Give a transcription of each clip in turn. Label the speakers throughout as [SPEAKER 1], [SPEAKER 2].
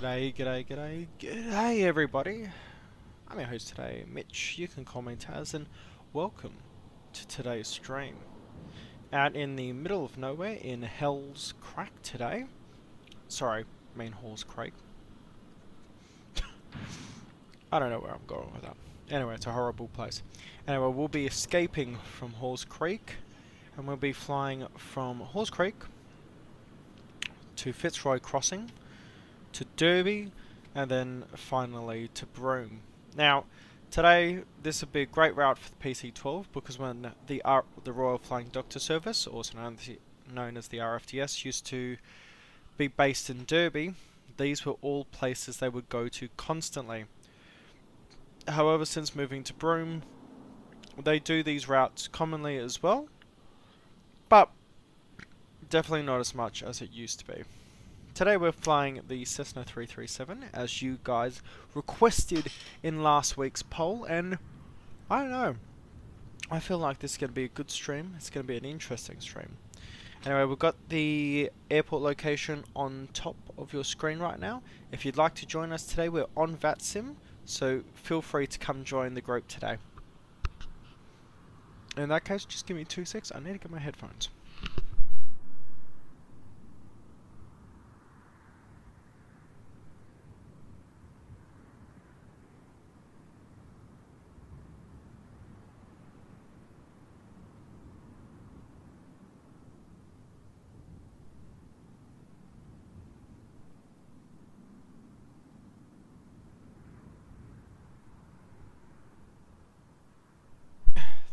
[SPEAKER 1] G'day everybody. I'm your host today, Mitch. You can call me Taz, and welcome to today's stream. Out in the middle of nowhere in Hell's Crack today. Sorry, I mean Halls Creek. I don't know where I'm going with that. Anyway, it's a horrible place. Anyway, we'll be escaping from Halls Creek, and we'll be flying from Halls Creek to Fitzroy Crossing, to Derby, and then finally to Broome. Now, today this would be a great route for the PC-12 because when the Royal Flying Doctor Service, also known as the RFDS, used to be based in Derby, these were all places they would go to constantly. However, since moving to Broome, they do these routes commonly as well, but definitely not as much as it used to be. Today we're flying the Cessna 337 as you guys requested in last week's poll, and I don't know, I feel like this is going to be a good stream. It's going to be an interesting stream. Anyway, we've got the airport location on top of your screen right now. If you'd like to join us today, we're on Vatsim, so feel free to come join the group today. In that case, just give me 2 seconds. I need to get my headphones.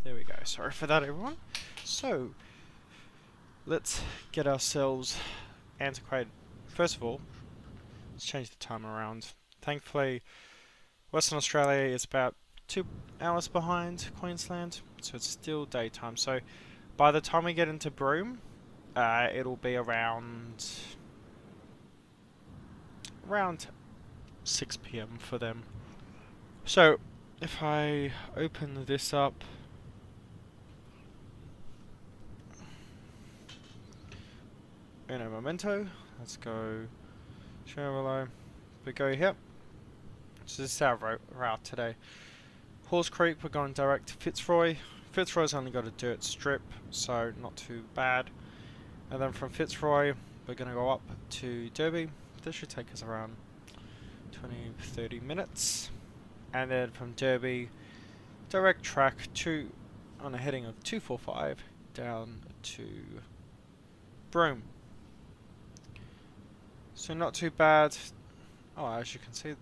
[SPEAKER 1] There we go. Sorry for that, everyone. So, let's get ourselves antiquated. First of all, let's change the time around. Thankfully, Western Australia is about 2 hours behind Queensland, so it's still daytime. So, by the time we get into Broome, it'll be around 6 PM for them. So, if I open this up, in a memento, let's go Chevrolet. We go here. So this is our route today. Halls Creek, we're going direct to Fitzroy. Fitzroy's only got a dirt strip, so not too bad. And then from Fitzroy, we're going to go up to Derby. This should take us around 20-30 minutes. And then from Derby, direct track to, on a heading of 245, down to Broome. So not too bad. Oh, as you can see.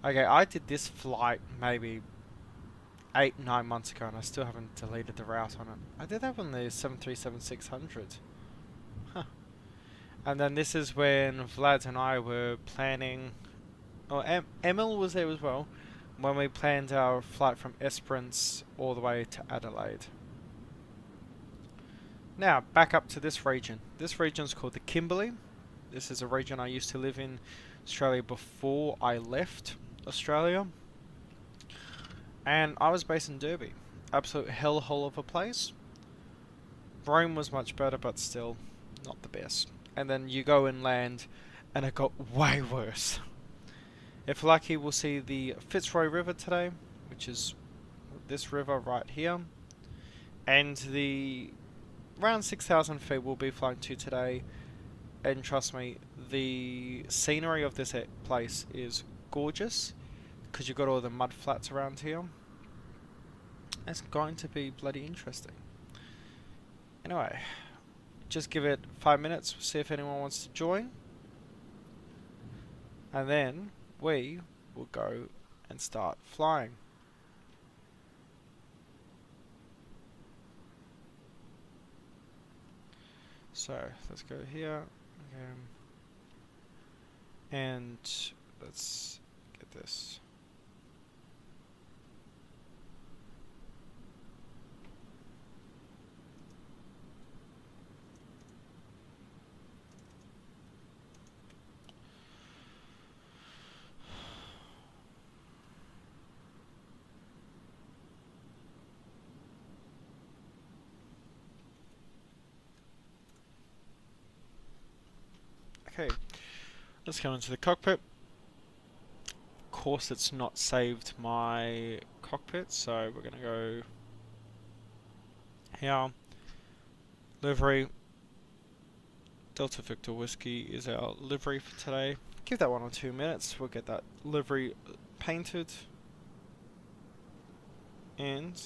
[SPEAKER 1] Okay, I did this flight maybe 8-9 months ago and I still haven't deleted the route on it. I did that on the 737-600. Huh. And then this is when Vlad and I were planning... Oh, Emil was there as well. When we planned our flight from Esperance all the way to Adelaide. Now, back up to this region. This region is called the Kimberley. This is a region I used to live in Australia before I left Australia. And I was based in Derby. Absolute hellhole of a place. Broome was much better, but still not the best. And then you go and land, and it got way worse. If lucky, we'll see the Fitzroy River today, which is this river right here. And the around 6,000 feet we'll be flying to today. And trust me, the scenery of this place is gorgeous because you've got all the mud flats around here. It's going to be bloody interesting. Anyway, just give it 5 minutes, see if anyone wants to join. And then we will go and start flying. So, let's go here. And let's get this. Okay, let's go into the cockpit. course it's not saved my cockpit, so we're gonna go here. Livery. Delta Victor Whiskey is our livery for today. Give that 1 or 2 minutes, we'll get that livery painted. And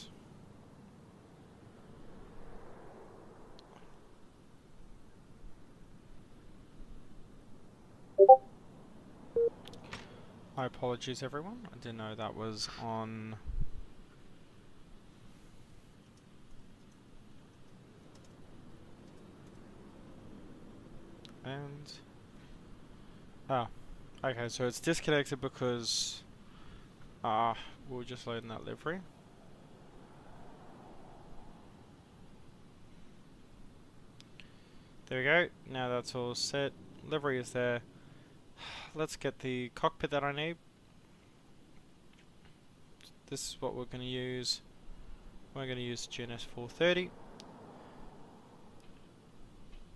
[SPEAKER 1] my apologies everyone, I didn't know that was on. And okay, so it's disconnected because we're just loading that livery. There we go, now that's all set, livery is there. Let's get the cockpit that I need. This is what we're going to use. We're going to use GNS 430.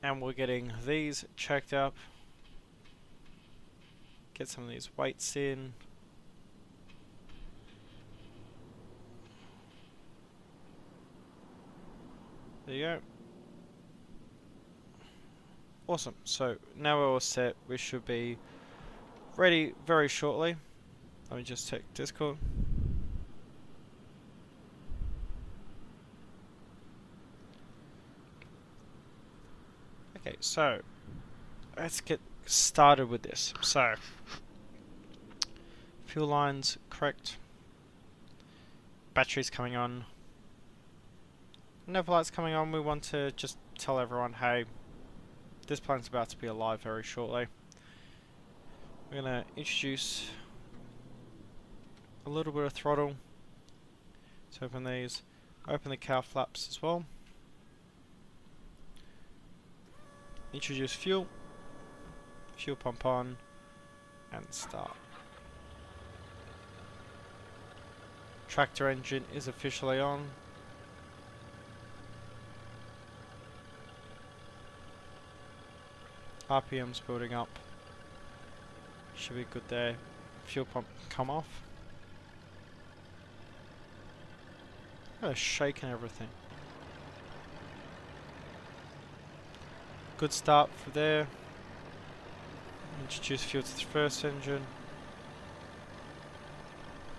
[SPEAKER 1] And we're getting these checked up. Get some of these weights in. There you go. Awesome. So now we're all set. We should be ready very shortly. Let me just check Discord. Okay, so let's get started with this. So fuel lines correct. Batteries coming on. Nav lights coming on. We want to just tell everyone, hey, this plane's about to be alive very shortly. We're going to introduce a little bit of throttle. Let's open these. Open the cow flaps as well. Introduce fuel. Fuel pump on. And start. Tractor engine is officially on. RPM's building up. Should be good there. Fuel pump come off. Shaking everything. Good start for there. Introduce fuel to the first engine.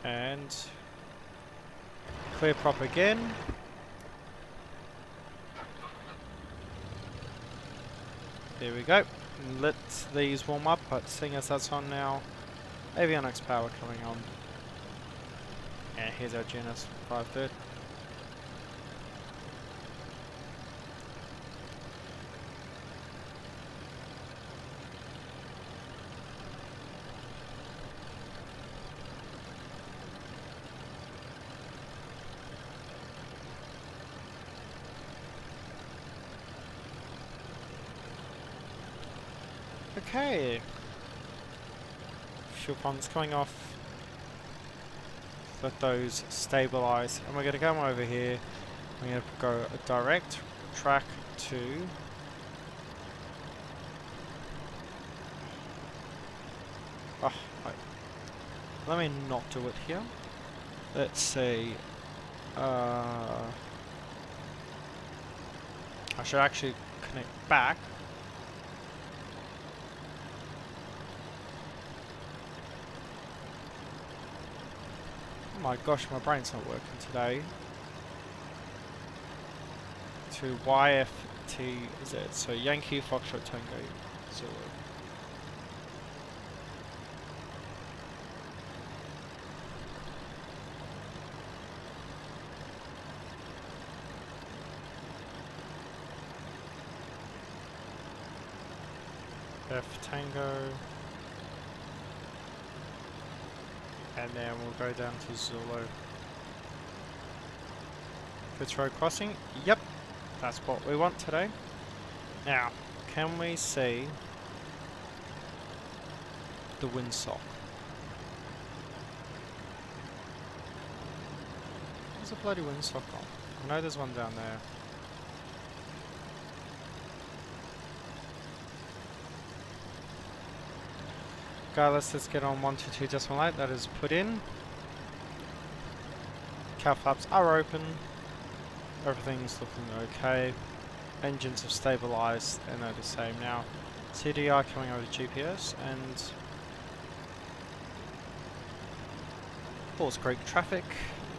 [SPEAKER 1] And clear prop again. There we go. Let these warm up, but seeing as that's on now, avionics power coming on. And here's our GNS 530. Okay, fuel pumps coming off. Let those stabilize, and we're going to come over here. We're going to go a direct track to wait. Let me not do it here. Let's see. I should actually connect back. Oh my gosh, my brain's not working today. To YFTZ, so Yankee Foxtrot Tango Zulu. F Tango. And then we'll go down to Zulu. Fitzroy crossing. Yep, that's what we want today. Now, can we see the windsock? There's a bloody windsock on. I know there's one down there. Regardless, let's get on 122.8. That is put in. Cow flaps are open. Everything's looking okay. Engines have stabilised and they're the same now. CDR coming over to GPS and Halls Creek traffic.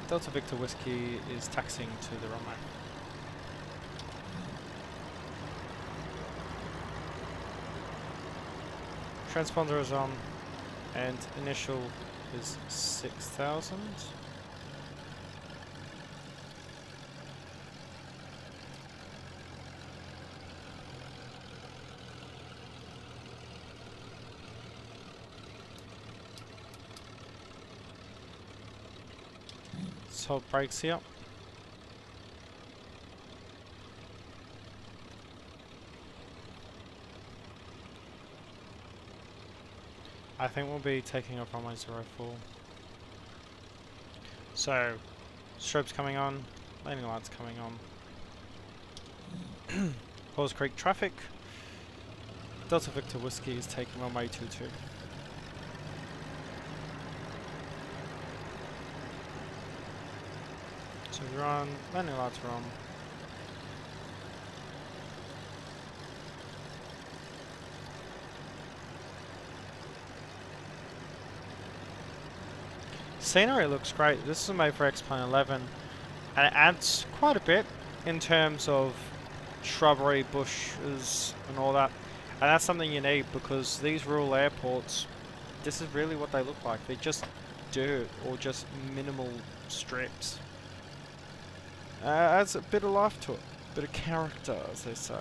[SPEAKER 1] Delta Victor Whiskey is taxiing to the runway. Transponder is on and initial is 6,000. Let's hold brakes here. I think we'll be taking off runway 04. So, strobes coming on, landing lights coming on. Halls Creek traffic. Delta Victor Whiskey is taking runway 22. So we're on, landing lights are on. Scenery looks great. This is made for X-Plane 11 and it adds quite a bit in terms of shrubbery, bushes and all that, and that's something you need because these rural airports, this is really what they look like. They're just dirt or just minimal strips. Adds a bit of life to it, a bit of character, as they say.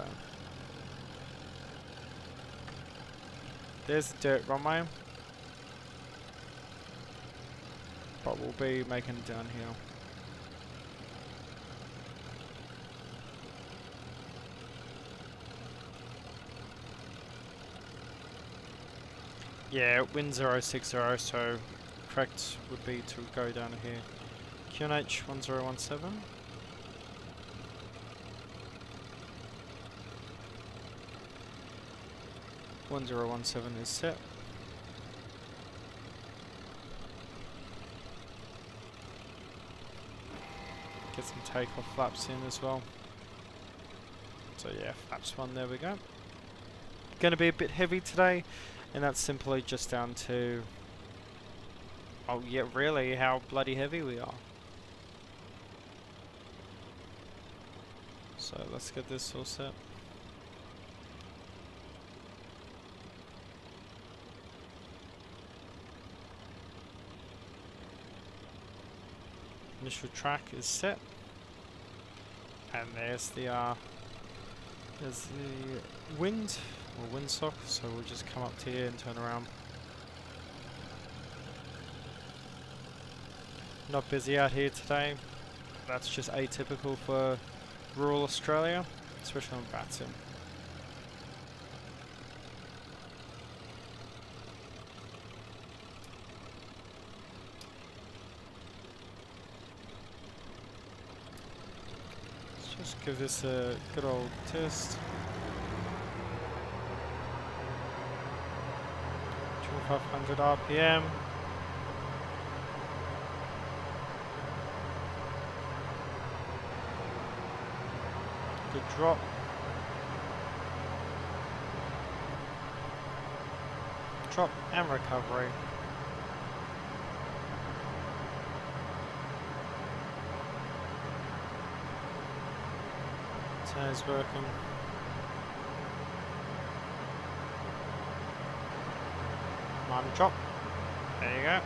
[SPEAKER 1] There's the dirt runway. But we'll be making it down here. Yeah, wind 060, so correct would be to go down here. QNH 1017. (1017) is set. Get some takeoff flaps in as well. So yeah, flaps 1, there we go. Going to be a bit heavy today, and that's simply just down to, oh yeah, really how bloody heavy we are. So let's get this all set. Initial track is set, and there's the wind or windsock. So we'll just come up to here and turn around. Not busy out here today. That's just atypical for rural Australia, especially on Vatsim. Just give this a good old test. 2500 RPM. Good drop. Drop and recovery. Is working. Minor drop. There you go.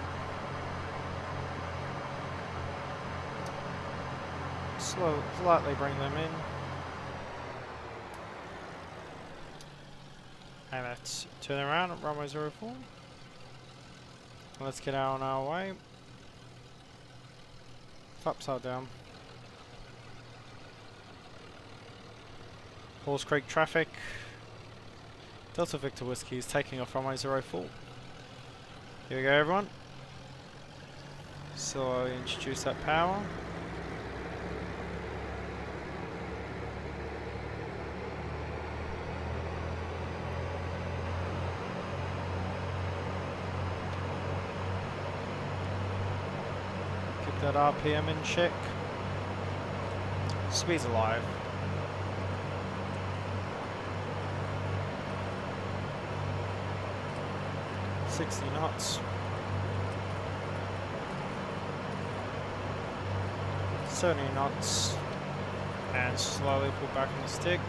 [SPEAKER 1] Slightly bring them in. And let's turn around at runway 04. Let's get out on our way. Flaps are down. Halls Creek traffic. Delta Victor Whiskey is taking off runway 04. Here we go, everyone. Slowly introduce that power. that RPM in check. Speed's alive. .60 knots. 70 knots. And slowly pull back on the stick.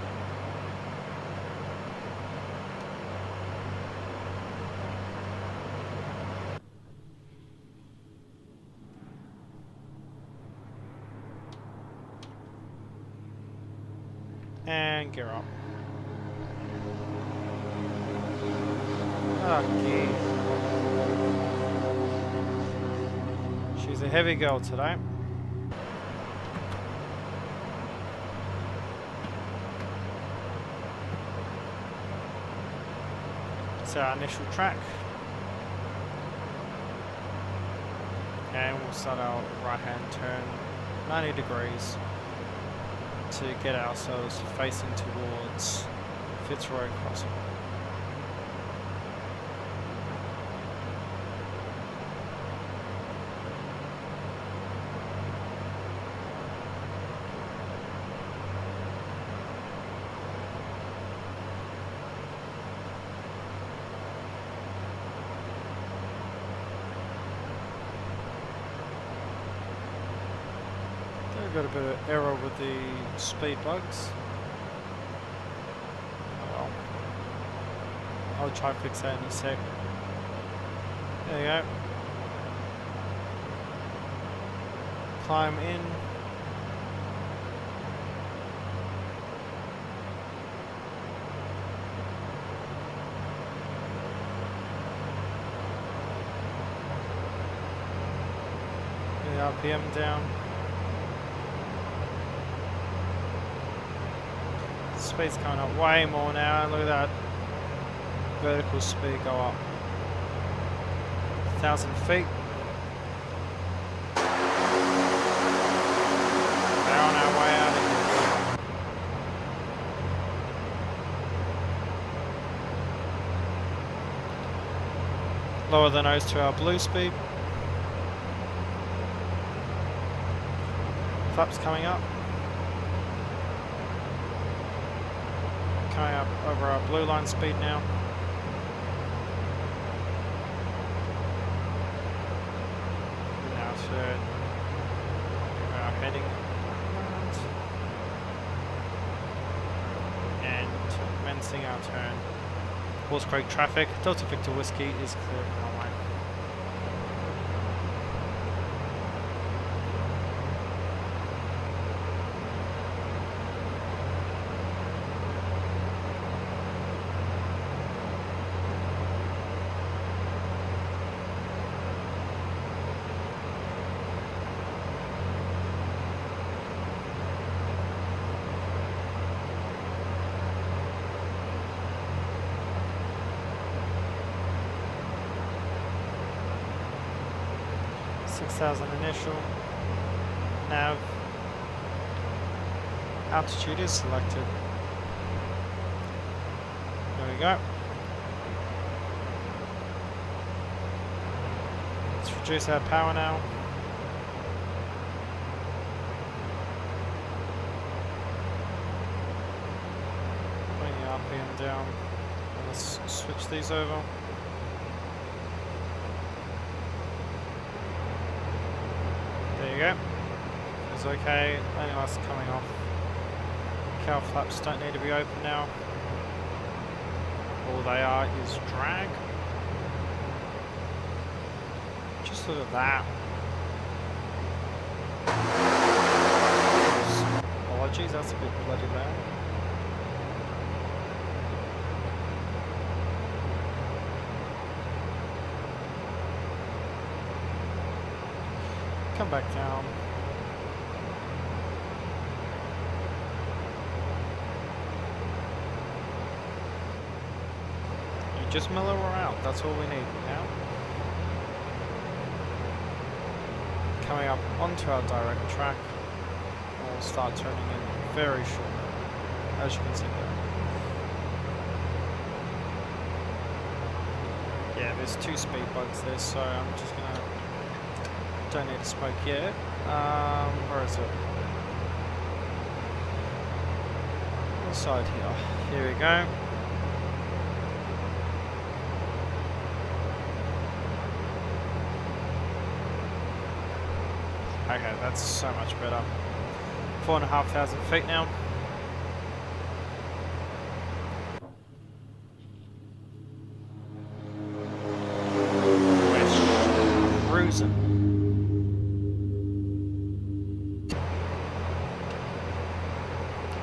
[SPEAKER 1] And gear up. Okay. She's a heavy girl today. It's our initial track. And we'll start our right hand turn 90 degrees to get ourselves facing towards Fitzroy crossing. Got a bit of error with the speed bugs. Oh well. I'll try to fix that in a sec. There you go. Climb in. The RPM down. Speed's coming up way more now. Look at that vertical speed go up. 1,000 feet. We're on our way out of here. Lower the nose to our blue speed. Flaps coming up. Coming up over our blue line speed now. Now to our heading and commencing our turn. Horse Creek traffic, Delta Victor Whiskey is clear from our way. Initial nav altitude is selected. There we go. Let's reduce our power now. Bring the RPM down. Let's switch these over. There you go. It's okay. Landing lights coming off. Cowl flaps don't need to be open now. All they are is drag. Just look at that. Apologies, that's a bit bloody loud. Come back down. You just mellow her out, that's all we need now. Coming up onto our direct track, we'll start turning in very shortly, as you can see there. Yeah, there's two speed bugs there, so I'm just gonna... Don't need to smoke yet. Where is it? Inside here. Here we go. Okay, that's so much better. 4,500 feet now. We're cruising.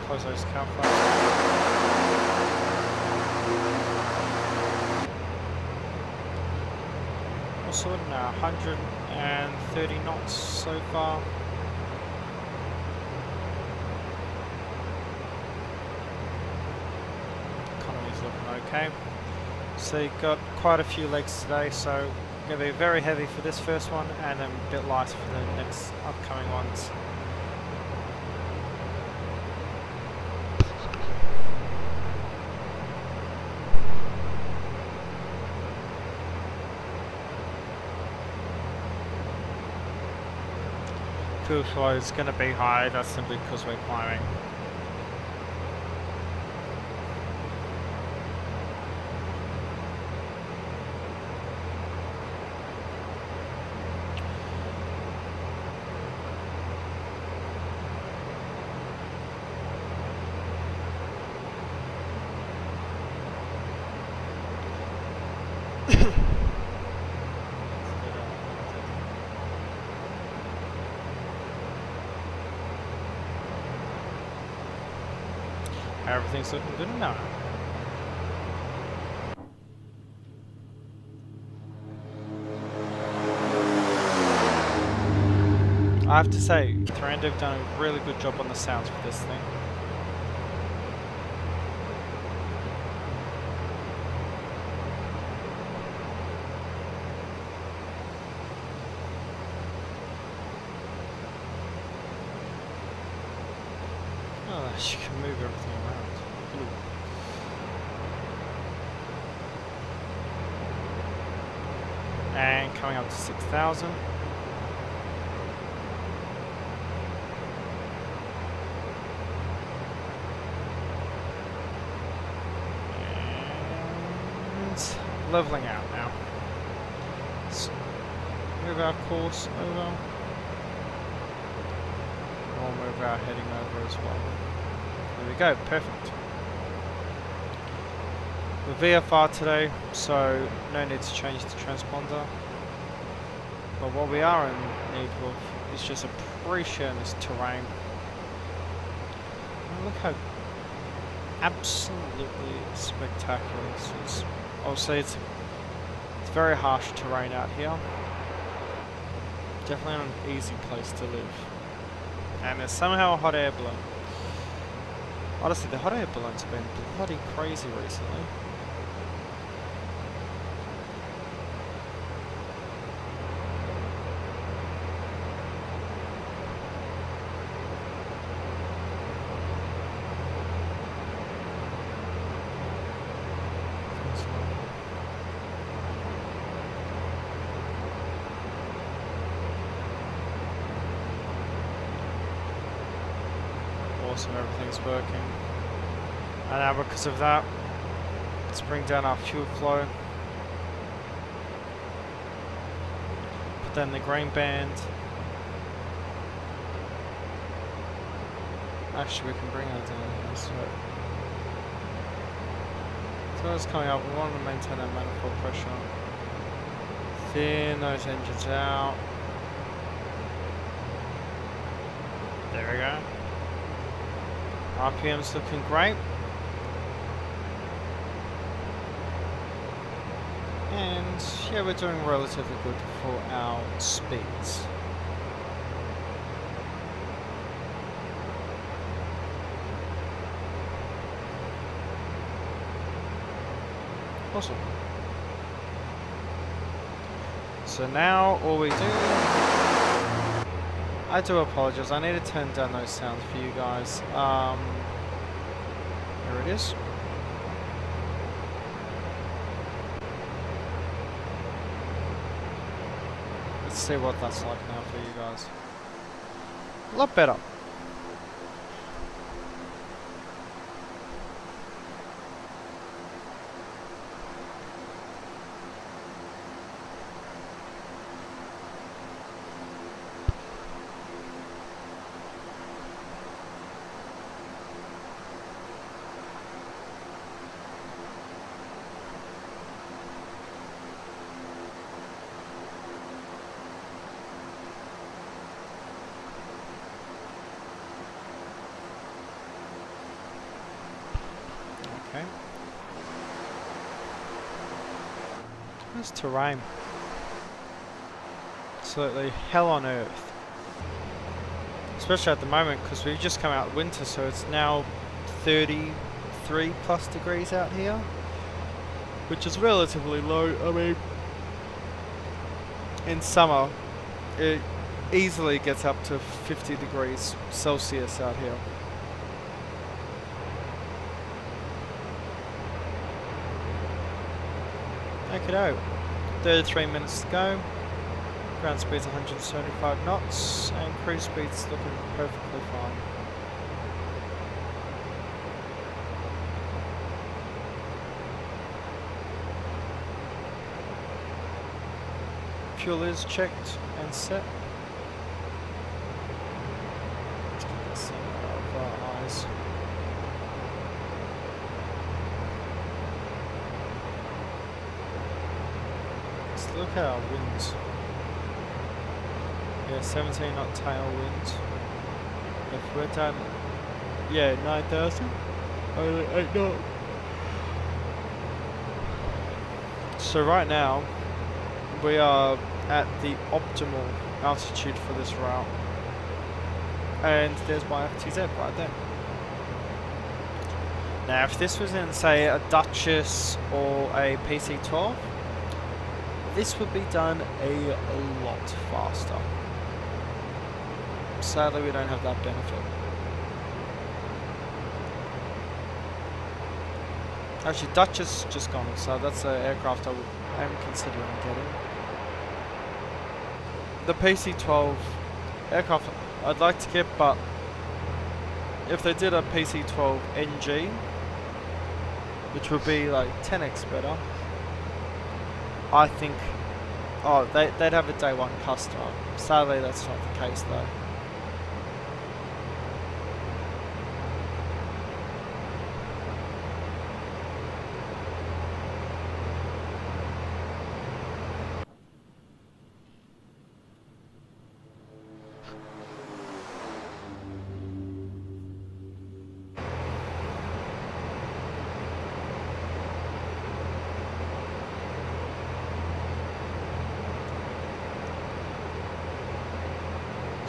[SPEAKER 1] Close those cow flaps. Also now 130 knots so far. Economy's looking okay. So you've got quite a few legs today, so going to be very heavy for this first one and then a bit lighter for the next upcoming ones. Fuel flow is going to be high, that's simply because we're climbing. Everything's looking good now. I have to say, Thorando have done a really good job on the sounds for this thing. Oh, she can move everything around. And coming up to 6,000. And leveling out now. So move our course over. We'll move our heading over as well. There we go, perfect. We're VFR today, so no need to change the transponder. But what we are in need of is just appreciating this terrain. And look how absolutely spectacular this is. Obviously it's very harsh terrain out here. Definitely not an easy place to live. And there's somehow a hot air balloon. Honestly, the hot air balloons have been bloody crazy recently. Awesome, everything's working. And now because of that, let's bring down our fuel flow. Put that in the green band. Actually, we can bring that down here. So it's coming up. We want to maintain that manifold pressure. Thin those engines out. There we go. RPM's looking great. And yeah, we're doing relatively good for our speeds. Awesome. So now all we do, I do apologize, I need to turn down those sounds for you guys. Here it is. Let's see what that's like now for you guys. A lot better. Okay. This terrain. Absolutely hell on earth. Especially at the moment, because we've just come out of winter, so it's now 33 plus degrees out here, which is relatively low. I mean, in summer, it easily gets up to 50 degrees Celsius out here. Okay, 33 minutes to go. Ground speed's 175 knots, and cruise speed's looking perfectly fine. Fuel is checked and set. Let's get this out of our eyes. Let's look at our winds. Yeah, 17 knot tailwind. If we're done, yeah, 9,000. Only 8 knot. So right now, we are at the optimal altitude for this route. And there's YFTZ right there. Now, if this was in, say, a Duchess or a PC-12, this would be done a lot faster. Sadly, we don't have that benefit. Actually, Duchess just gone, so that's an aircraft I am considering getting. The PC-12 aircraft I'd like to get, but if they did a PC-12 NG, which would be like 10x better, I think, oh, they'd have a day one customer. Sadly, that's not the case though.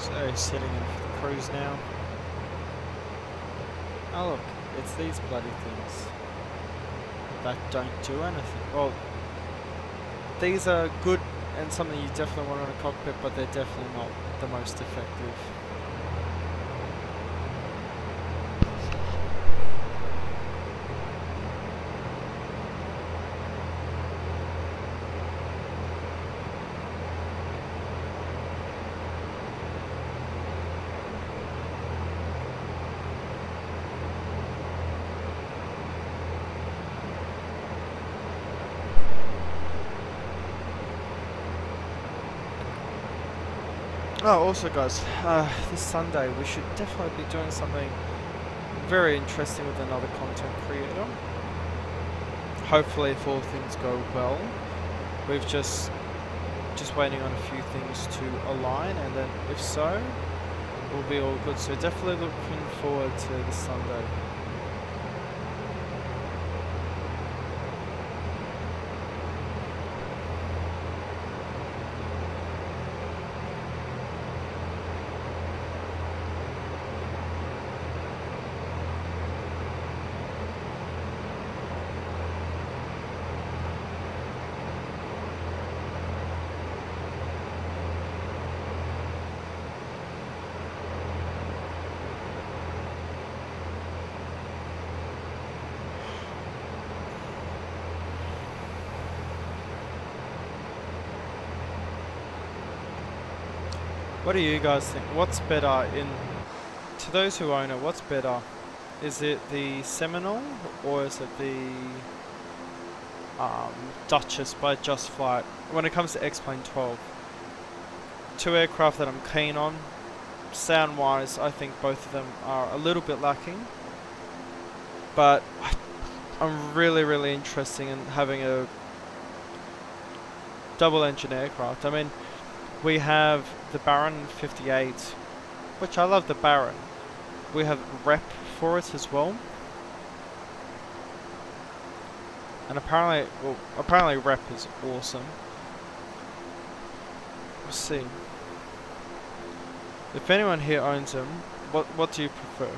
[SPEAKER 1] So, sitting in for the cruise now. Oh look, it's these bloody things that don't do anything. Well, these are good and something you definitely want in a cockpit, but they're definitely not the most effective. Oh, also guys, this Sunday we should definitely be doing something very interesting with another content creator. Hopefully if all things go well. We've just waiting on a few things to align, and then if so, we'll be all good. So definitely looking forward to this Sunday. What do you guys think? What's better to those who own it, what's better? Is it the Seminole or is it the Duchess by Just Flight? When it comes to X-Plane 12, two aircraft that I'm keen on. Sound wise, I think both of them are a little bit lacking, but I'm really interested in having a double engine aircraft. I mean, we have the Baron 58, which I love the Baron. We have rep for it as well, and apparently rep is awesome. We'll see. If anyone here owns them, what do you prefer?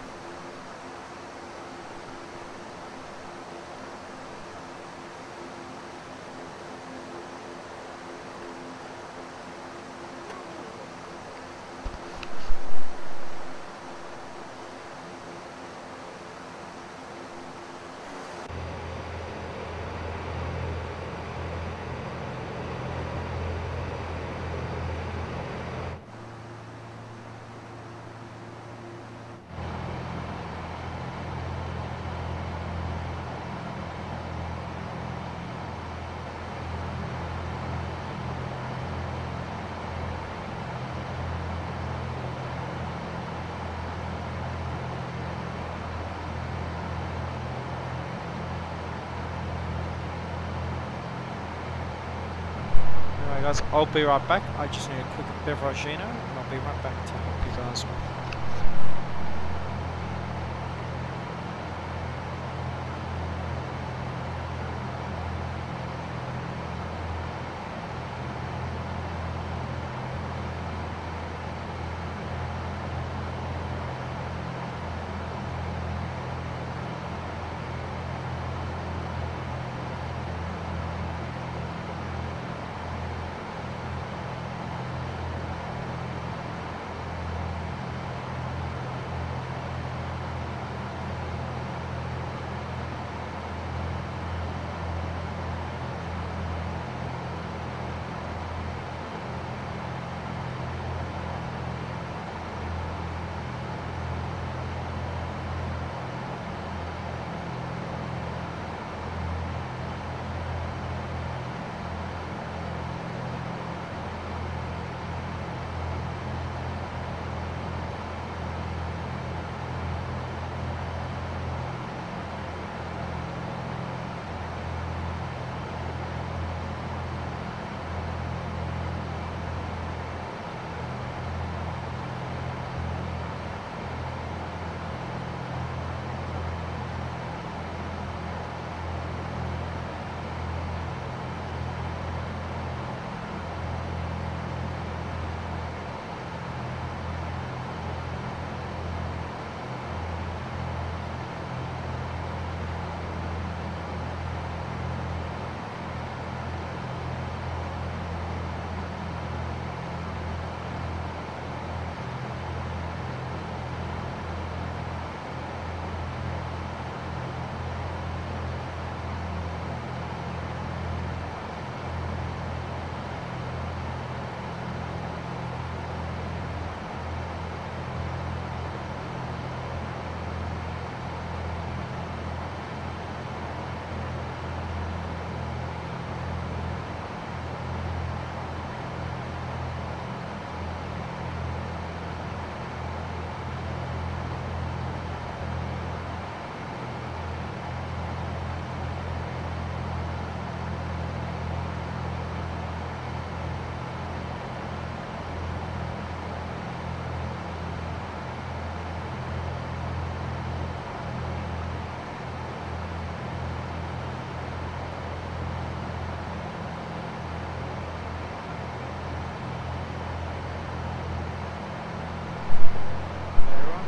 [SPEAKER 1] Guys, I'll be right back. I just need a quick beveragino and I'll be right back to help you guys.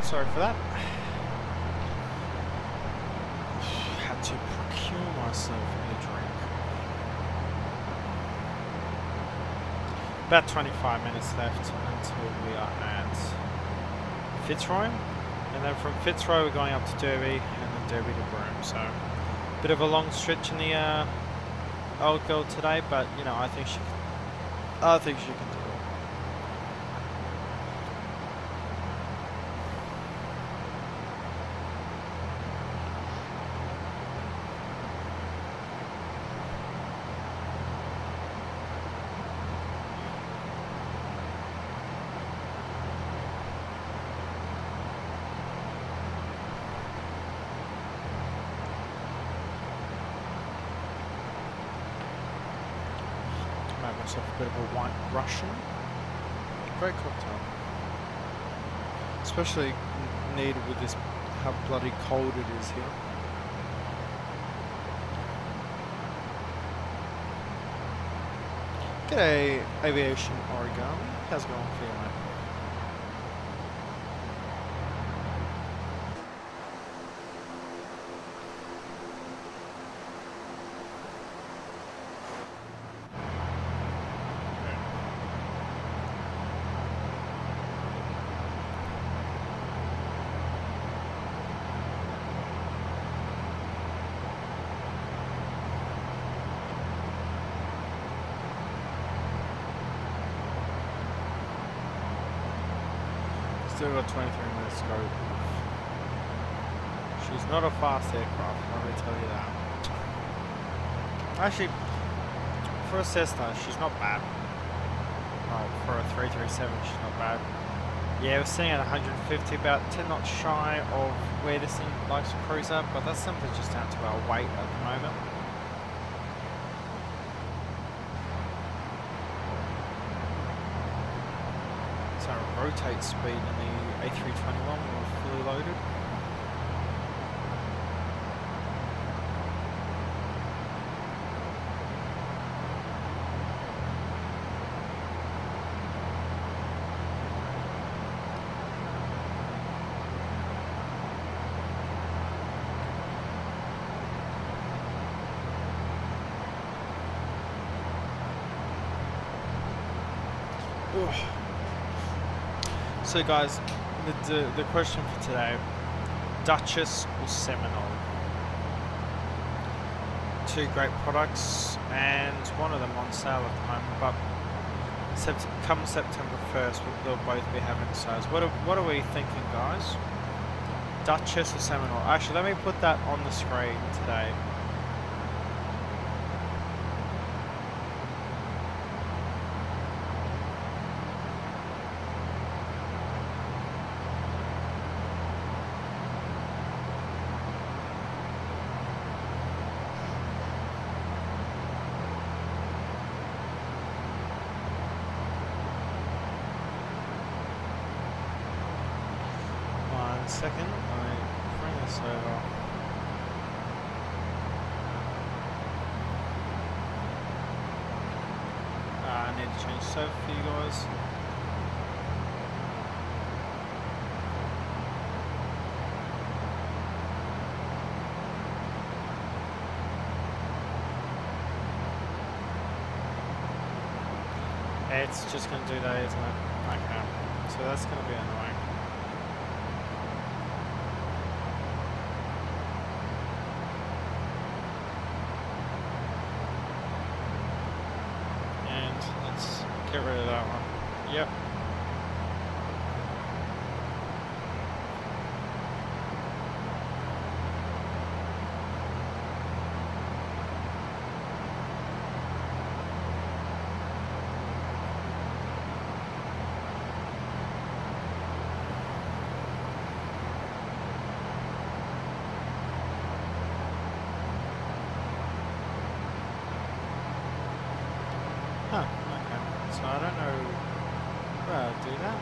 [SPEAKER 1] Sorry for that. Had to procure myself a drink. About 25 minutes left until we are at Fitzroy. And then from Fitzroy we're going up to Derby and then Derby to Broome. So bit of a long stretch in the old girl today, but you know, I think she can do it. myself a bit of a white Russian. Great cocktail. Especially needed with this, how bloody cold it is here. G'day, Aviation Origami. How's it going for you, mate? Still got 23 minutes to go. She's not a fast aircraft, let me tell you that. Actually, for a Cessna, she's not bad. Oh, for a 337, she's not bad. Yeah, we're sitting at 150, about 10 knots shy of where this thing likes to cruise at, but that's simply just down to our weight at the moment. So rotate speed in the A321 when we're fully loaded. So guys, the question for today, Duchess or Seminole? Two great products and one of them on sale at the moment, but come September 1st they'll both be having sales. What are we thinking, guys? Duchess or Seminole? Actually, let me put that on the screen today. Second, I bring this over. I need to change soap for you guys. It's just going to do that, isn't it? Okay, so that's going to be annoying. Get rid of that one. Yep. Huh, okay. So I don't know where I'll do that.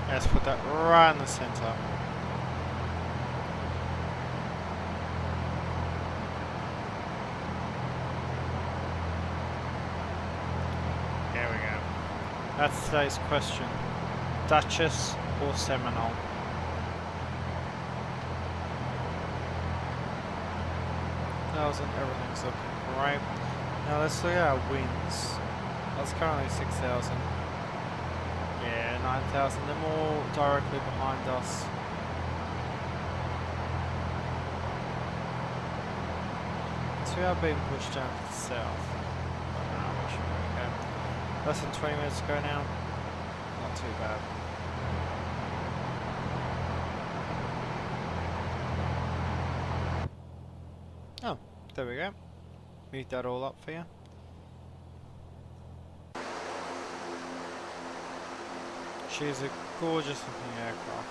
[SPEAKER 1] Let's put that right in the center. There we go. That's today's question. Duchess or Seminole? Everything's looking great. Now let's look at our wins. That's currently 6,000. Yeah, 9,000. They're more directly behind us. So we are being pushed down to the south. But no, we should be okay. Less than 20 minutes to go now. Not too bad. Oh, there we go. Mute that all up for you. She's a gorgeous looking aircraft.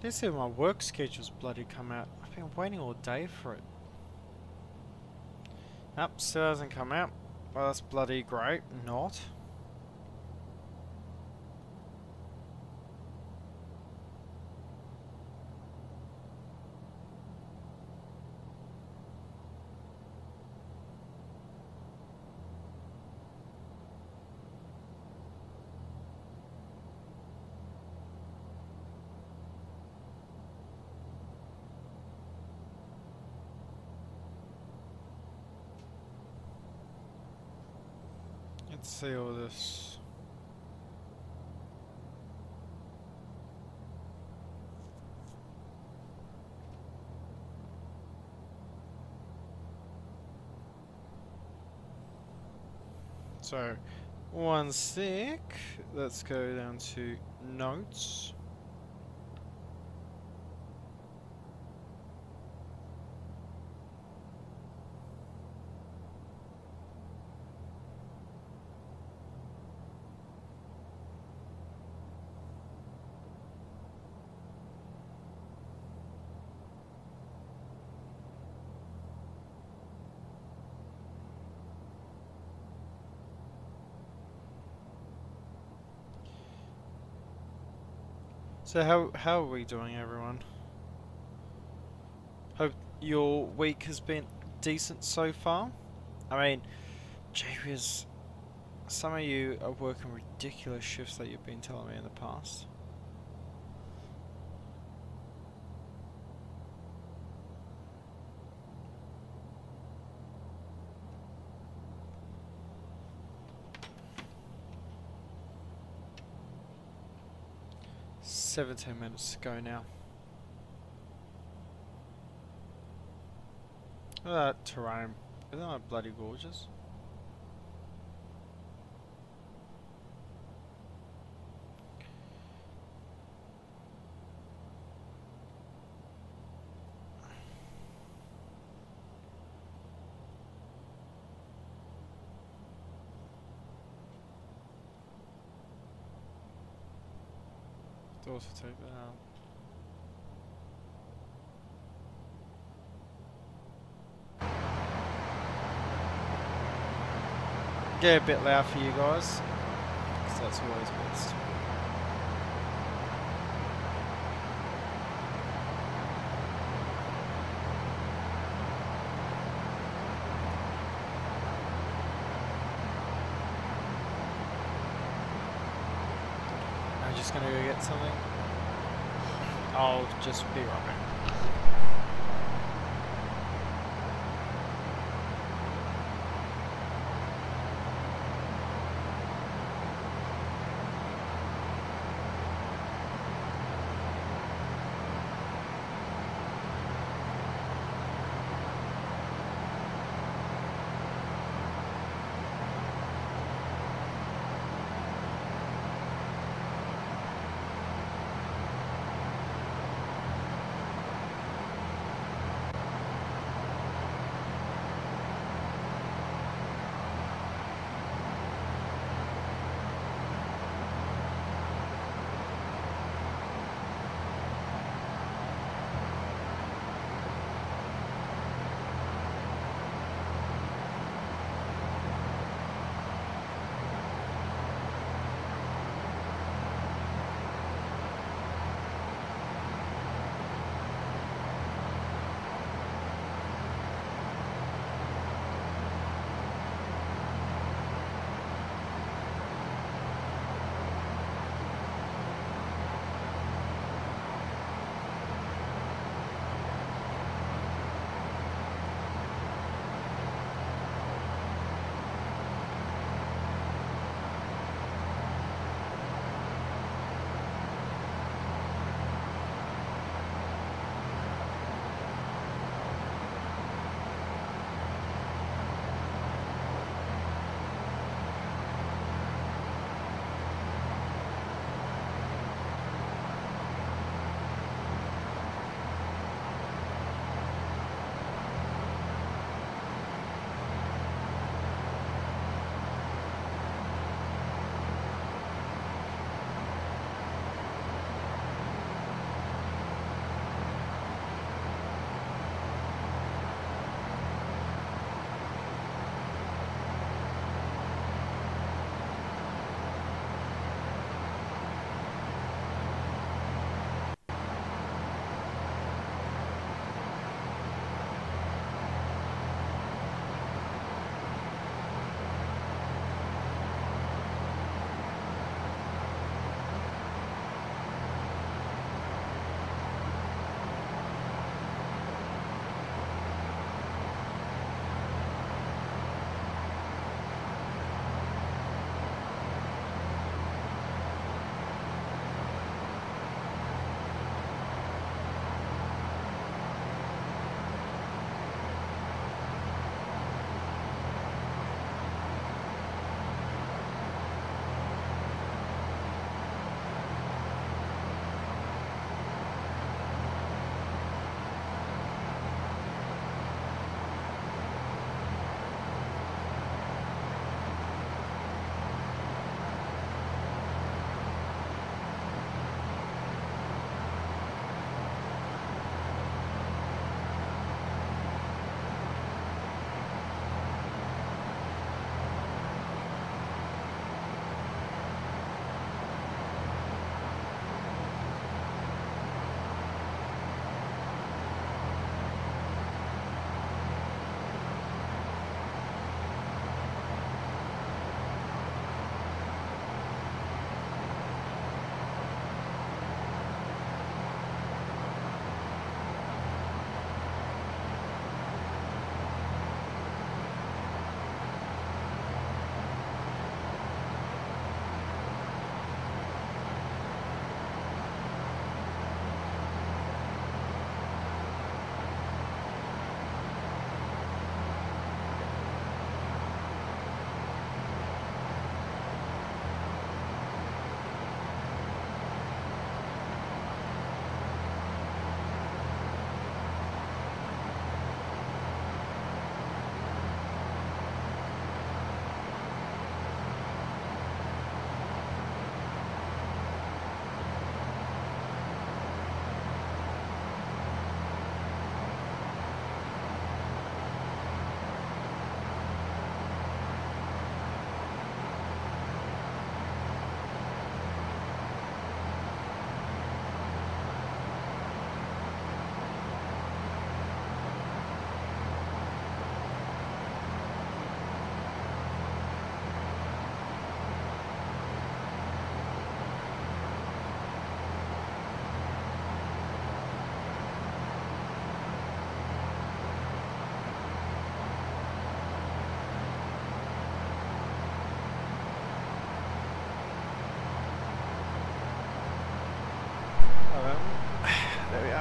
[SPEAKER 1] Let's see if my work schedule's bloody come out. I've been waiting all day for it. Nope, still hasn't come out. Well, that's bloody great. Not. Let's see all this. So, one sec. Let's go down to notes. So how are we doing, everyone? Hope your week has been decent so far. I mean, gee whiz, some of you are working ridiculous shifts that you've been telling me in the past. "17 minutes to go now." Look at that terrain. Isn't that bloody gorgeous? Also take that out. Get a bit loud for you guys, because that's always best. I'm just gonna go get something. I'll just be right back.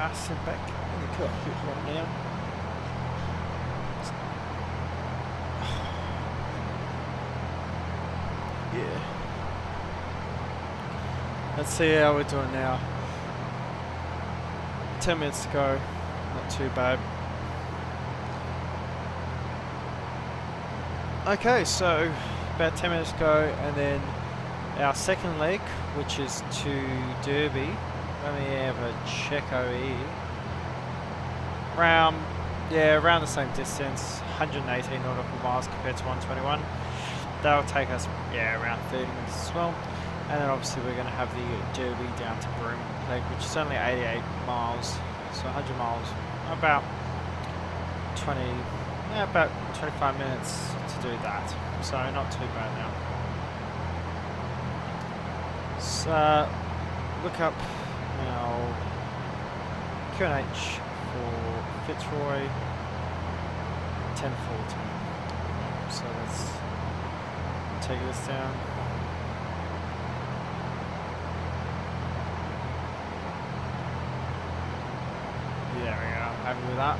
[SPEAKER 1] Vatsim back in the cockpit right now. Yeah. Let's see how we're doing now. 10 minutes to go. Not too bad. Okay, so about 10 minutes to go, and then our second leg, which is to Derby. Let me have a check over here. Around the same distance, 118 nautical miles compared to 121. That'll take us, around 30 minutes as well. And then obviously we're going to have the Derby down to Broome leg, which is only 88 miles, so 100 miles, about 25 minutes to do that. So not too bad now. So look up our QNH for Fitzroy, 10:40. So let's take this down. There we go, I'm happy with that.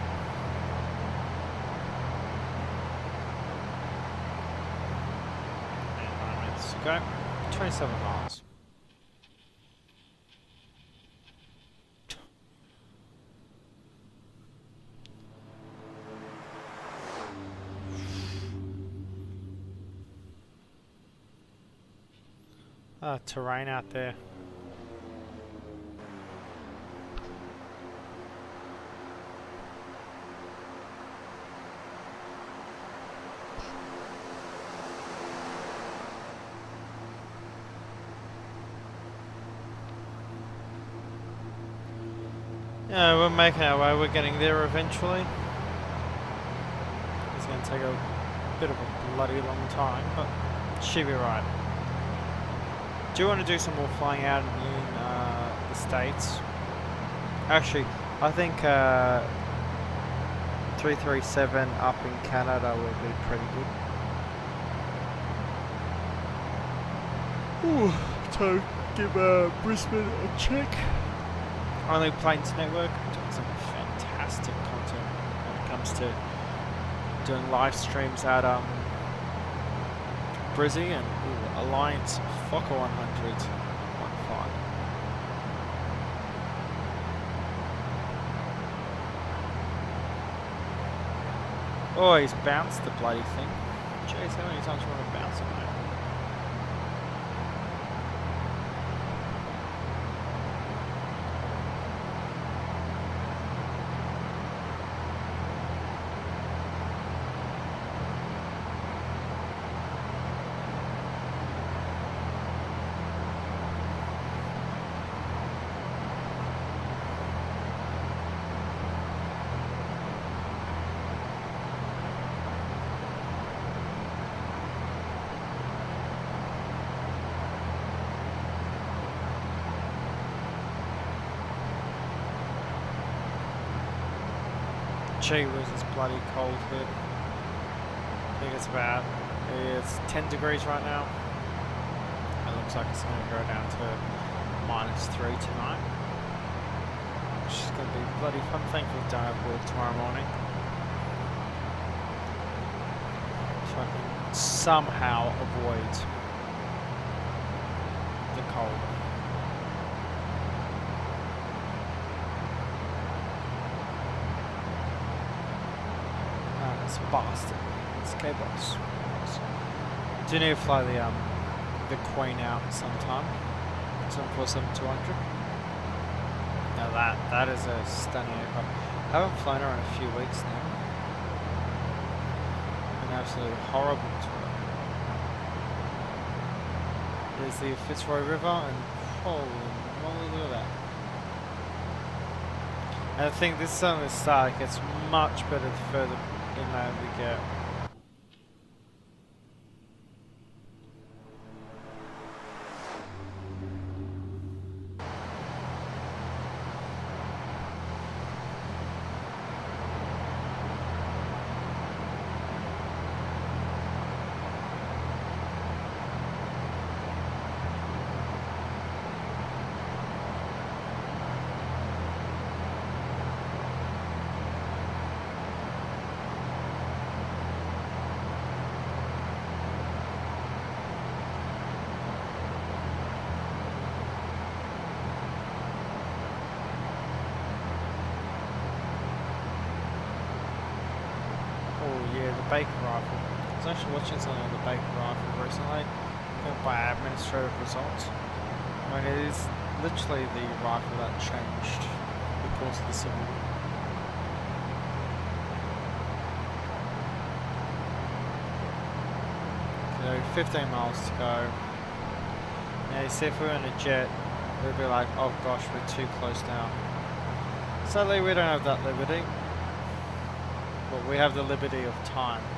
[SPEAKER 1] And 9 minutes to go. 27 miles. Terrain out there. Yeah, we're making our way. We're getting there eventually. It's going to take a bit of a bloody long time, but should be right. Do you want to do some more flying out in the States? Actually, I think 337 up in Canada will be pretty good. Ooh, so give Brisbane a check. Only Planes Network, doing some fantastic content when it comes to doing live streams at Brizzy and Alliance Fokker 100 1.5. Oh, he's bounced the bloody thing. Jeez, how many times do you want to bounce on that? Gee whiz, it's bloody cold here. I think it's about, it's 10 degrees right now. It looks like it's going to go down to -3 tonight, which is going to be bloody fun. Thankfully I don't have work tomorrow morning, so I can somehow avoid the cold. Bastard. It's K-Box. Do you need to fly the Queen out sometime? 747-200. Now that is a stunning aircraft. I haven't flown her in a few weeks now. Been absolutely horrible to her. There's the Fitzroy River, and holy moly, look at that. And I think this is only the start. It gets much better the further inland we get. Baker rifle. I was actually watching something on the Baker rifle recently, by administrative results. I mean, it is literally the rifle that changed the course of the Civil War. So 15 miles to go. Now you see, if we were in a jet, we'd be like, oh gosh, we're too close now. Sadly, we don't have that liberty, but we have the liberty of time now.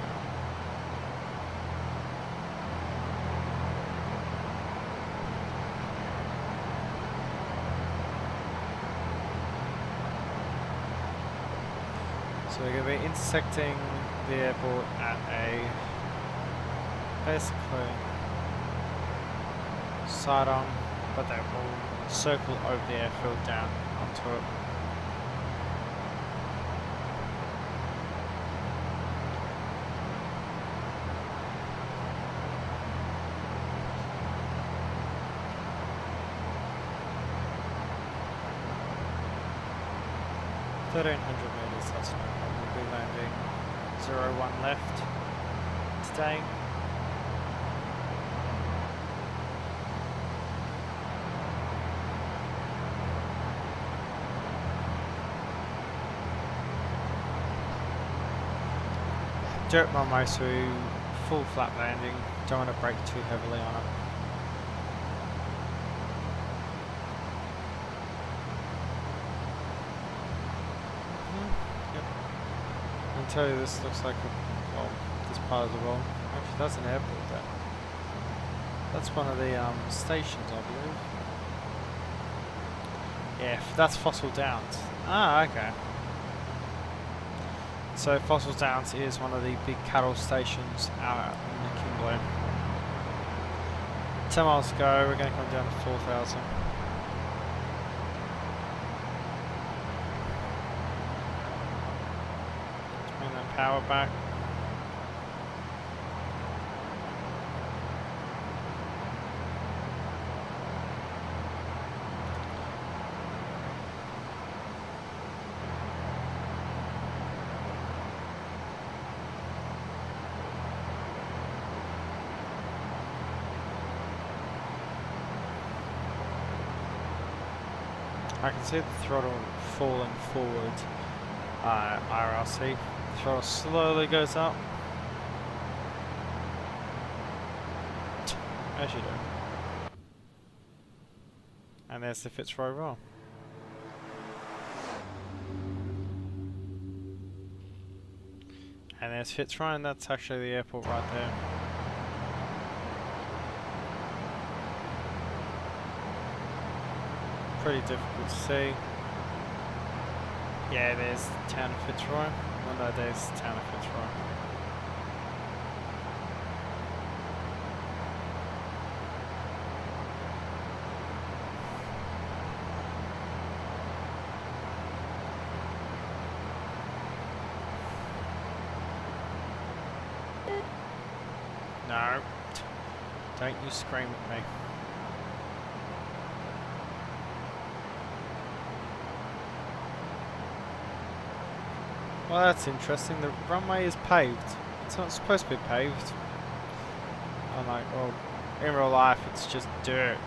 [SPEAKER 1] So we're going to be intersecting the airport at a basically side on, but they will circle over the airfield down onto it. meters, that's no problem. We'll be landing 01 left today. Dirt runway, so full flat landing, don't want to brake too heavily on it. I can tell you, this looks like a, well, this part of the world. Actually, that's an airport there. That's one of the stations, I believe. Yeah, that's Fossil Downs. Ah, okay. So Fossil Downs is one of the big cattle stations out in the Kimberley. 10 miles to go, we're going to come down to 4,000. Bring that power back. I can see the throttle falling forward, IRLC. The throttle slowly goes up. As you do. And there's the Fitzroy roll. And there's Fitzroy, and that's actually the airport right there. Pretty difficult to see. Yeah, there's the town of Fitzroy. Well, no, there's the town of Fitzroy. No, don't you scream at me. Well, that's interesting. The runway is paved. It's not supposed to be paved. I'm like, well, in real life, it's just dirt.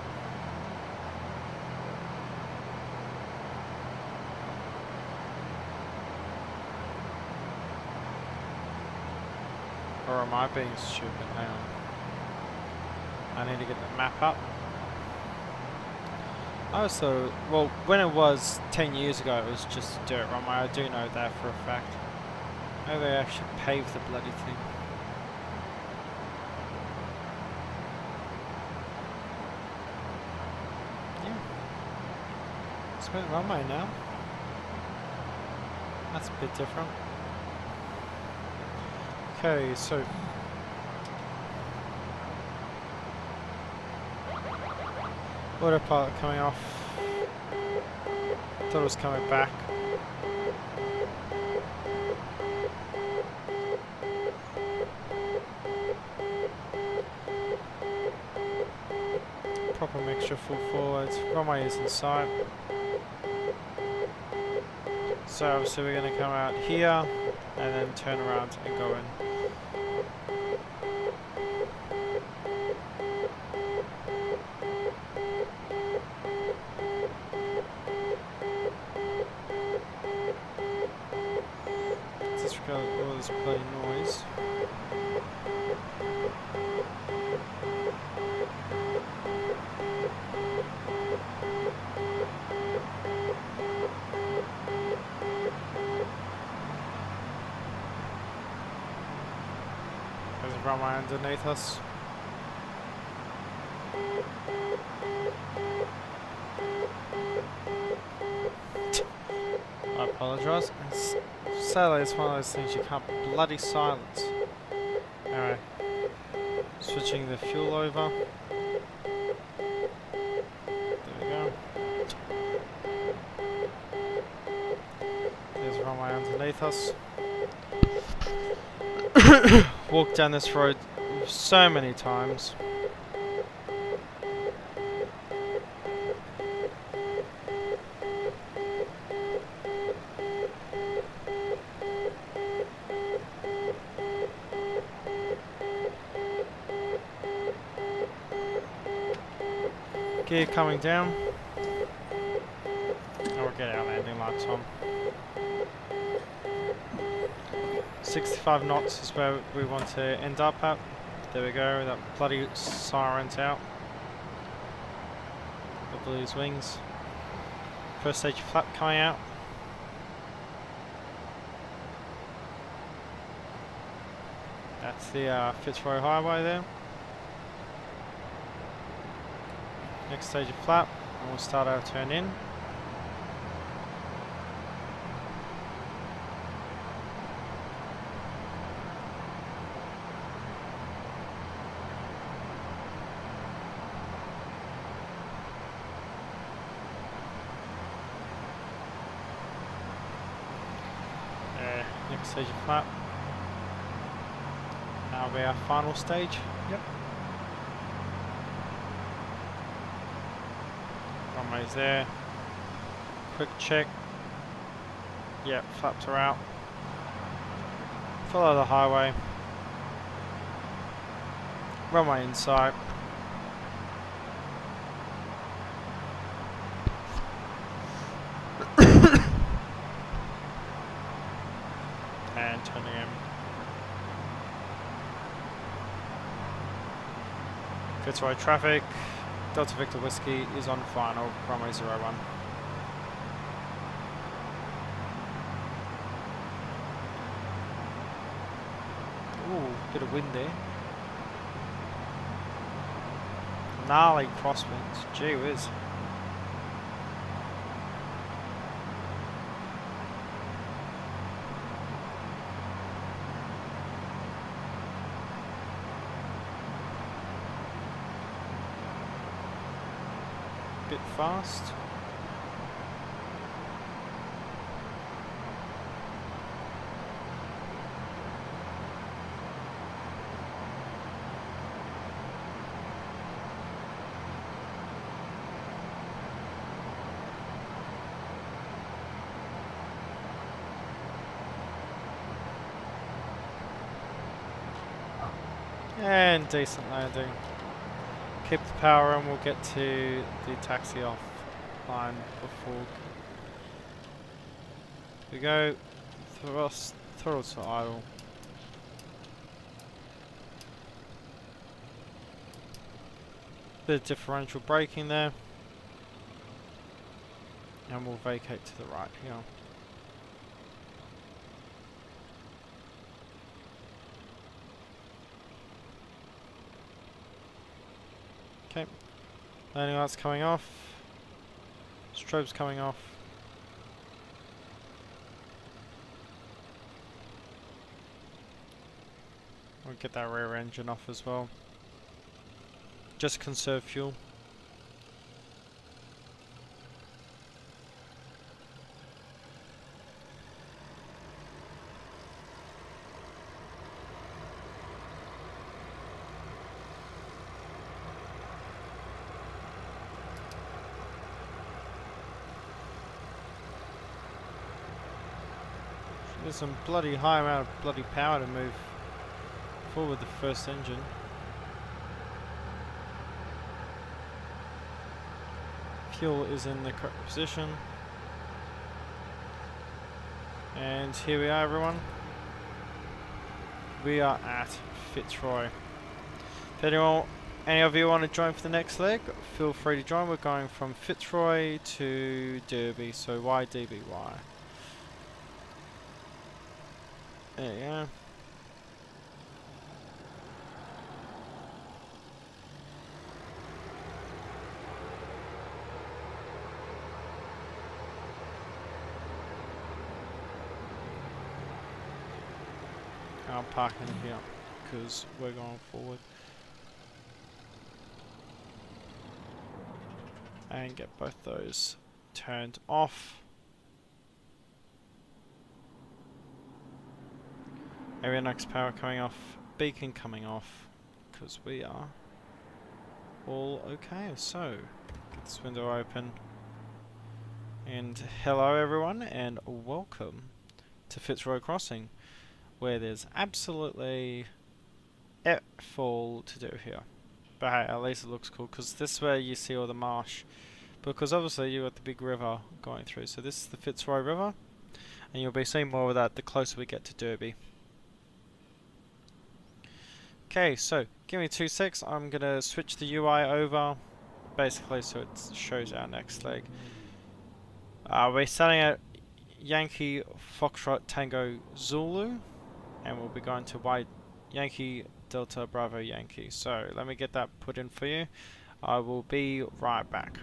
[SPEAKER 1] Or am I being stupid? Hang on. I need to get the map up. Also, well, when it was 10 years ago, it was just a dirt runway. I do know that for a fact. Maybe they actually paved the bloody thing. Yeah. It's been a runway now. That's a bit different. Okay, so autopilot coming off. Thought it was coming back. Proper mixture, full forwards. Runway is in sight. So obviously we're going to come out here and then turn around and go in this bloody noise. There's a runway underneath us. I apologise. Sadly, it's one of those things you can't bloody silence. Anyway, switching the fuel over. There we go. There's a runway underneath us. Walked down this road so many times. Gear coming down. And we'll get our landing lights on. 65 knots is where we want to end up at. There we go, that bloody siren's out. The blue's wings. First stage flap coming out. That's the Fitzroy highway there. Next stage of flap, and we'll start our turn in. Next stage of flap. That'll be our final stage. Yep. Runway's there. Quick check. Yep, flaps are out. Follow the highway. Runway in sight. And turning in. Fitzroy traffic. Delta Victor Whiskey is on final, runway 01. Ooh, bit of wind there. Gnarly crosswinds, gee whiz. Bit fast. And decent landing. Keep the power and we'll get to the taxi off line before we go. Throttle to idle. Bit of differential braking there. And we'll vacate to the right here. Okay, landing lights coming off, strobes coming off. We'll get that rear engine off as well. Just conserve fuel. There's some bloody high amount of bloody power to move forward the first engine. Fuel is in the correct position. And here we are, everyone. we are at Fitzroy. If any of you want to join for the next leg, feel free to join. We're going from Fitzroy to Derby, so YDBY. There you go. I'm parking here because we're going forward. And get both those turned off. Avionics power coming off, beacon coming off, because we are all okay. So, get this window open. And hello everyone, and welcome to Fitzroy Crossing, where there's absolutely all to do here. But hey, at least it looks cool, because this is where you see all the marsh. Because obviously you got the big river going through. So this is the Fitzroy River, and you'll be seeing more of that the closer we get to Derby. Okay, so give me 2 secs. I'm gonna switch the UI over, basically, so it shows our next leg. We're starting at Yankee Foxtrot Tango Zulu, and we'll be going to Yankee Delta Bravo Yankee. So let me get that put in for you. I will be right back.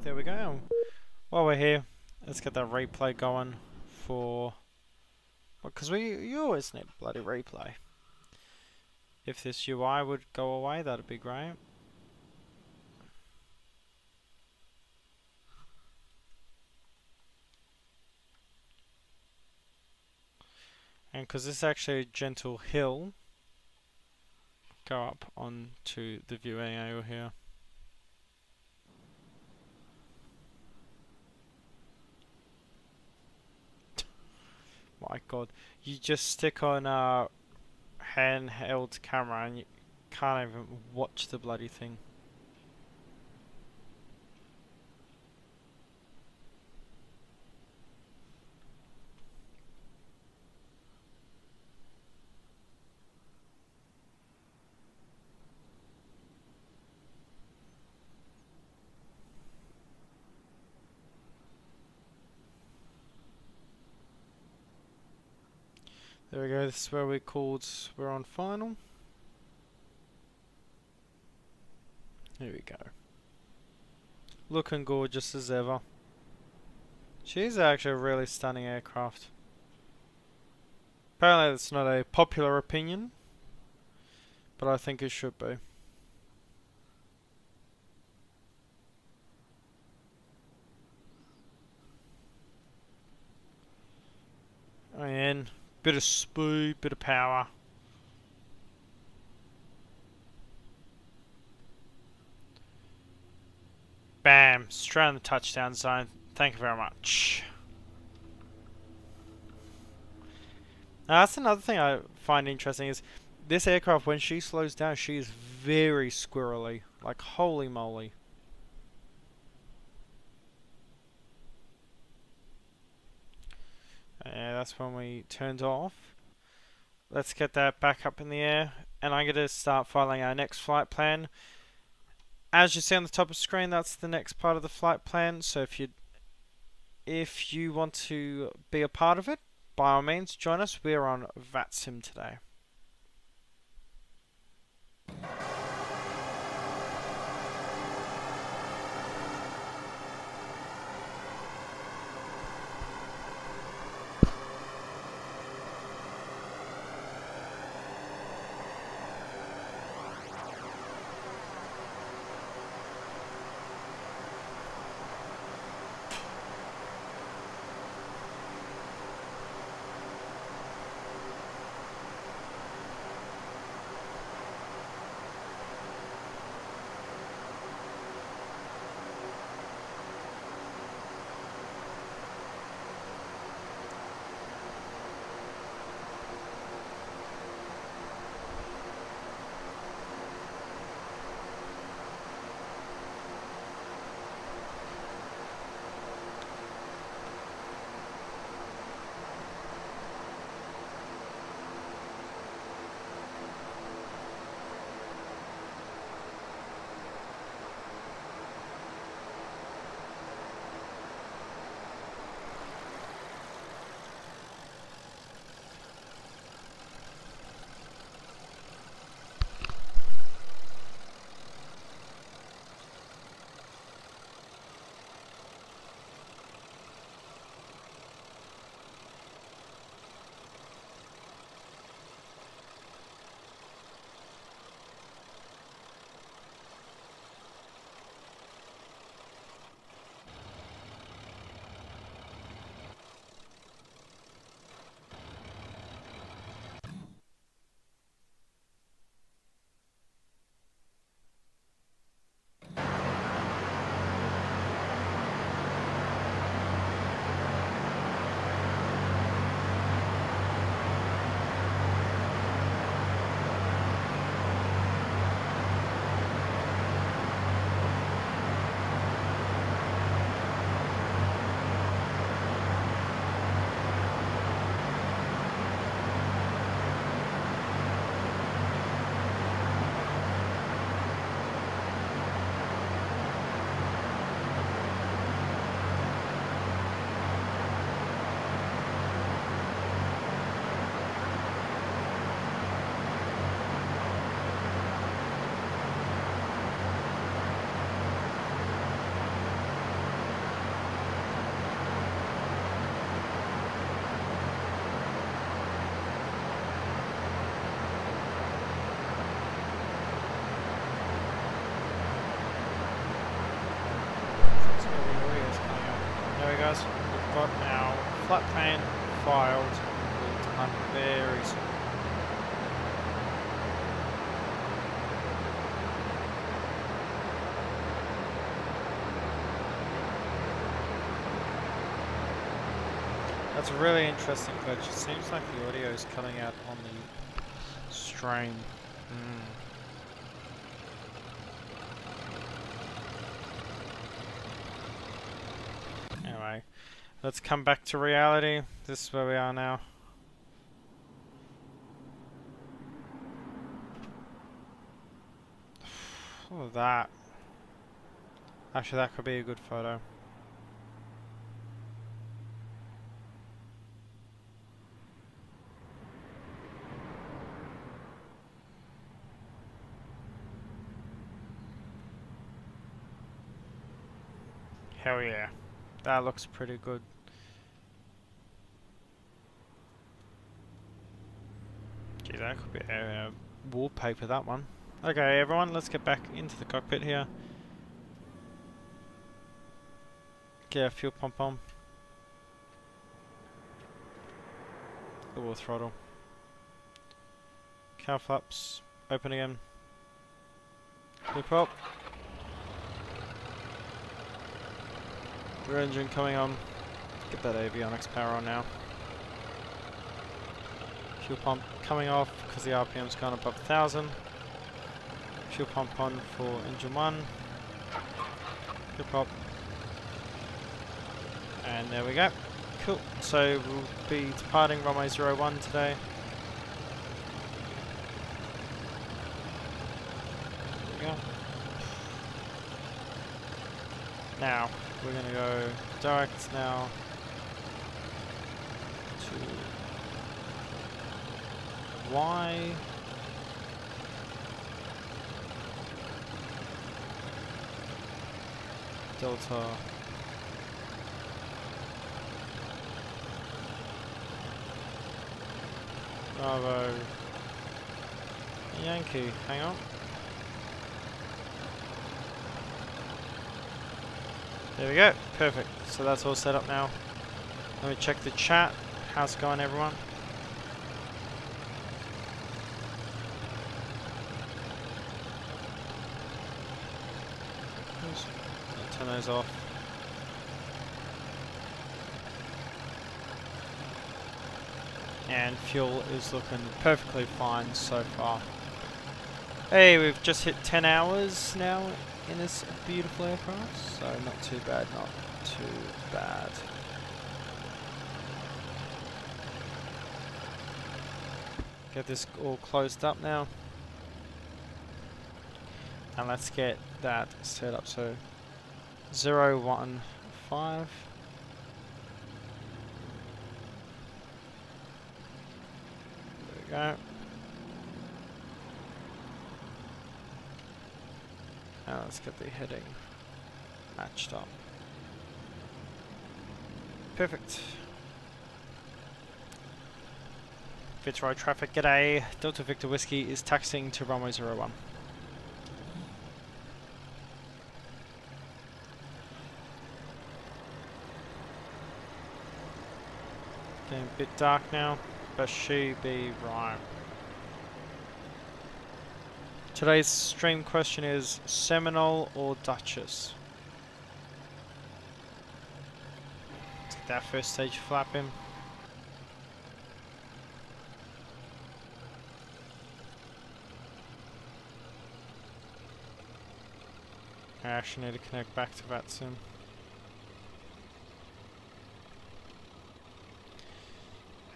[SPEAKER 1] There we go. While we're here, let's get that replay going for... because you always need a bloody replay. If this UI would go away, that'd be great. And because this is actually a gentle hill, go up onto the viewing area here. My god, you just stick on a handheld camera and you can't even watch the bloody thing. There we go, this is where we're on final. Here we go. Looking gorgeous as ever. She's actually a really stunning aircraft. Apparently it's not a popular opinion, but I think it should be. And bit of speed, bit of power. Bam, straight in the touchdown zone. Thank you very much. Now that's another thing I find interesting is this aircraft, when she slows down, she is very squirrely. Like, holy moly. Yeah, that's when we turned off. Let's get that back up in the air, and I'm going to start filing our next flight plan. As you see on the top of the screen, that's the next part of the flight plan. So if you want to be a part of it, by all means, join us. We're on Vatsim today. guys, we've got our flat plan filed. We'll done very soon. That's a really interesting glitch. It seems like the audio is cutting out on the stream. Anyway, let's come back to reality. This is where we are now. Look at that. Actually, that could be a good photo. Hell yeah. That looks pretty good. Gee, that could be wallpaper, that one. Okay, everyone, let's get back into the cockpit here. Get our fuel pump on. Double throttle. Cow flaps, open again. Fuel pump. Rear engine coming on. Get that avionics power on now. Fuel pump coming off because the RPM's gone above 1000. Fuel pump on for engine 1. Fuel pump. And there we go. Cool. So we'll be departing runway 01 today. There we go. Now, we're going to go direct now to Y. Delta. Bravo. Yankee. Hang on. There we go. Perfect. So that's all set up now. Let me check the chat. How's it going, everyone? Turn those off. And fuel is looking perfectly fine so far. Hey, we've just hit 10 hours now in this beautiful aircraft, so not too bad, not too bad. Get this all closed up now. And let's get that set up. So 015. There we go. Now let's get the heading matched up. Perfect. Fitzroy traffic, g'day. Delta Victor Whiskey is taxiing to runway 01. Getting a bit dark now, but she be right. Today's stream question is Seminole or Duchess? Let's get that first stage flap in. I actually need to connect back to Vatsim.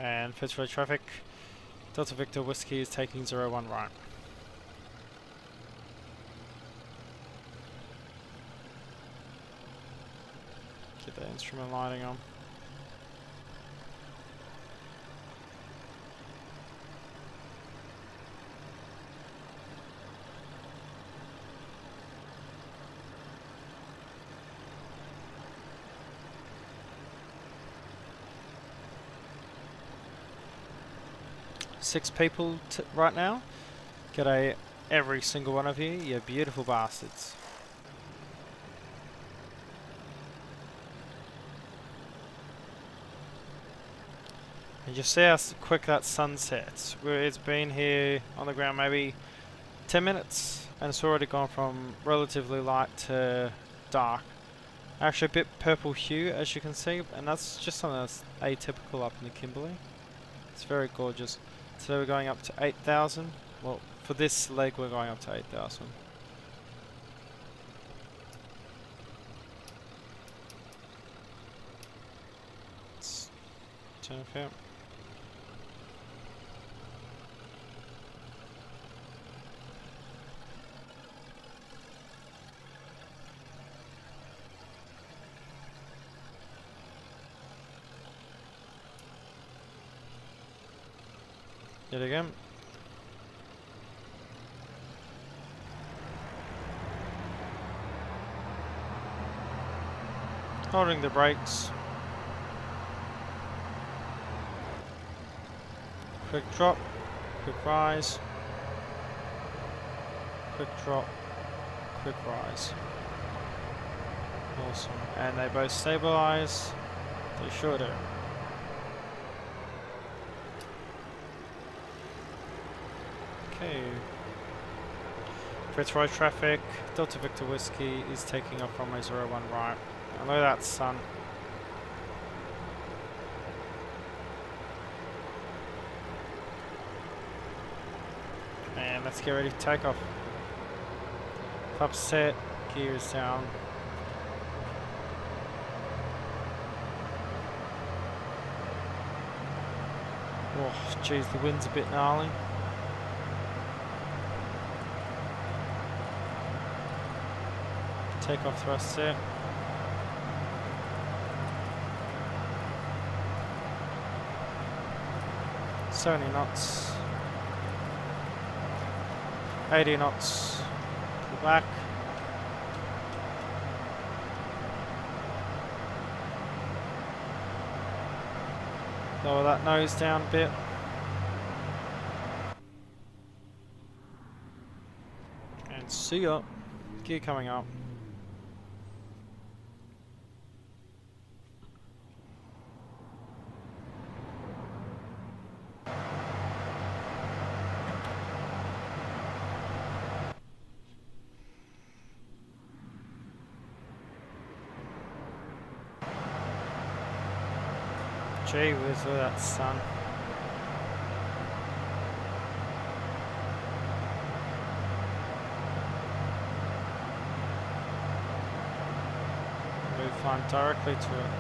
[SPEAKER 1] And Fitzroy traffic, Delta Victor Whiskey is taking 01 right. Get the instrument lighting on. Six people right now. G'day every single one of you, you beautiful bastards. And you see how quick that sun sets. It's been here on the ground maybe 10 minutes and it's already gone from relatively light to dark. Actually a bit purple hue, as you can see, and that's just something that's atypical up in the Kimberley. It's very gorgeous. Today we're going up to 8,000. Well, for this leg we're going up to 8,000. Let's turn off here. Yet again. Holding the brakes. Quick drop, quick rise. Quick drop, quick rise. Awesome. And they both stabilize. They sure do. Okay. Fitzroy traffic, Delta Victor Whiskey is taking off from 01 right. I know that sun. And let's get ready to take off. Flap set, gears down. Oh, geez, the wind's a bit gnarly. Take off thrust set. $70 knots. 80 knots. Pull back. Lower that nose down a bit. And see ya. Gear coming up. Gee whiz, look at that sun. We're flying directly to it.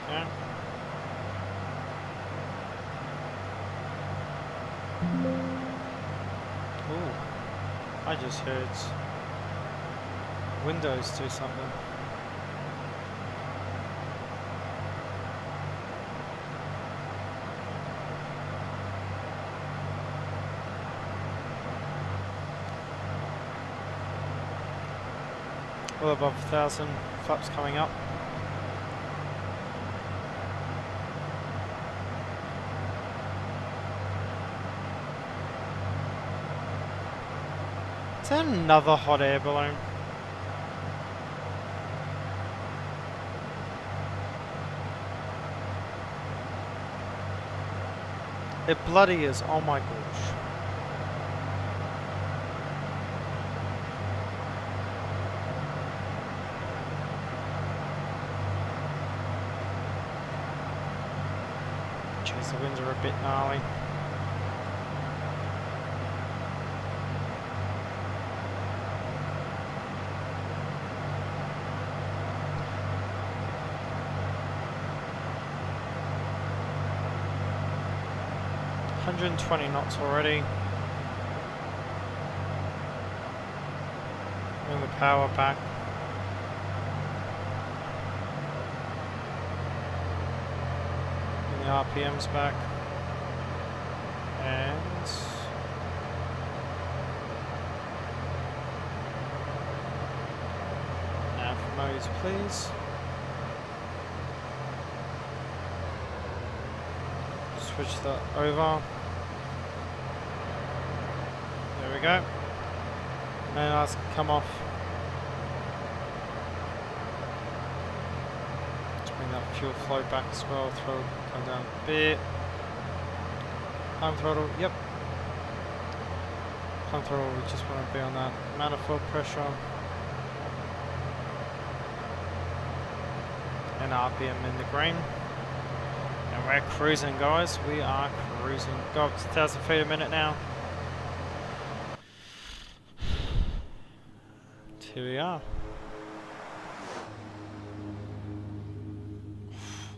[SPEAKER 1] Okay. Ooh, I just heard Windows do something. Well above 1,000, flaps coming up. Is that another hot air balloon? It bloody is, oh my gosh. Jeez, the winds are a bit gnarly. $120 knots already. Bring the power back. Bring the RPMs back. And nav modes, please. switch that over. There we go. And let's come off. Let's bring that fuel flow back as well. Throttle come down a bit. Climb throttle, yep. Climb throttle, we just want to be on that manifold pressure. And RPM in the green. And we're cruising, guys. We are cruising. Go up to 1,000 feet a minute now. Here we are.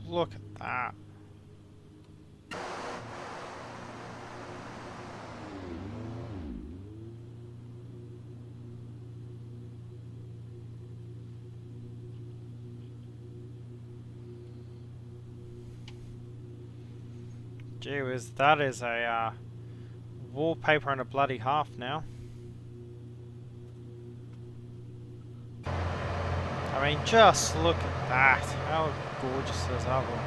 [SPEAKER 1] Look at that. Gee whiz, that is a wallpaper and a bloody half now. I mean, just look at that. How gorgeous does that look?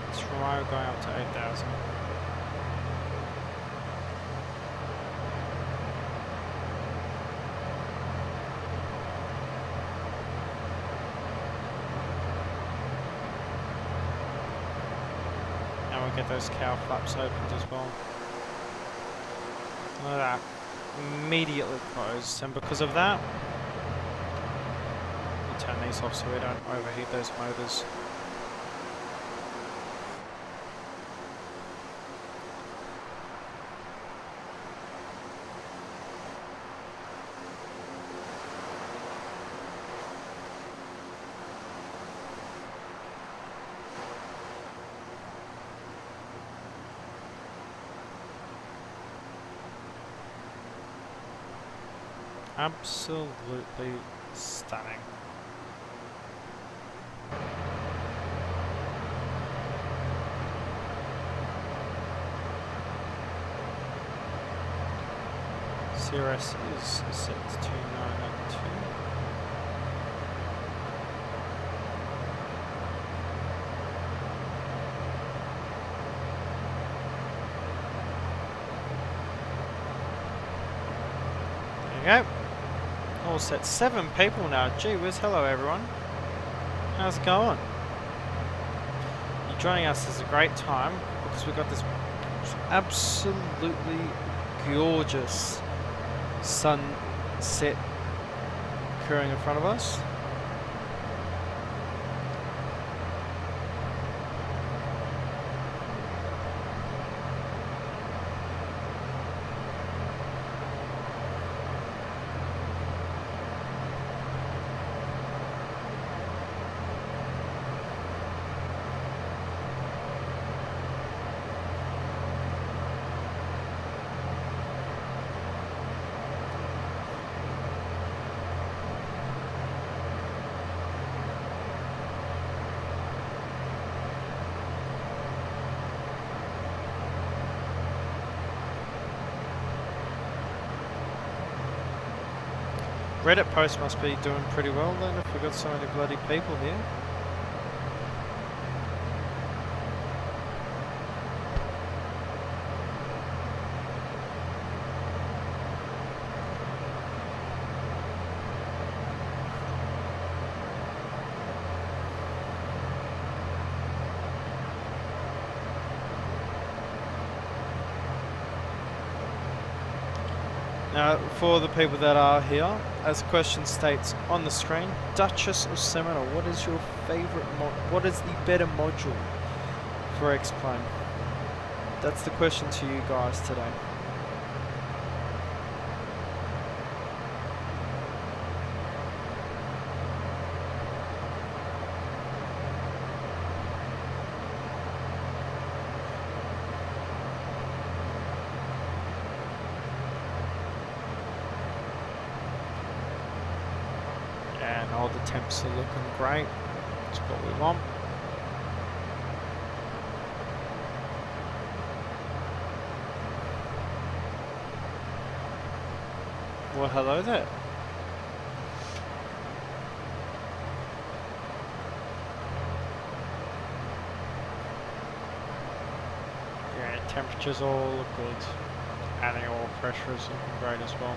[SPEAKER 1] It's Romeo going up to 8,000. Get those cow flaps opened as well. Look at that. Immediately closed, and because of that, we'll turn these off so we don't overheat those motors. Absolutely stunning. CRS is set to 992. There you go. All set. 7 people now. Gee whiz, hello everyone. How's it going? You joining us is a great time because we've got this absolutely gorgeous sunset occurring in front of us. Reddit post must be doing pretty well then if we've got so many bloody people here. Now, for the people that are here, as the question states on the screen, Duchess or Seminole, what is your favourite what is the better module for X-Plane? That's the question to you guys today. All the temps are looking great. That's what we want. Well, hello there. Yeah, temperatures all look good. And the oil pressure is looking great as well.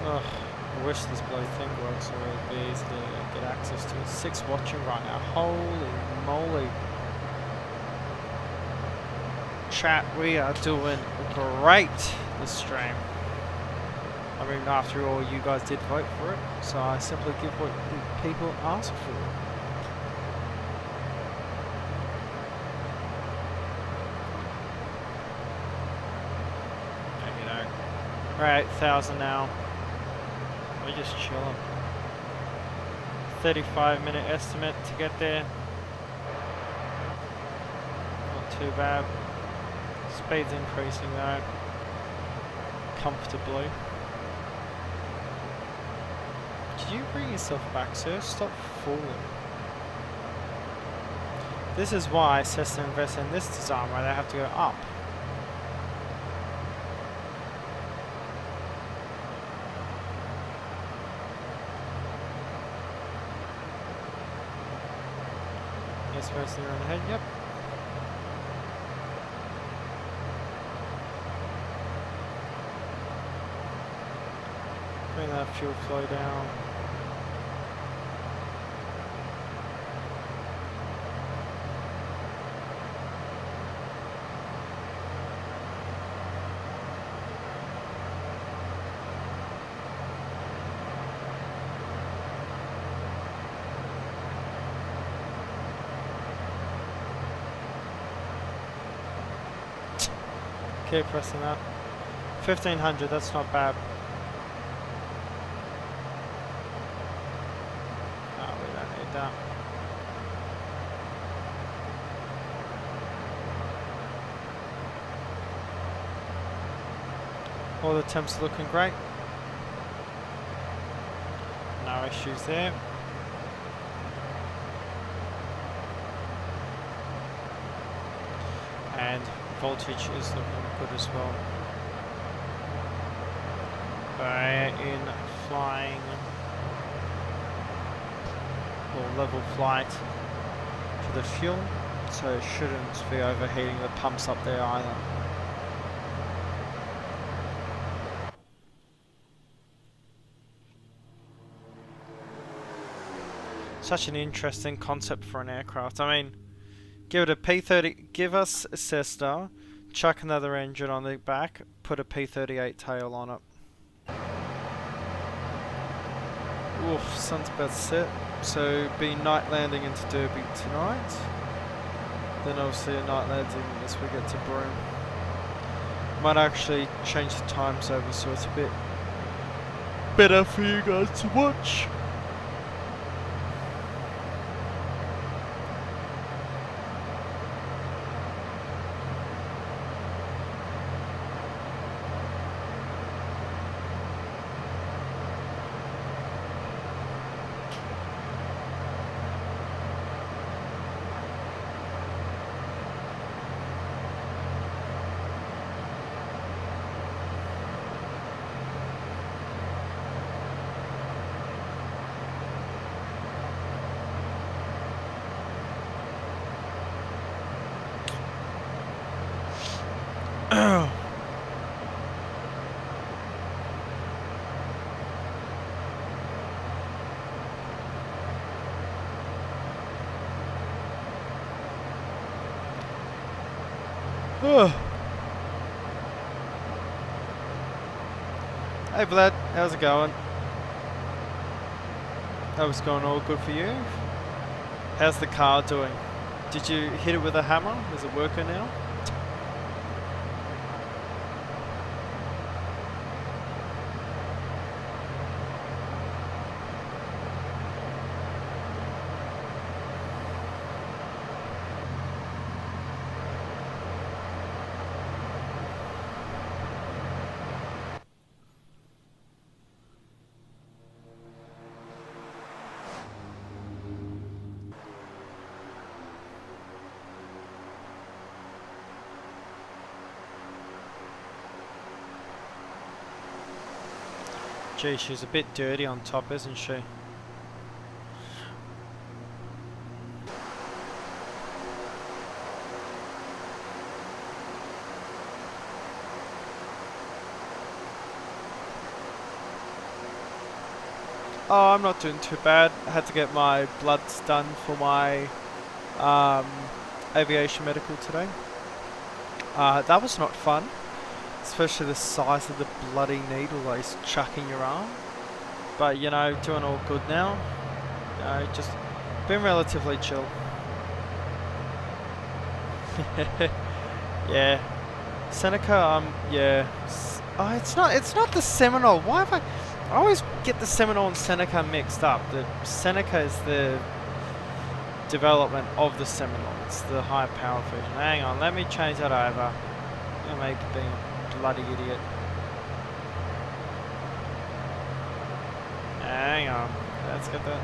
[SPEAKER 1] Ugh, I wish this bloody thing works so it'd be easy to get access to it. 6 watching right now. Holy moly. Chat, we are doing great this stream. I mean, after all, you guys did vote for it, so I simply give what the people ask for. There you go. We're at 8,000 now. We're just chilling. 35-minute estimate to get there. Not too bad. Speed's increasing though. Comfortably. Did you bring yourself back, sir? Stop fooling. This is why Cessna invests in this design, where they have to go up. Yes, first they're on ahead, yep. Bring that fuel flow down. Keep pressing that. 1500, that's not bad. Oh, we don't need that. All the temps are looking great. No issues there. And voltage is looking good as well. We're in flying or level flight for the fuel, so it shouldn't be overheating the pumps up there either. Such an interesting concept for an aircraft. I mean, give it a P-30, give us a Cessna, chuck another engine on the back, put a P-38 tail on it. Oof, sun's about to set, so be night landing into Derby tonight. Then obviously a night landing as we get to Broome. Might actually change the times over so it's a bit better for you guys to watch. Hey Vlad, how's it going? That was going all good for you. How's the car doing? Did you hit it with a hammer? Is it working now? Gee, she's a bit dirty on top, isn't she? Oh, I'm not doing too bad. I had to get my bloods done for my aviation medical today. That was not fun. Especially the size of the bloody needle that he's chucking your arm. But, you know, doing all good now. You know, just been relatively chill. Yeah. Seneca, yeah. Oh, it's not the Seminole. Why have I always get the Seminole and Seneca mixed up. The Seneca is the development of the Seminole. It's the high power version. Hang on, let me change that over. I may be being a bloody idiot. Hang on, let's get that.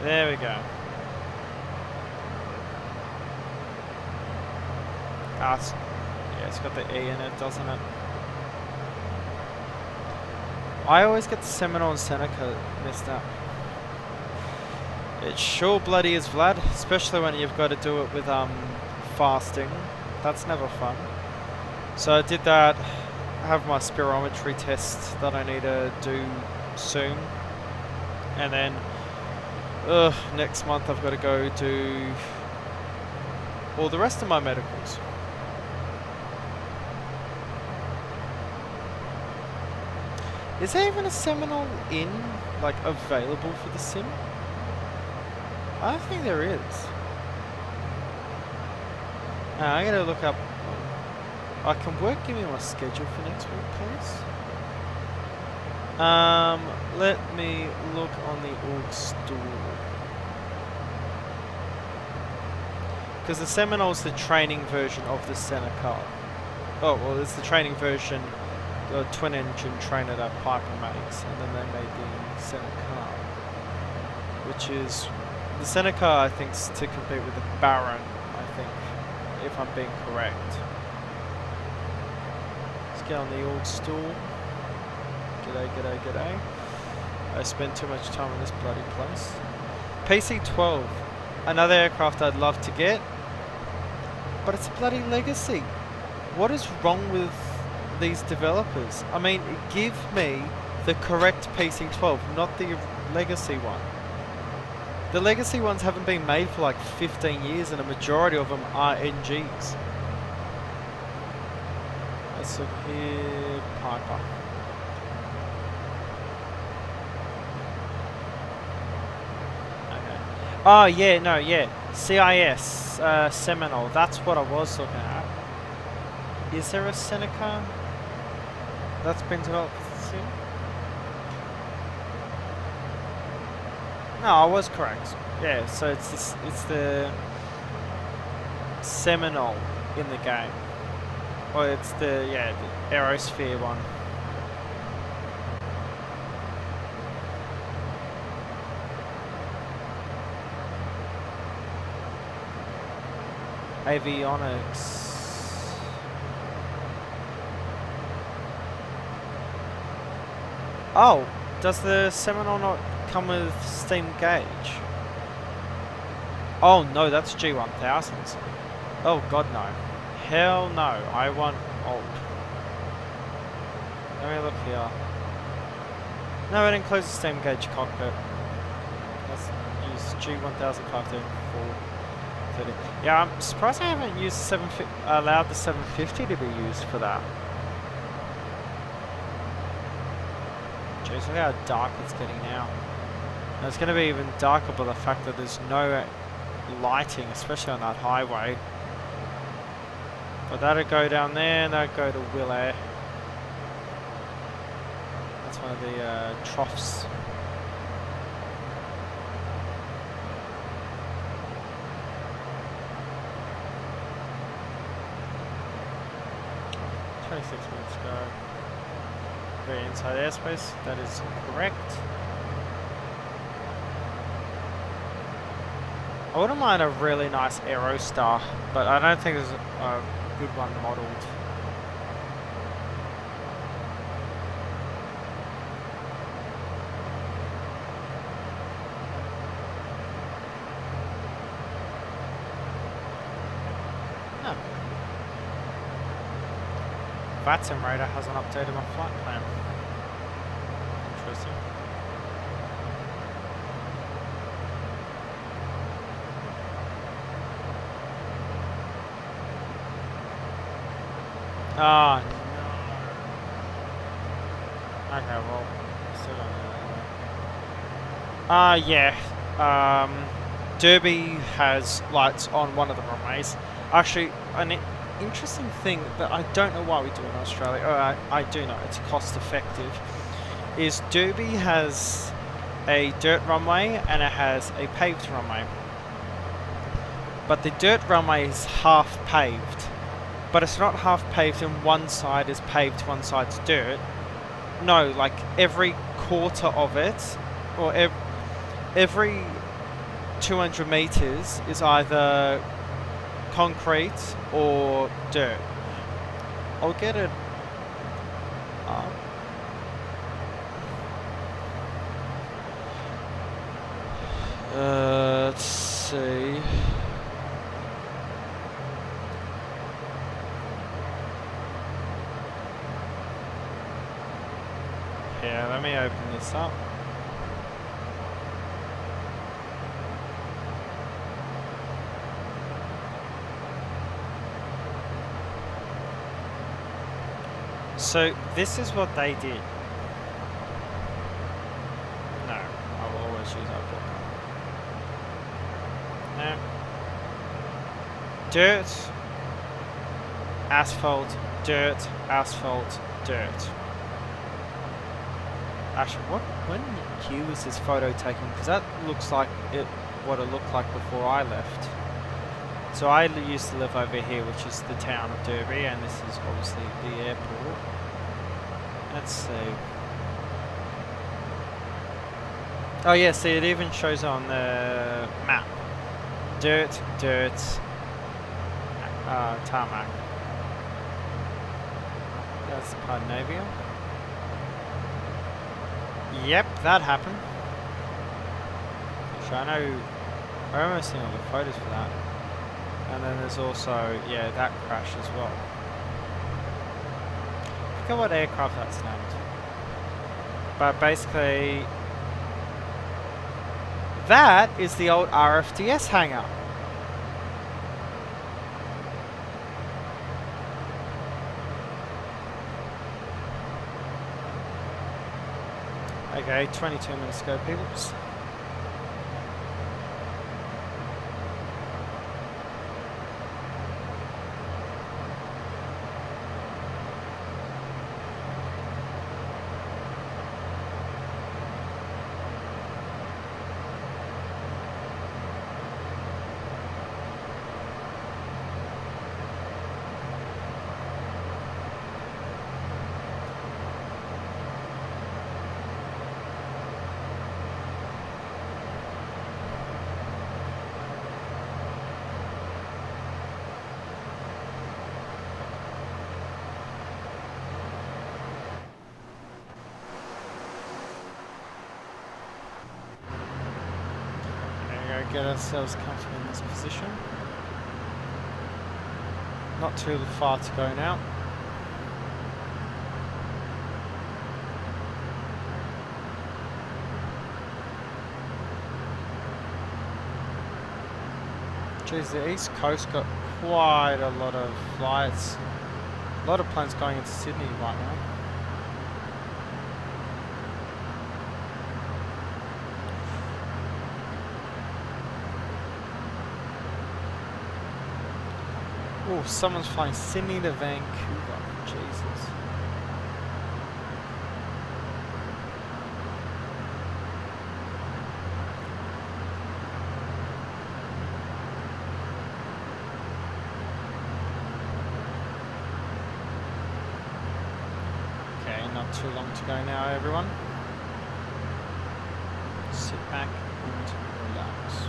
[SPEAKER 1] There we go. Ah, yeah, it's got the E in it, doesn't it? I always get the Seminole and Seneca messed up. It sure bloody is, Vlad, especially when you've got to do it with fasting. That's never fun. So I did that. I have my spirometry test that I need to do soon, and then next month I've got to go do all the rest of my medicals. Is there even a Seminole in, like, available for the sim? I don't think there is. I'm gonna look up. I can work. Give me my schedule for next week, please. Let me look on the org store. Because the Seminole's the training version of the Seneca. Oh, well, it's the training version, the twin engine trainer that Piper makes, and then they made the Seneca, which is the Seneca, I think, is to compete with the Baron, I think, if I'm being correct. Let's get on the org store. G'day, g'day, g'day. I spend too much time in this bloody place. PC-12, another aircraft I'd love to get, but it's a bloody legacy. What is wrong with these developers? I mean, give me the correct PC-12, not the legacy one. The legacy ones haven't been made for like 15 years, and a majority of them are NGs. Let's look here, Piper. Okay. Oh yeah, no, yeah. CIS, Seminole, that's what I was looking at. Is there a Seneca that's been developed for the sim? No, I was correct. Yeah, so it's the Seminole in the game. Or it's the Aerosphere one. Avionics. Oh, does the Seminole not come with steam gauge? Oh no, that's G1000s. Oh god no. Hell no, I want old. Let me look here. No, it includes a steam gauge cockpit. Let's use G1005 430. Yeah, I'm surprised I haven't used allowed the 750 to be used for that. Jeez, look how dark it's getting now. And it's going to be even darker by the fact that there's no lighting, especially on that highway. But that'll go down there, and that'll go to Willow. That's one of the troughs. Minutes ago. Very inside airspace, that is correct. I wouldn't mind a really nice Aerostar, but I don't think there's a good one modelled. Vatsim radar hasn't updated my flight plan. Interesting. Oh no. Okay, well, still don't know. Yeah. Derby has lights on one of the runways. Actually, an interesting thing that I don't know why we do in Australia, or I do know, it's cost effective, is Derby has a dirt runway and it has a paved runway. But the dirt runway is half paved. But it's not half paved and one side is paved, one side's dirt. No, like every quarter of it, or every 200 meters is either concrete or dirt. I'll get it up. Let's see. Yeah, let me open this up. So this is what they did. No, I will always use Outback. No. Dirt, asphalt, dirt, asphalt, dirt. Actually, when Q was this photo taken? Because that looks like what it looked like before I left. So I used to live over here, which is the town of Derby, and this is obviously the airport. Let's see. Oh yeah, see, it even shows on the map. Dirt, tarmac. That's Pardnavia. Yep, that happened. Actually, I remember seeing all the photos for that. And then there's also, yeah, that crash as well. I forget what aircraft that's named. But basically, that is the old RFDS hangar. Okay, 22 minutes ago, peoples. Get ourselves comfortable in this position. Not too far to go now. Geez, the East Coast got quite a lot of flights. A lot of planes going into Sydney right now. Oh, someone's flying Sydney to Vancouver. Jesus. Okay, not too long to go now, everyone. Sit back and relax.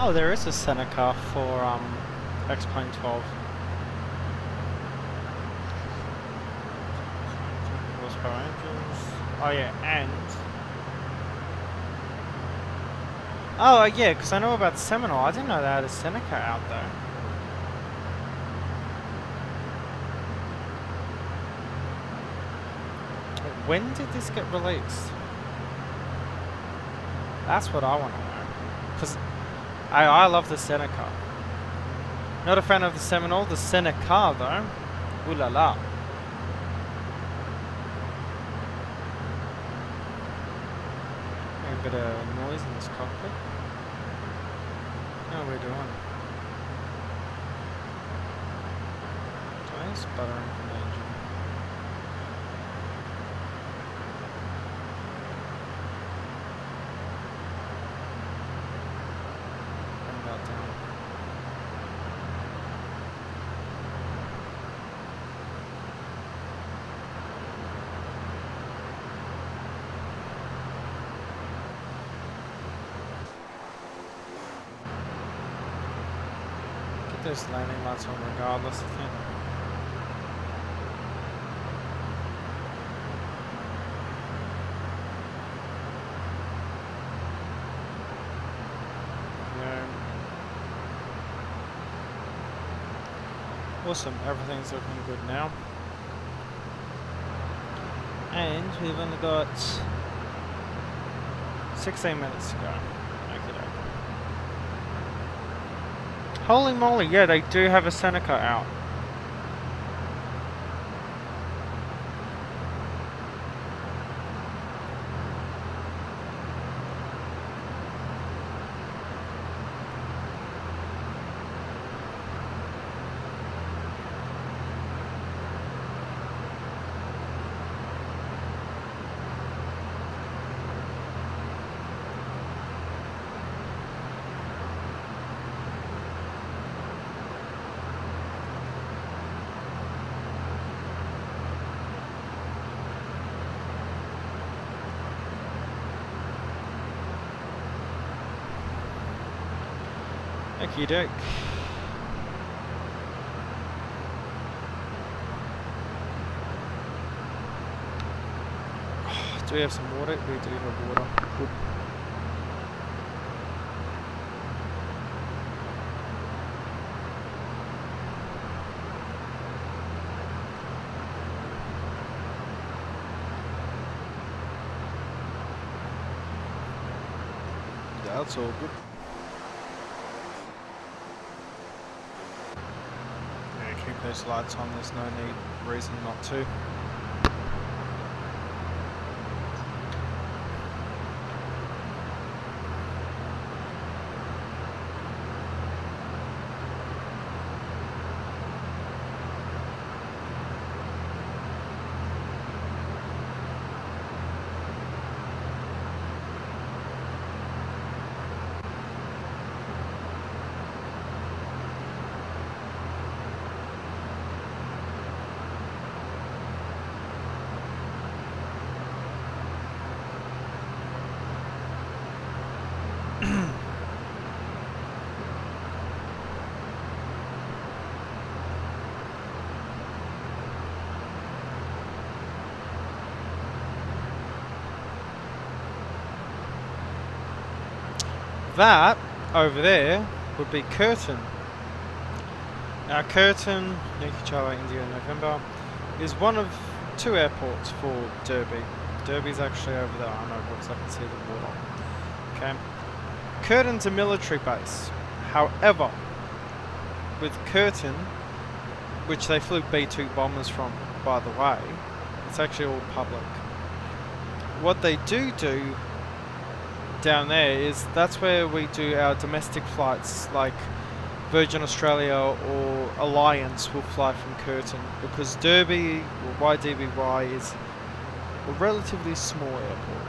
[SPEAKER 1] Oh, there is a Seneca for X-Plane 12. Horsepower engines. Oh yeah, and... Oh yeah, because I know about Seminole. I didn't know they had a Seneca out there. When did this get released? That's what I want to know. Because I love the Seneca. Not a fan of the Seminole, the Seneca though. Ooh la la. A bit of noise in this cockpit. How are we doing? Okay, sputtering from the engine. Bring that down. Get those landing lights on regardless, I think. Awesome, everything's looking good now. And we've only got 16 minutes to go. Okay. Holy moly, yeah, they do have a Seneca out. Okie doke. Do we have some water? We do have water. Good. That's all good. Yeah, keep those lights on, there's no reason not to. That over there would be Curtin. Now Curtin, Yankee Charlie India November, is one of 2 airports for Derby. Derby's actually over there. I know because I can see the water. Okay. Curtin's a military base. However, with Curtin, which they flew B-2 bombers from, by the way, it's actually all public. What they do down there is that's where we do our domestic flights, like Virgin Australia or Alliance will fly from Curtin, because Derby or YDBY is a relatively small airport.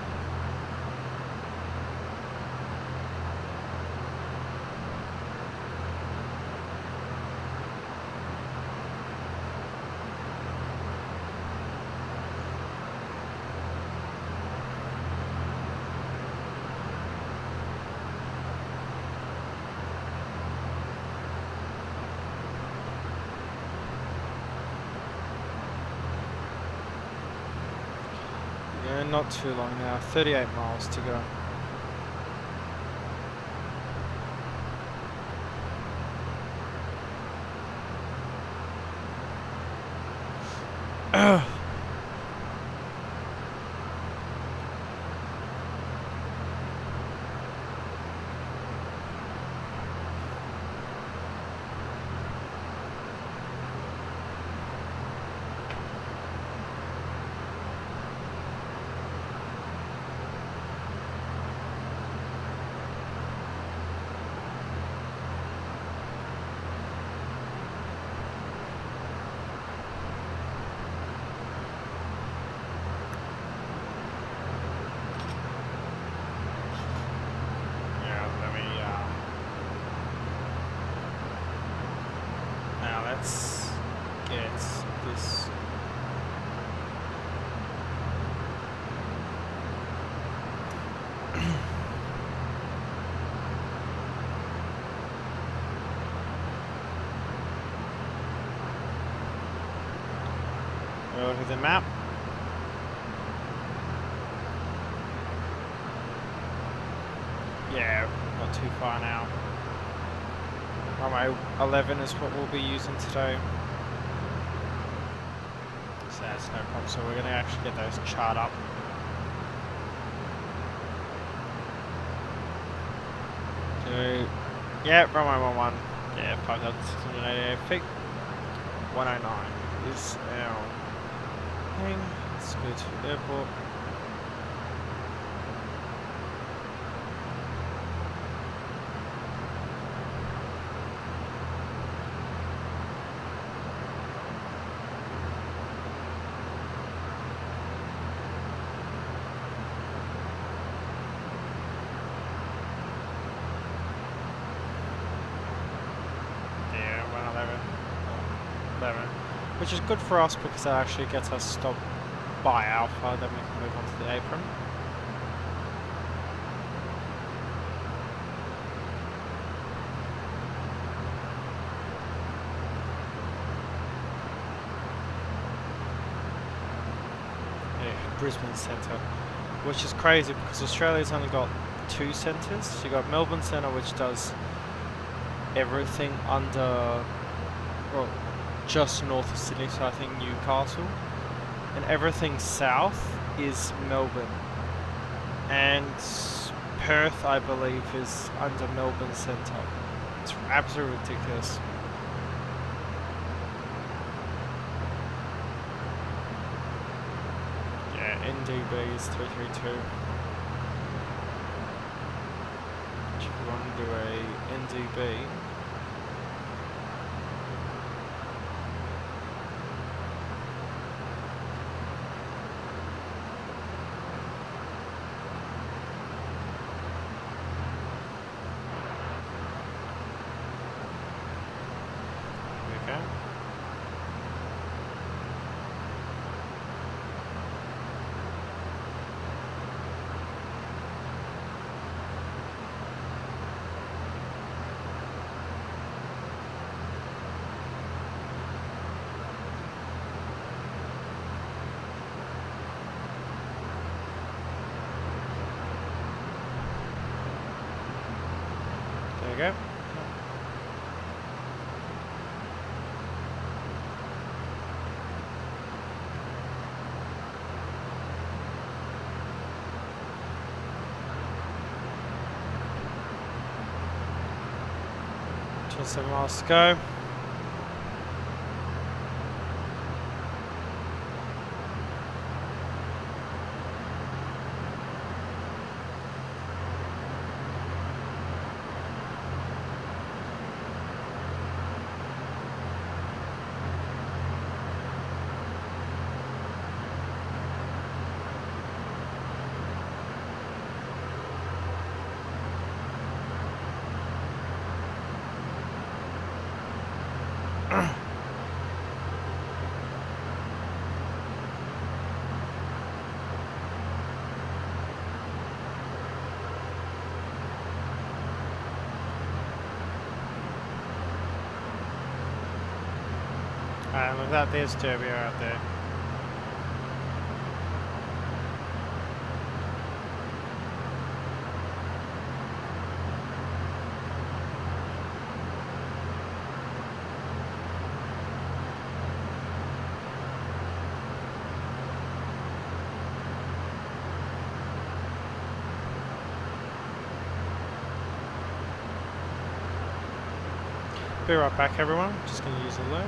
[SPEAKER 1] Not too long now, 38 miles to go. Let's get this. Look at the map. Yeah, not too far now. Runway 11 is what we'll be using today. So that's no problem. So we're going to actually get those chart up. So, yeah, runway 11. Yeah, 5,688 feet. 109 is our thing. Let's go to the airport. Which is good for us because that actually gets us stopped by Alpha, then we can move on to the apron. Yeah, Brisbane Centre, which is crazy because Australia's only got 2 centres. You got Melbourne Centre, which does everything under, well, just north of Sydney, so I think Newcastle, and everything south is Melbourne, and Perth, I believe, is under Melbourne Centre. It's absolutely ridiculous. Yeah, NDB is 332. If you want to do a NDB, there you go. Just 7 miles to go. And with that, there's Derby out there. Be right back, everyone. Just going to use a low.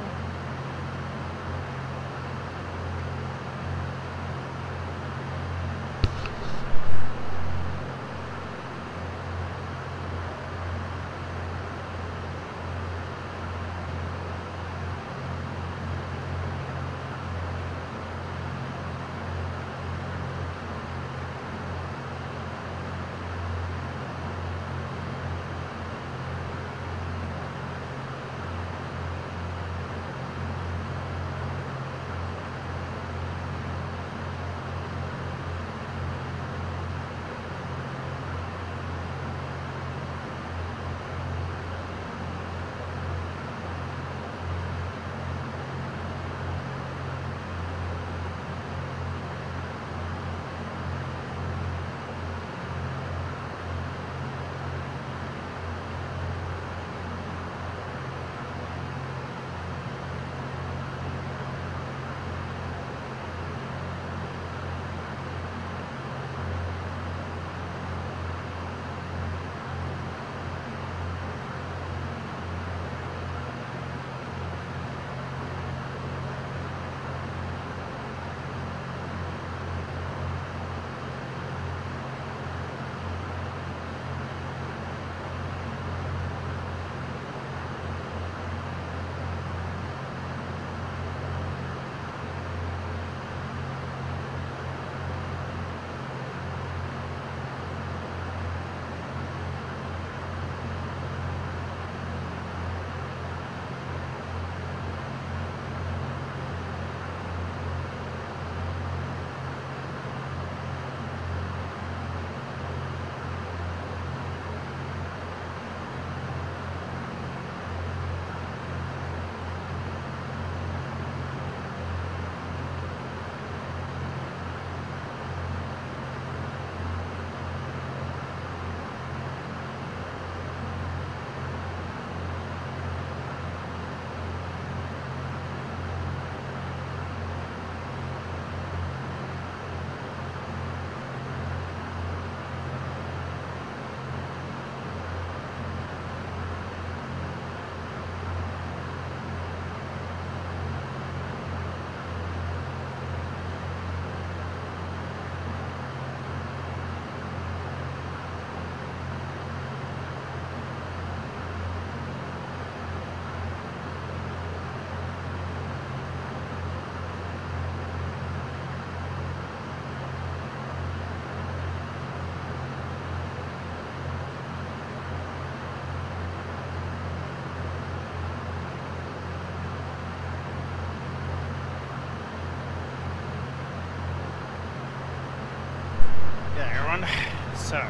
[SPEAKER 1] everyone. So,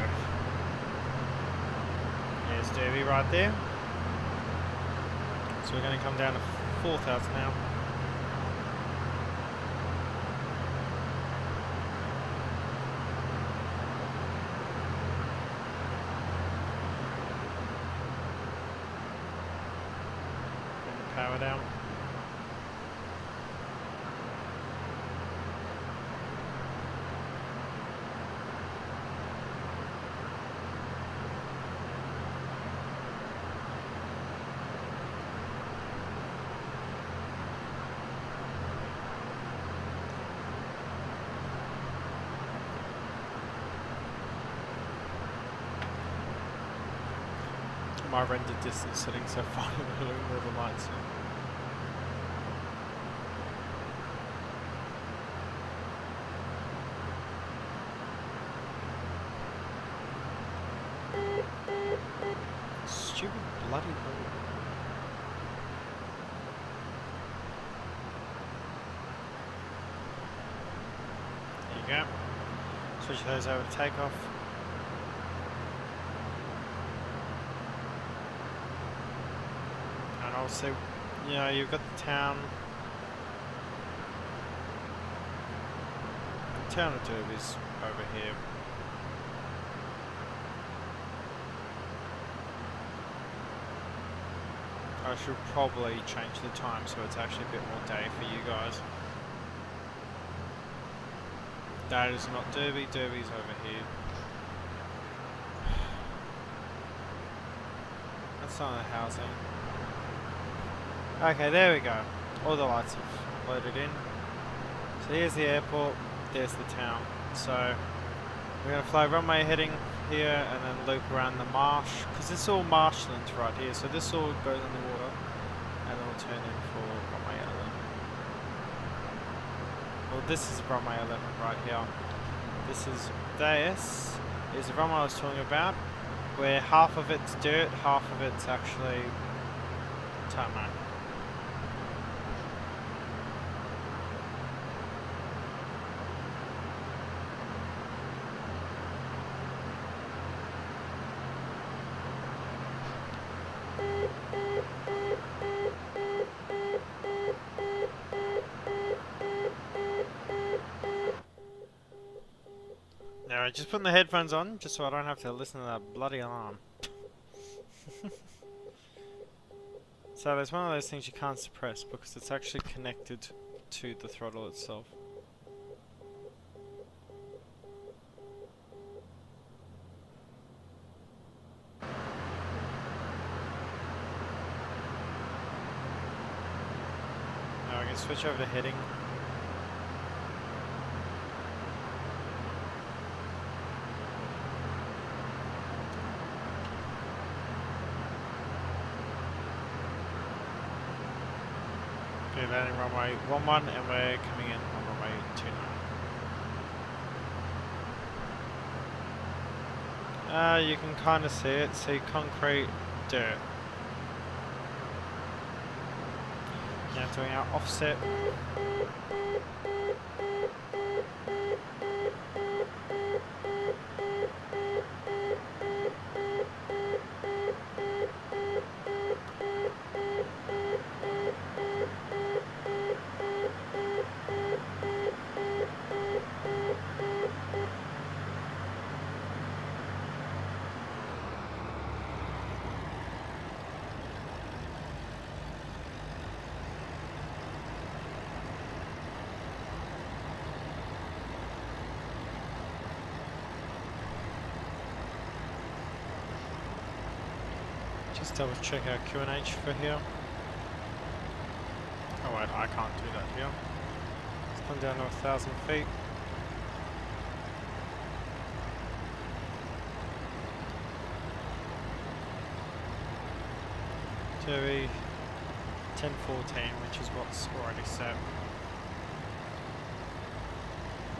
[SPEAKER 1] there's Derby right there. So we're going to come down to 4,000 now. Bring the power down. My rendered distance setting so far with all the lights. Stupid bloody hole. There you go. Switch those over to takeoff. So, you know, you've got the town. The town of Derby's over here. I should probably change the time so it's actually a bit more day for you guys. That is not Derby, Derby's over here. That's not the housing. Okay, there we go. All the lights have loaded in. So here's the airport, there's the town. So we're going to fly runway heading here and then loop around the marsh, because it's all marshland right here. So this all goes in the water and then we'll turn in for runway 11. Well, this is runway 11 right here. This is the runway I was talking about, where half of it's dirt, half of it's actually tarmac. Alright, just putting the headphones on, just so I don't have to listen to that bloody alarm. So there's one of those things you can't suppress because it's actually connected to the throttle itself. Now I can switch over to heading. We're landing runway 11 and we're coming in on runway 29. You can kind of see it, see concrete, dirt. Now doing our offset. Just double check our QNH for here. Oh wait, I can't do that here. Let's come down to 1,000 feet. Derby 1014, which is what's already set.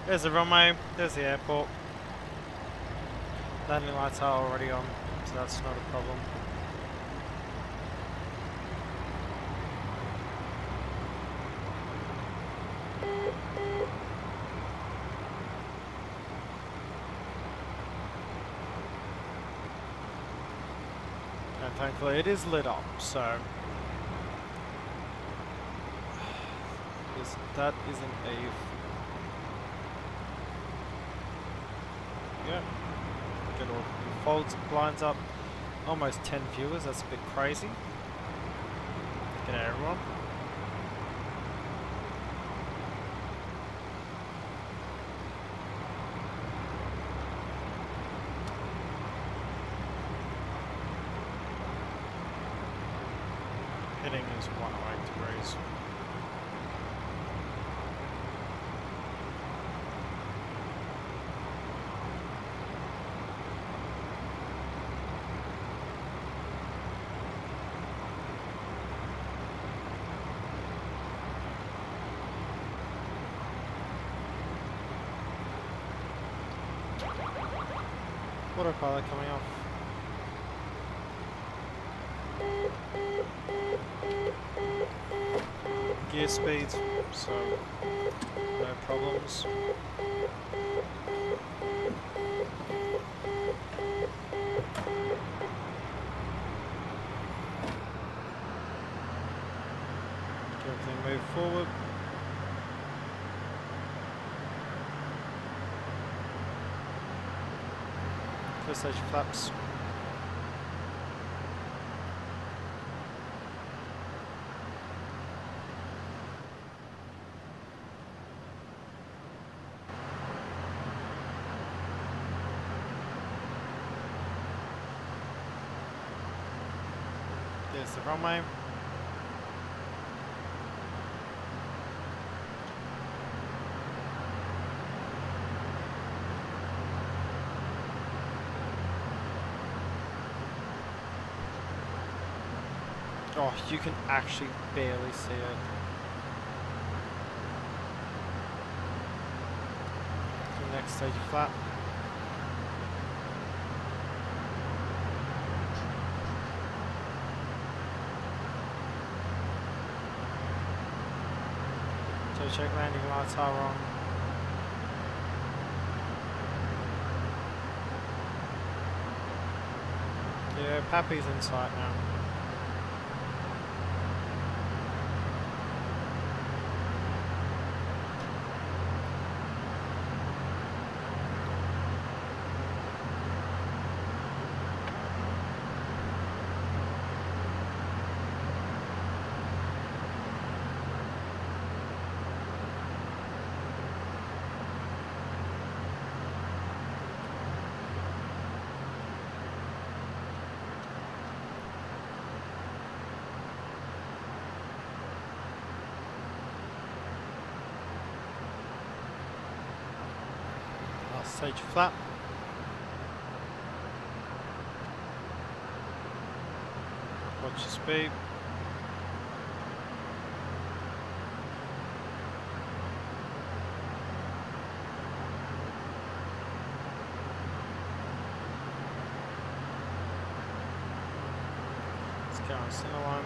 [SPEAKER 1] There's the runway, there's the airport. Landing lights are already on, so that's not a problem. Thankfully it is lit up, so that isn't a yeah. Get all the folds blinds up. Almost 10 viewers, that's a bit crazy. G'day everyone. Heading is 108 degrees. Autopilot coming off. Gear speeds, so no problems. Get everything move forward. First stage flaps. There's the runway. Oh, you can actually barely see it. The next stage flap. So check landing lights are on. Yeah, Pappy's in sight now. Stage flap. Watch your speed. Let's go on center line.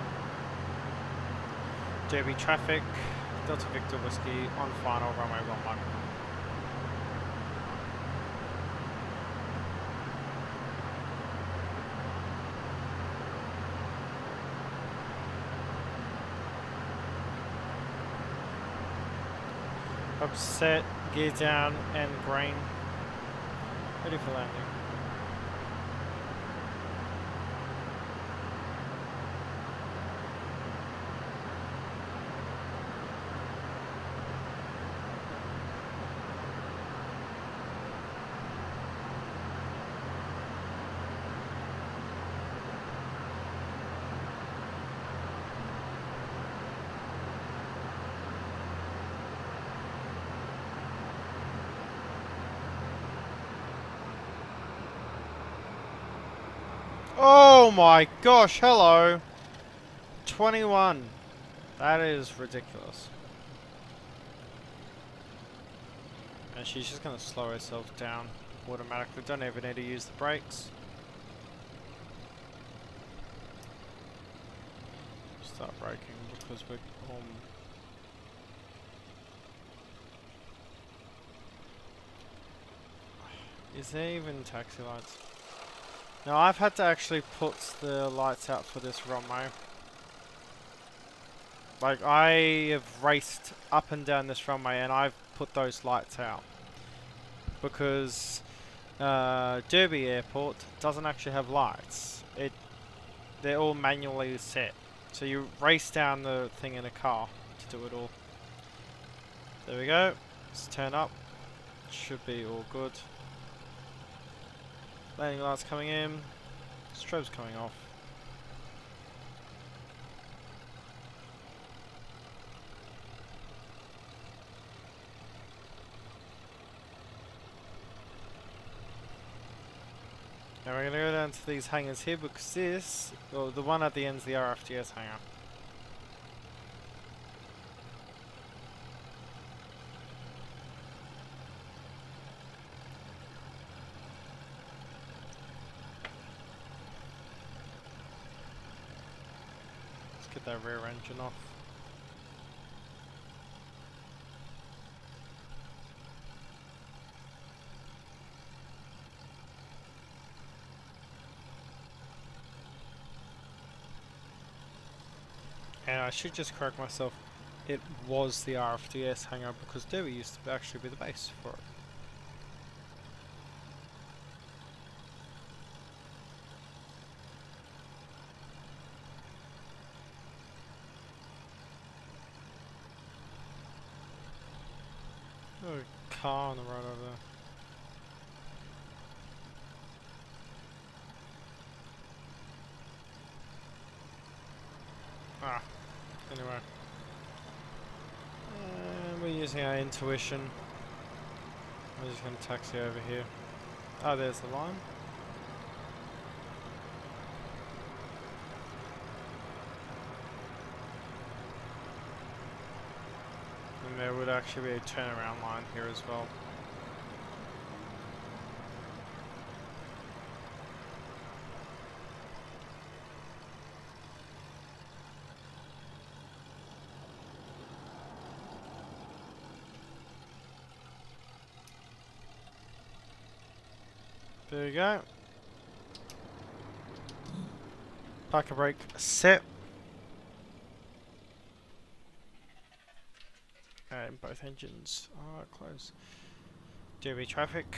[SPEAKER 1] JB traffic. Delta Victor Whiskey on final runway 11. Upset, gear down, and green. Ready for landing. Oh my gosh, hello. 21. That is ridiculous. And she's just going to slow herself down automatically. Don't even need to use the brakes. Start braking because we're Is there even taxi lights? Now I've had to actually put the lights out for this runway. Like, I have raced up and down this runway and I've put those lights out. Because Derby Airport doesn't actually have lights. They're all manually set. So you race down the thing in a car to do it all. There we go. Let's turn up. Should be all good. Landing lights coming in. Strobes coming off. Now we're going to go down to these hangars here because this, well, the one at the end is the RFTS hangar. Let's get that rear engine off. And I should just correct myself, it was the RFTS hangar because Derby used to actually be the base for it. Oh, a car on the road over there. Ah, anyway. We're using our intuition. I'm just going to taxi over here. Oh, there's the line. And there would actually be a turnaround line here as well. There you go. Parker brake set. And both engines are closed. DB traffic.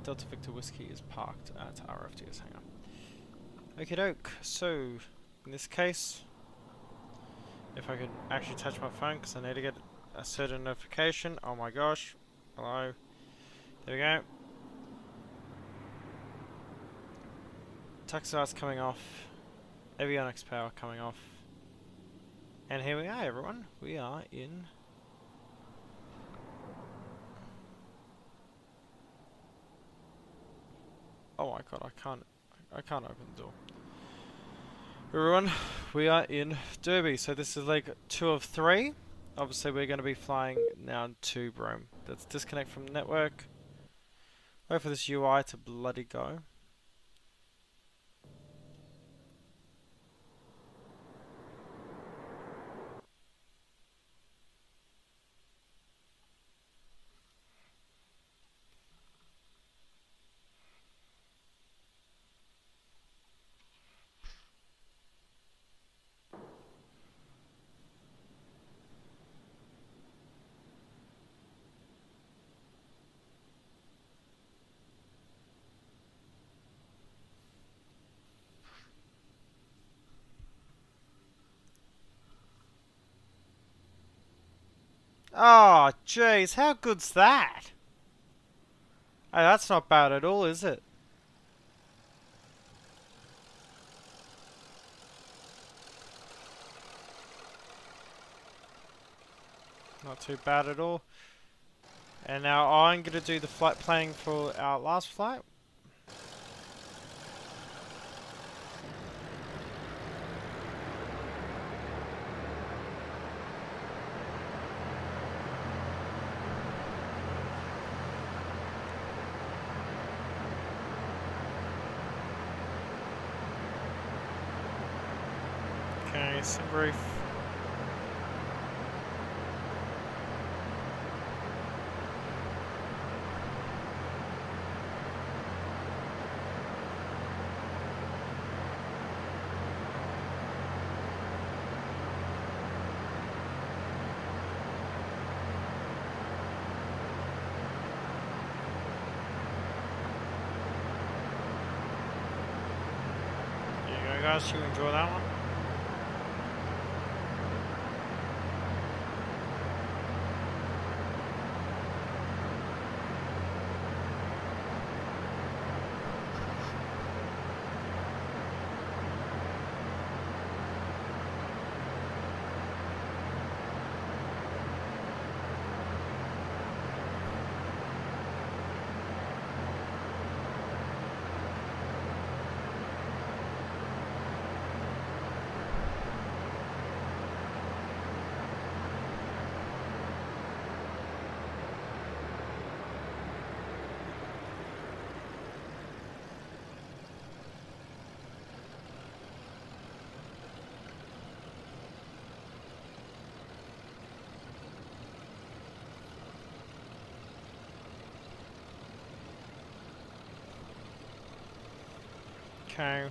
[SPEAKER 1] Delta Victor Whiskey is parked at RFTS hangar. Okie doke. So, in this case, if I could actually touch my phone because I need to get a certain notification. Oh my gosh. Hello. There we go. Taxi lights coming off. Avionics power coming off. And here we are, everyone. We are in... Oh my god, I can't open the door. Everyone, we are in Derby. So this is leg 2 of 3. Obviously we're going to be flying now to Broome. Let's disconnect from the network. Wait for this UI to bloody go. Oh, jeez, how good's that? Hey, that's not bad at all, is it? Not too bad at all. And now I'm going to do the flight planning for our last flight. Okay, some brief. you guys? You enjoy that one? Okay,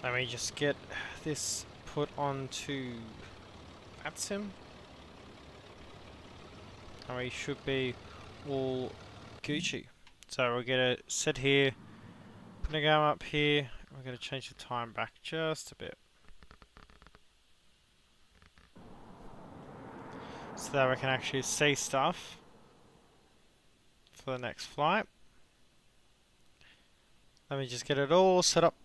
[SPEAKER 1] let me just get this put onto Vatsim, and we should be all Gucci. So we're gonna sit here, gonna go up here, we're gonna change the time back just a bit, so that we can actually see stuff for the next flight. Let me just get it all set up.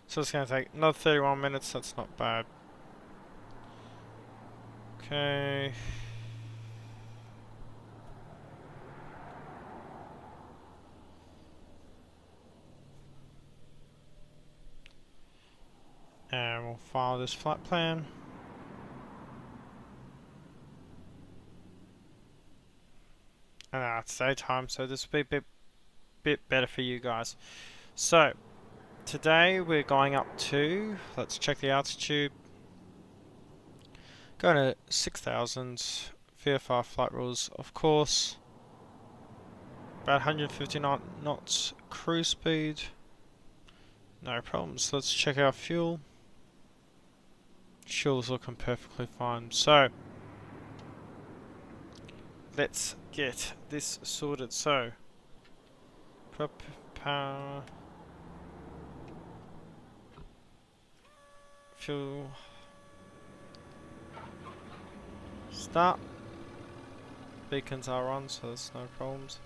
[SPEAKER 1] So it's going to take another 31 minutes, that's not bad. Okay. And we'll file this flight plan. And it's daytime, so this will be a bit better for you guys. So, today we're going up to, let's check the altitude. Going to 6,000, VFR flight rules, of course. About 150 knots cruise speed. No problems. Let's check our fuel. Fuel's looking perfectly fine. So, let's get this sorted. So, prop power, fuel, start. Beacons are on, so there's no problems.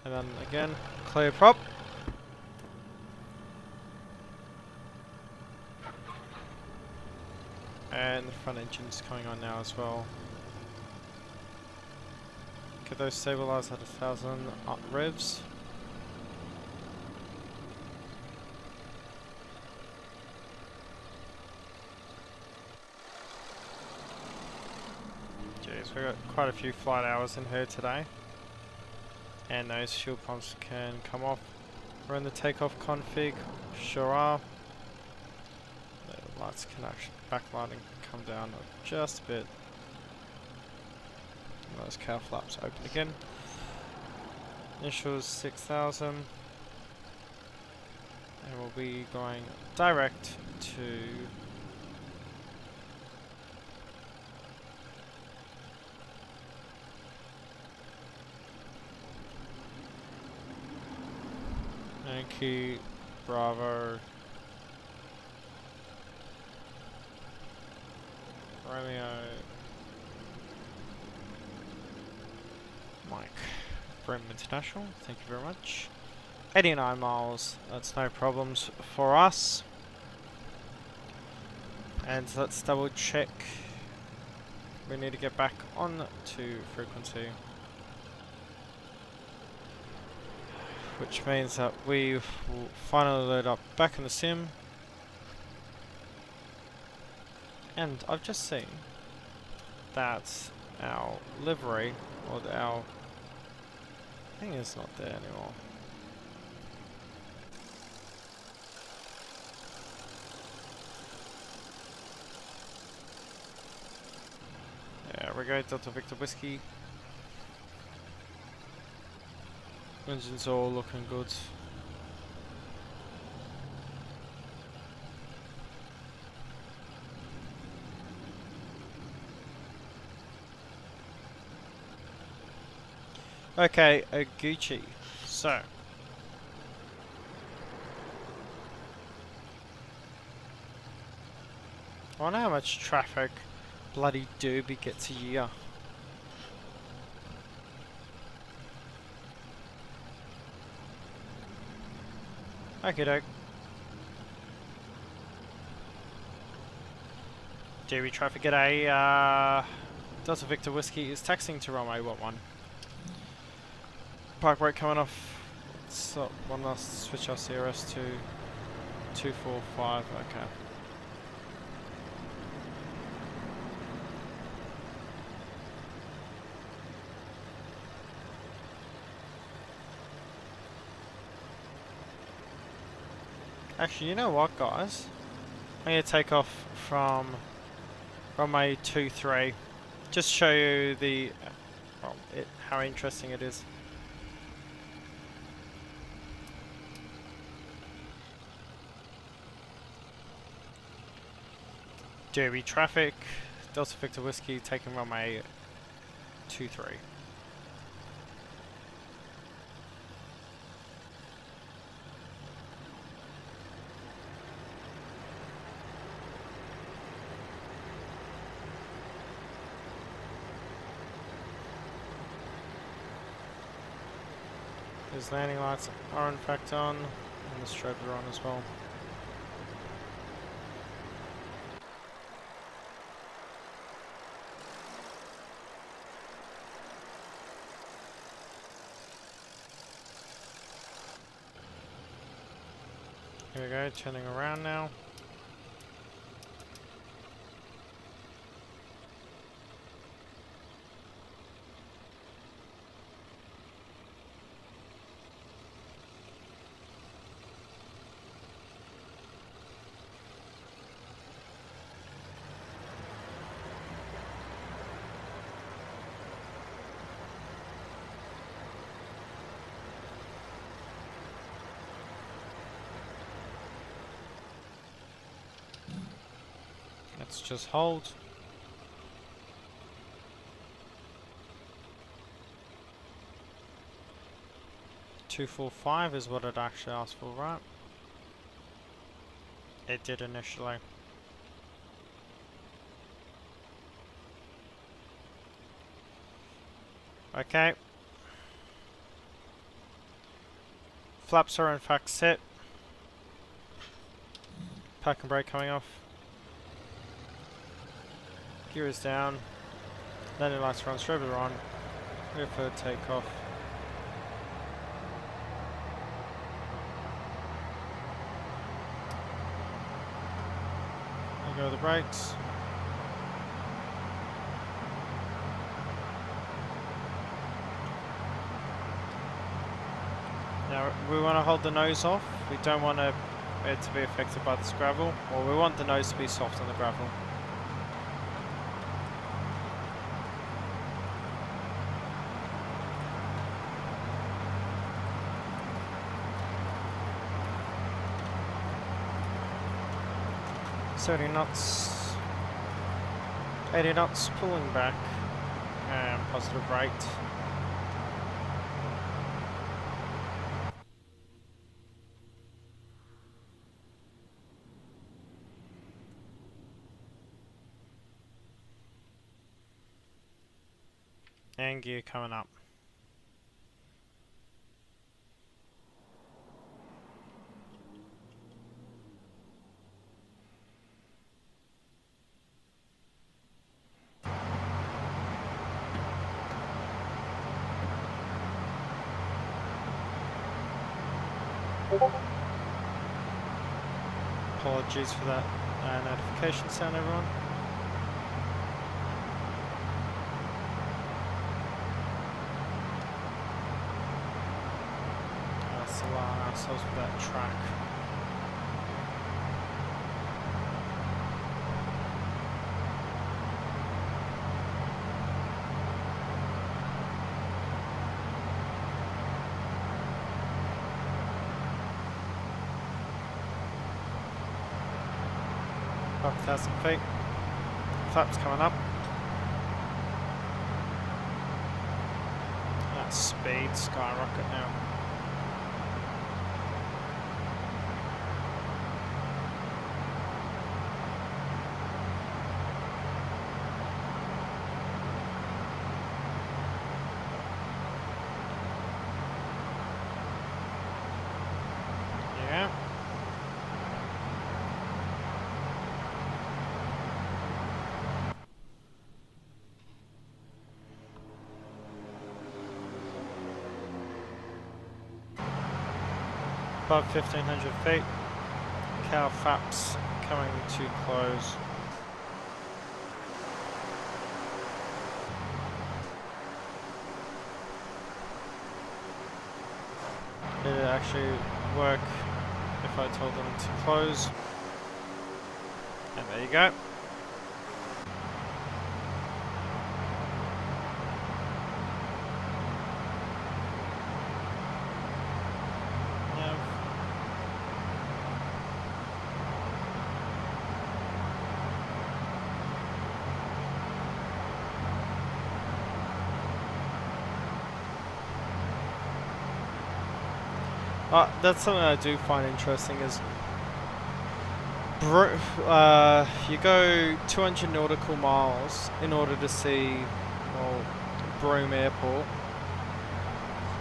[SPEAKER 1] And then again, clear prop. And the front engine's coming on now as well. Get those stabilized at 1,000 revs. Jeez, we've got quite a few flight hours in here today. And those fuel pumps can come off. We're in the takeoff config, sure are. The lights can actually, backlighting come down just a bit. And those cowl flaps open again. Initials 6,000. And we'll be going direct to Yankee Bravo Romeo Mike Broome International, thank you very much. 89 miles, that's no problems for us. And let's double check. We need to get back on to frequency, which means that we will finally load up back in the sim. And I've just seen that our livery, or our thing, is not there anymore. There we go, Delta Victor Whiskey. Engines all looking good. Okay, Gucci. So. I wonder how much traffic bloody Derby gets a year. Okay, doke. Derby traffic at a Delta Victor Whiskey is taxing to runway 11. Park brake coming off. So one last switch our CRS to 245. Okay. Actually, you know what, guys? I'm going to take off from runway 23. Just show you the how interesting it is. Derby traffic, Delta Victor Whiskey taking runway 23. His landing lights are in fact on, and the strobe are on as well. Here we go, turning around now. Let's just hold. $245 is what it actually asked for, right? It did initially. Okay. Flaps are in fact set. Park and brake coming off. Gear is down. Landing lights are on, strobe are on. Ready for takeoff. There go the brakes. Now we want to hold the nose off. We don't want it to be affected by this gravel, or we want the nose to be soft on the gravel. So 30 knots, 80 knots, pulling back, and positive right. And gear coming up. Apologies for that notification sound, everyone. Let's align ourselves with that track. About 1,000 feet. Flaps coming up. That's speed skyrocket now. Yeah. Above 1,500 feet. Cow flaps coming to close. Did it actually work if I told them to close? And there you go. That's something I do find interesting is you go 200 nautical miles in order to see, well, Broome Airport,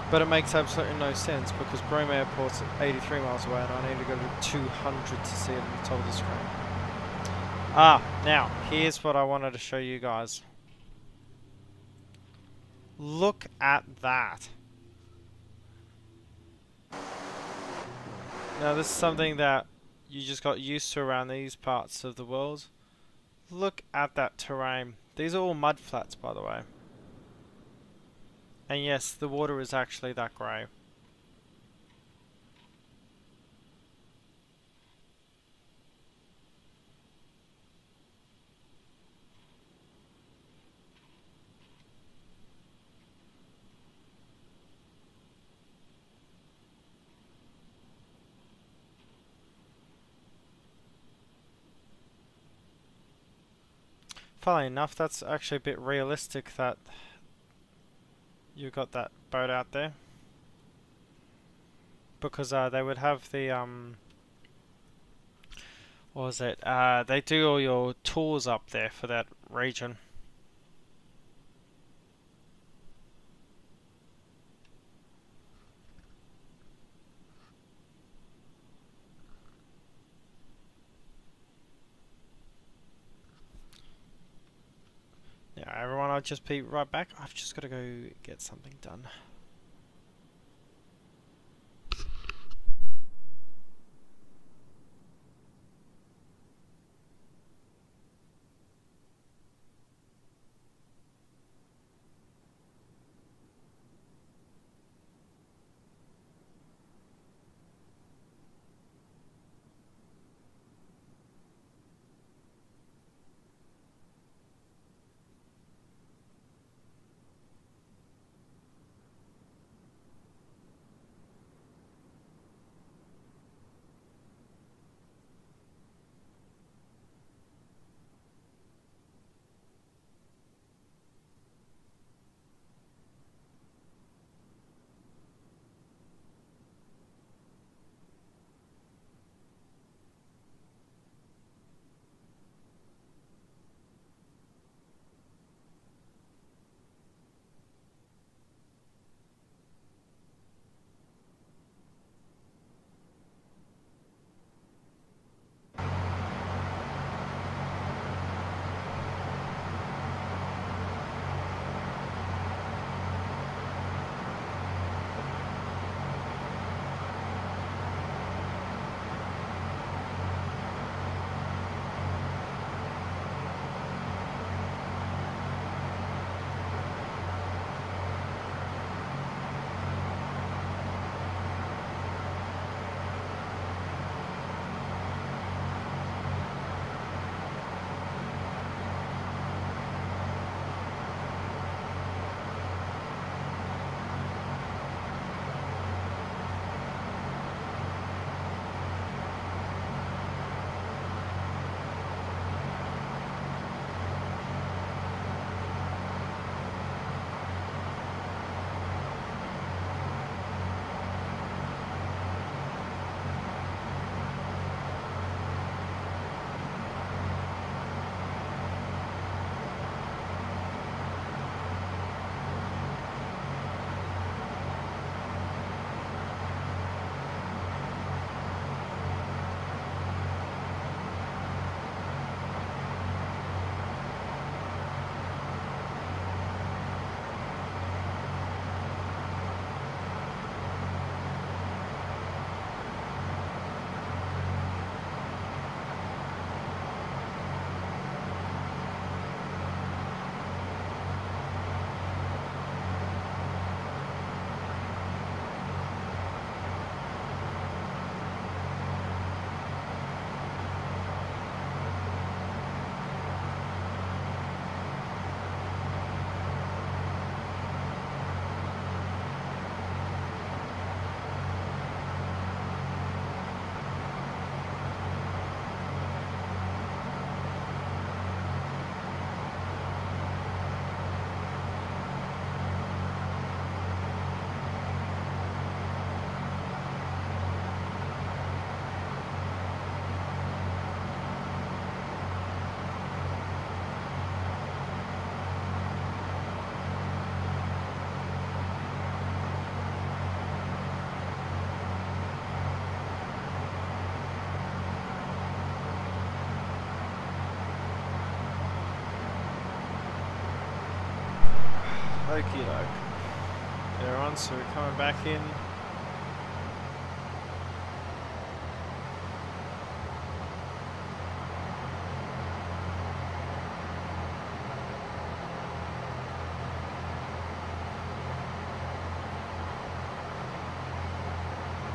[SPEAKER 1] but it makes absolutely no sense because Broome Airport's 83 miles away and I need to go to 200 to see it on the top of the screen. Now, here's what I wanted to show you guys. Look at that. Now this is something that you just got used to around these parts of the world. Look at that terrain. These are all mud flats, by the way. And yes, the water is actually that grey. Funnily enough, that's actually a bit realistic that you got that boat out there. Because they would have the, what was it? They do all your tours up there for that region. Yeah, everyone, I'll just be right back. I've just got to go get something done. Okie doke. They're on, so we're coming back in.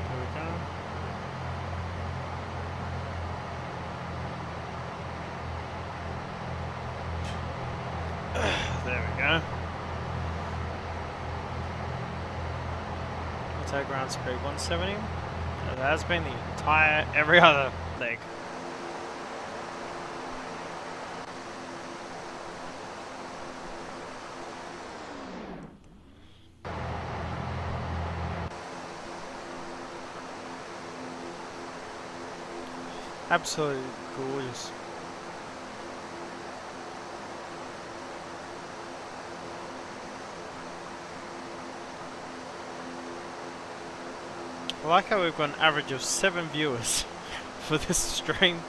[SPEAKER 1] There we go. There we go. We'll take ground speed 170. That has been the entire, every other leg. Absolutely gorgeous. I like how we've got an average of 7 viewers for this stream,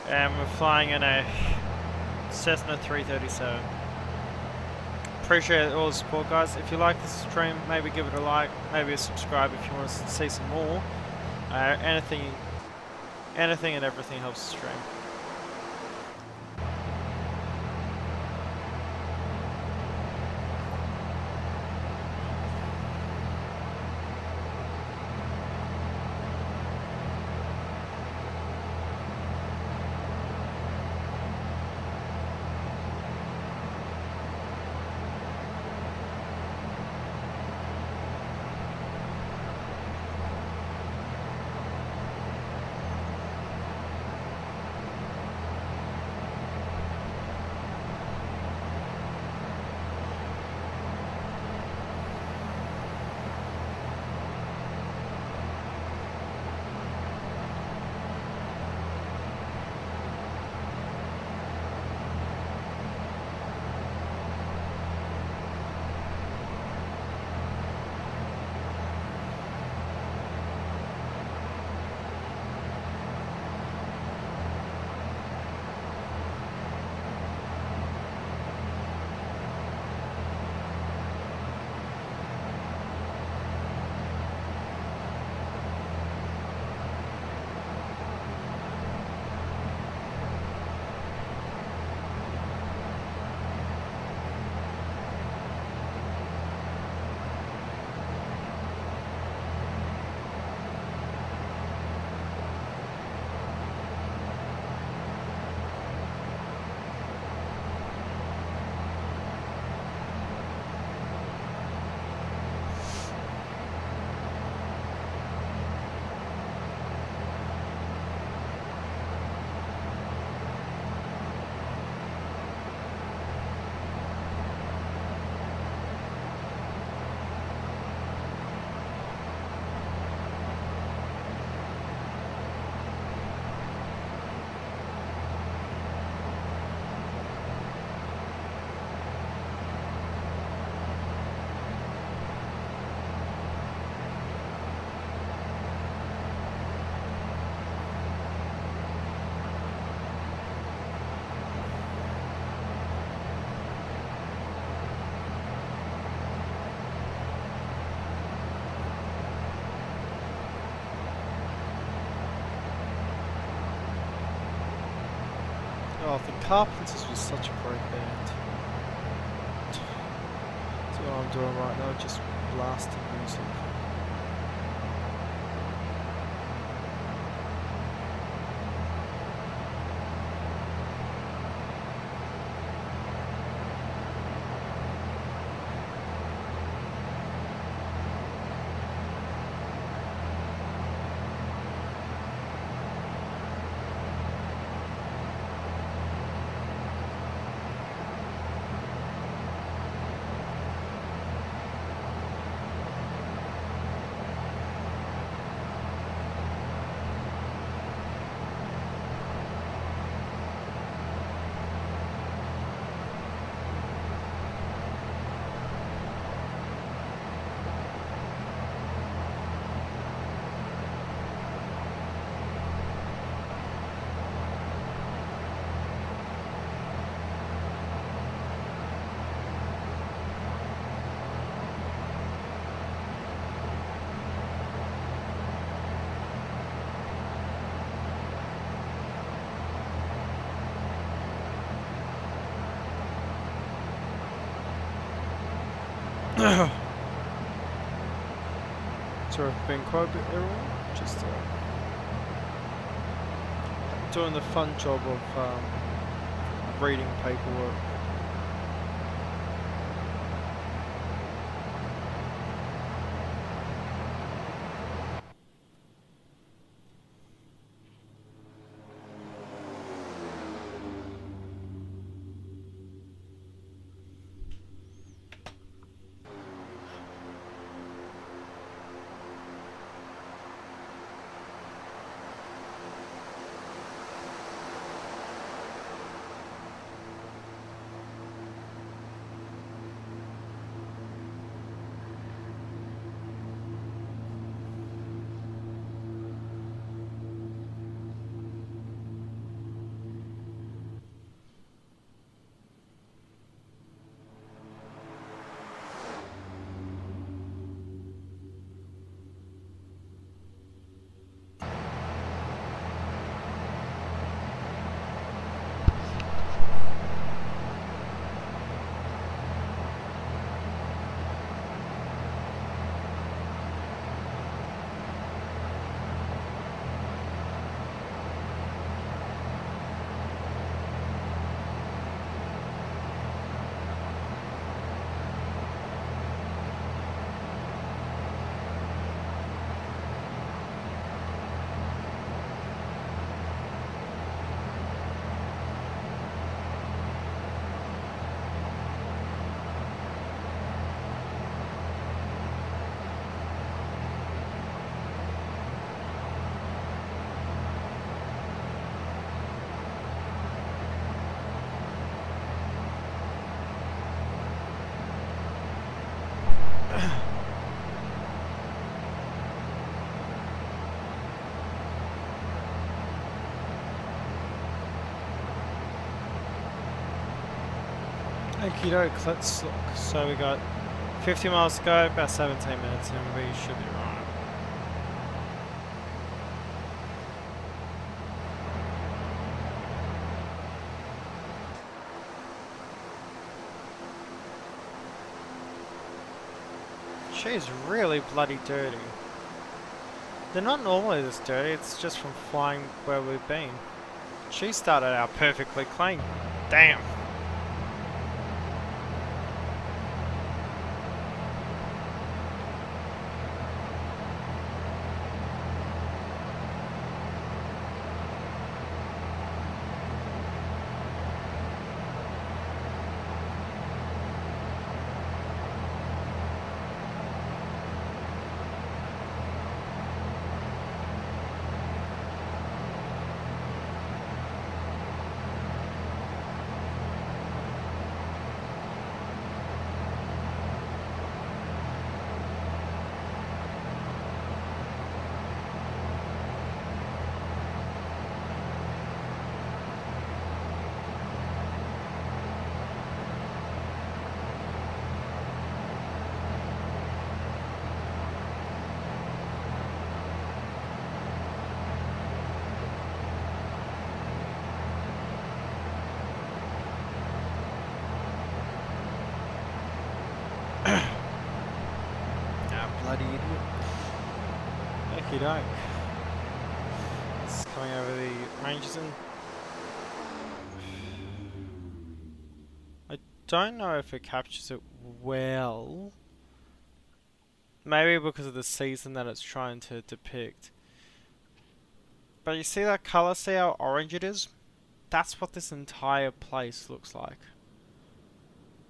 [SPEAKER 1] and we're flying in a Cessna 337. Appreciate all the support, guys. If you like this stream, maybe give it a like, maybe a subscribe if you want to see some more. Anything and everything helps the stream. Oh, the Carpenters was such a great band. That's what I'm doing right now, just blasting music. So I've been quite a bit everyone. Just doing the fun job of reading paperwork. Okie doke, let's look. So we got 50 miles to go, about 17 minutes, and we should be right. She's really bloody dirty. They're not normally this dirty, it's just from flying where we've been. She started out perfectly clean. Damn. Bloody idiot. Okie doke. It's coming over the ranges and I don't know if it captures it well. Maybe because of the season that it's trying to depict. But you see that colour? See how orange it is? That's what this entire place looks like.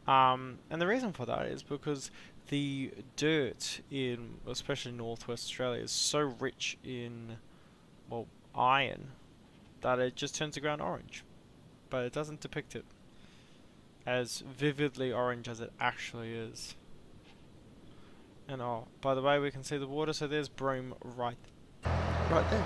[SPEAKER 1] And the reason for that is because the dirt in, especially northwest Australia, is so rich in, well, iron, that it just turns the ground orange. But it doesn't depict it as vividly orange as it actually is. And oh, by the way, we can see the water, so there's Broome right there.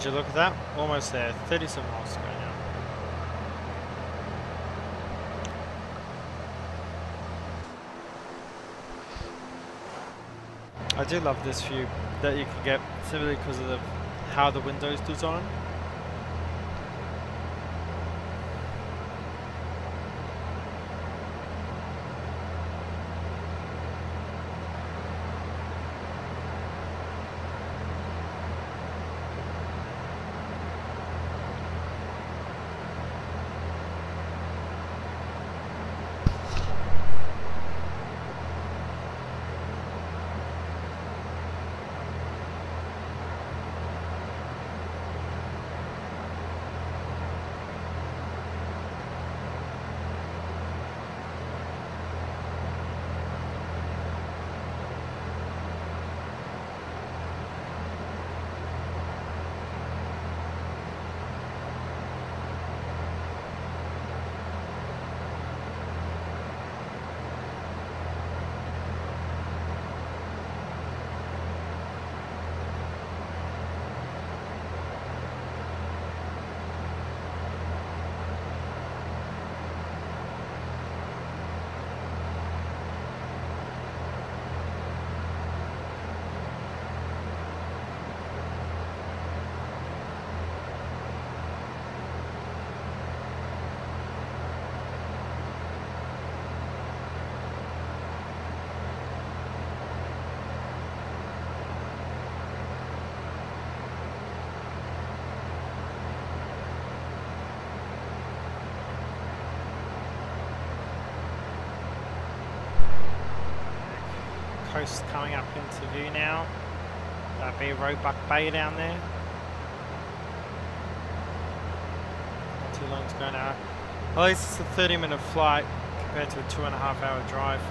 [SPEAKER 1] you look at that? Almost there. 37 miles to go now. I do love this view that you can get simply because of how the window's designed. Coast coming up into view now. That'd be Roebuck Bay down there. Not too long to go now. At least it's a 30-minute flight compared to a 2.5-hour drive.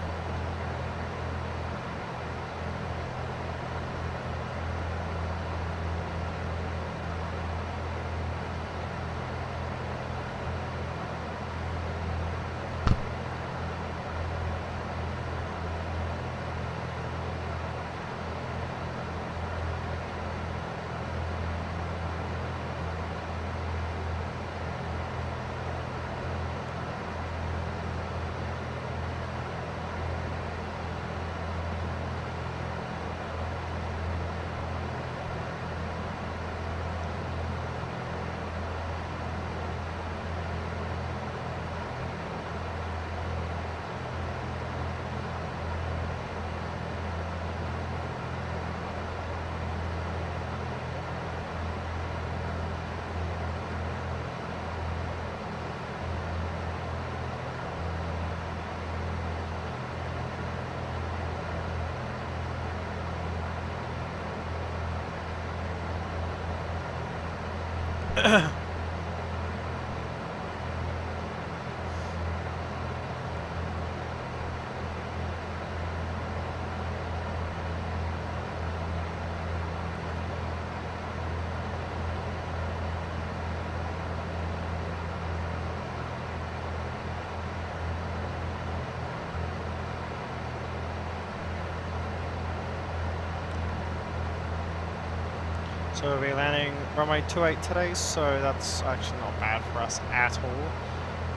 [SPEAKER 1] So we'll be landing runway 28 today, so that's actually not bad for us at all.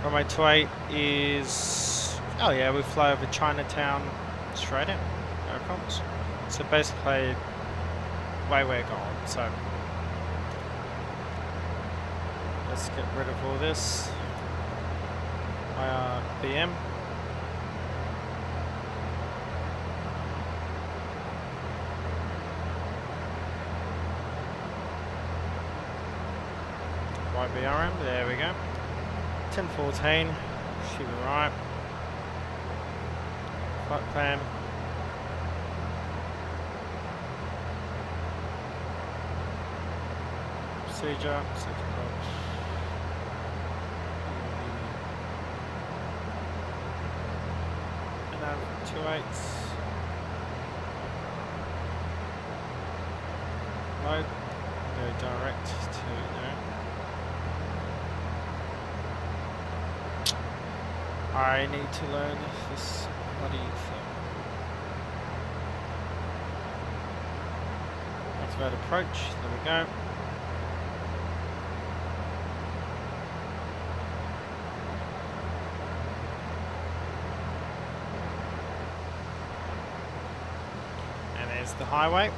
[SPEAKER 1] Runway 28 is, oh yeah, we fly over Chinatown straight in, no problems. So basically, way we're going, so let's get rid of all this. YRBM. YBRM, there we go. 1014, should be right. Flight plan. Procedure, and now 28s. Load, go direct to there. I need to learn this bloody thing. Activate approach, there we go. There's the highway.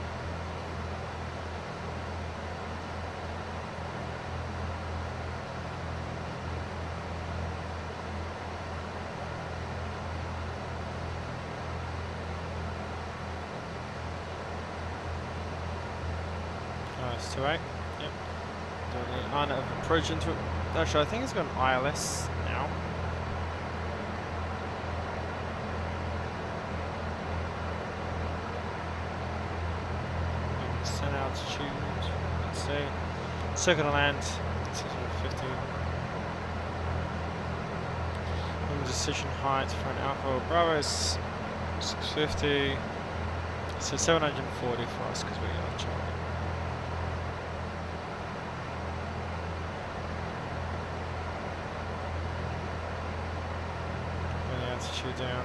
[SPEAKER 1] It's 28. Yep. Doing the line of approach into it. Actually, I think it's got an ILS now. Descent altitude. Let's see. Circuit to land. 650. Minimum decision height for an Alpha Bravo is 650. So 740 for us because we are Charlie. Altitude down.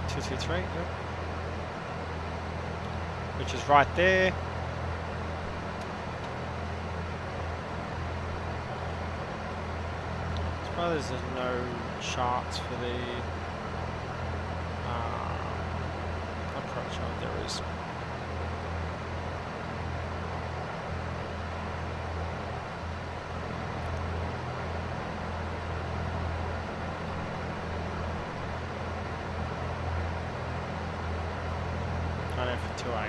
[SPEAKER 1] 223, yep. Which is right there. There's no charts for the approach. Oh, there is. I know for 2A.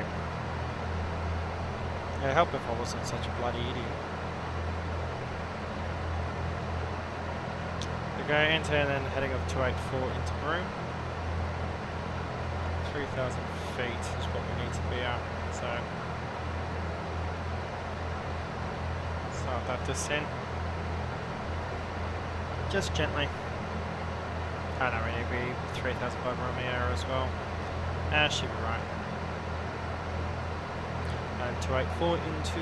[SPEAKER 1] It'd help if I wasn't such a bloody idiot. Go enter and then heading up 284 into Broome. 3,000 feet is what we need to be at. So start that descent. Just gently. Oh no, we need to be 3,000 by Broome air as well. Should be right. And 284 into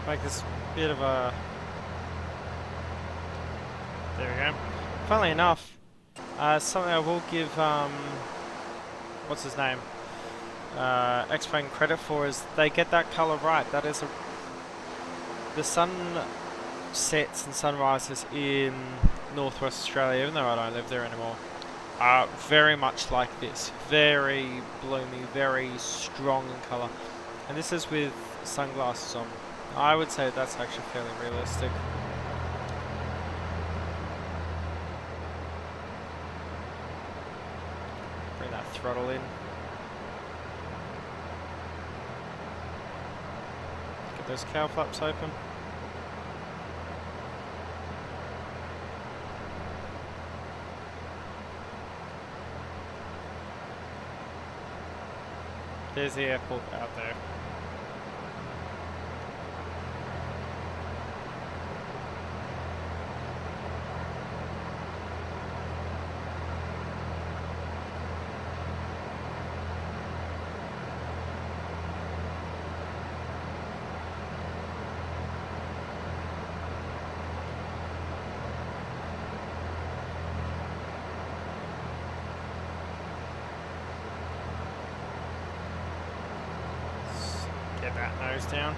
[SPEAKER 1] make this bit of a... There we go. Funnily enough, something I will give, what's his name? X-Plane credit for is they get that colour right. That is the sun sets and sunrises in Northwest Australia, even though I don't live there anymore, are very much like this. Very bloomy, very strong in colour. And this is with sunglasses on. I would say that's actually fairly realistic. Bring that throttle in. Get those cowl flaps open. There's the airport out there. Get that nose down.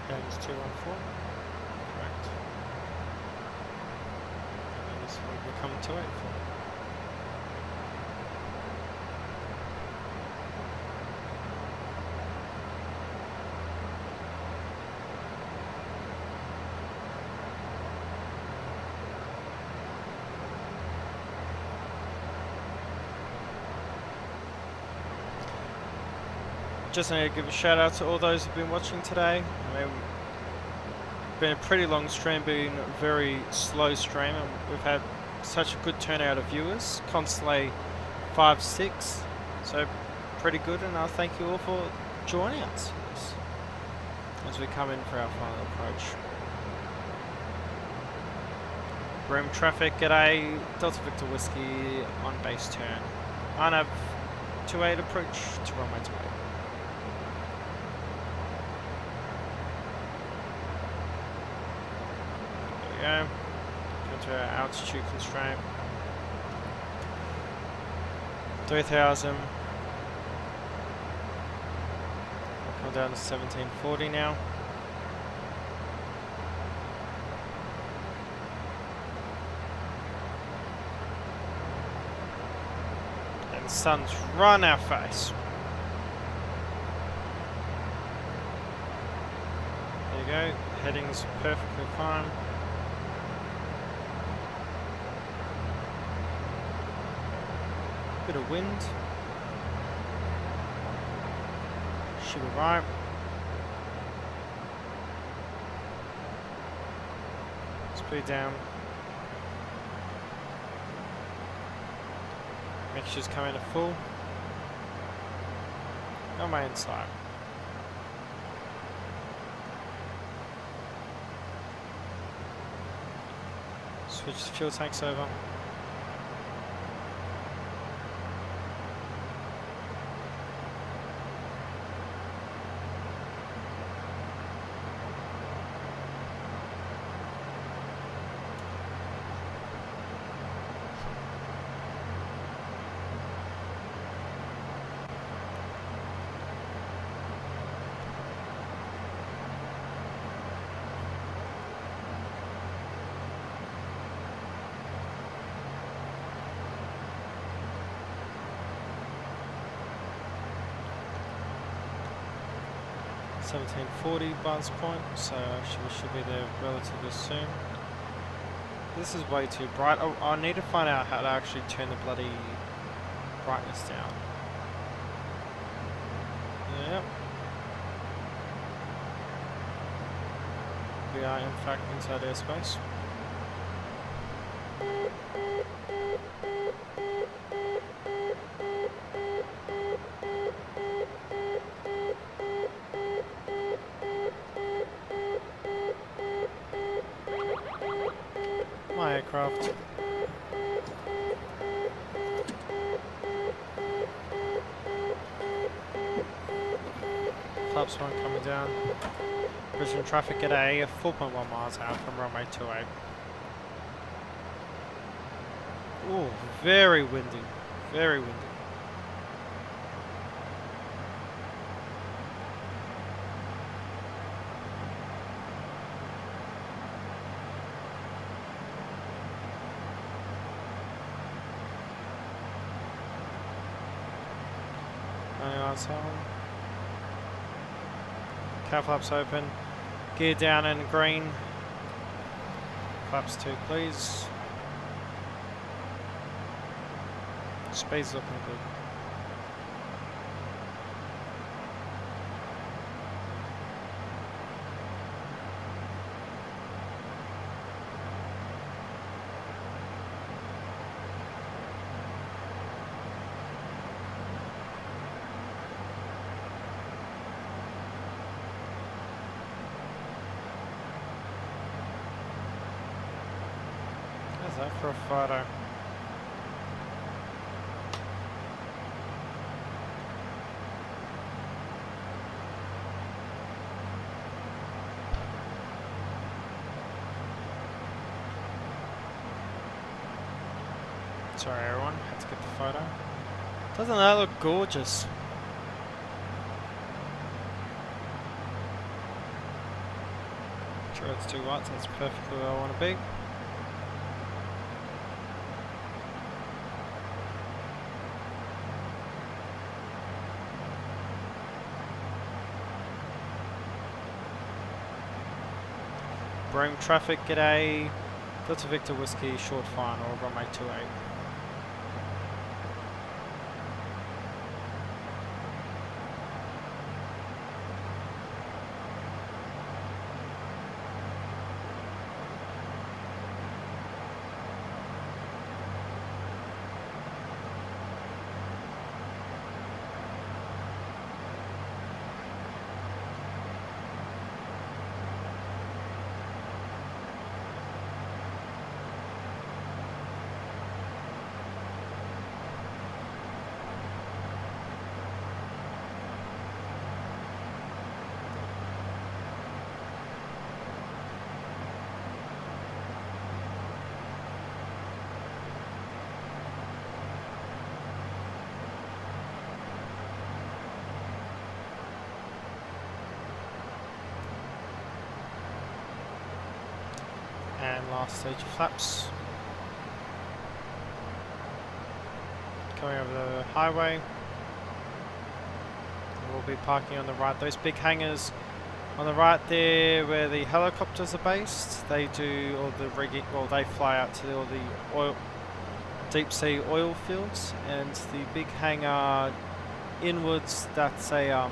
[SPEAKER 1] Guidance 214. Correct. And then this will become 284. Just need to give a shout out to all those who've been watching today. I mean, it's been a pretty long stream, been a very slow stream, and we've had such a good turnout of viewers. Constantly 5, 6, so pretty good, and I thank you all for joining us as we come in for our final approach. Broome traffic, g'day, Delta Victor Whiskey on base turn. INAV 28 approach to runway 28. to our altitude constraint. 3,000. Come down to 1740 now. And the sun's right in our face. There you go. Heading's perfectly fine. Bit of wind. Should be right. Speed down. Mixture's coming to full. On my inside. Switch the fuel tanks over. .1740 buzz point, so we should be there relatively soon. This is way too bright. Oh, I need to find out how to actually turn the bloody brightness down. Yep. We are in fact inside airspace. My aircraft. Flaps 1 coming down. Bridging traffic at a 4.1 miles out from runway 28. Ooh, very windy. Very windy. Cow flaps open, gear down in green, flaps 2 please, speed's looking good. That for a photo. Sorry everyone, had to get the photo. Doesn't that look gorgeous? Sure it's 2 watts, that's perfectly where I want to be. Broome traffic, g'day. Delta Victor Whiskey, short final, runway 28. and last stage of flaps. Coming over the highway. We'll be parking on the right. Those big hangars on the right there where the helicopters are based, they do all the rigging, well they fly out to all the oil, deep sea oil fields, and the big hangar inwards, that's the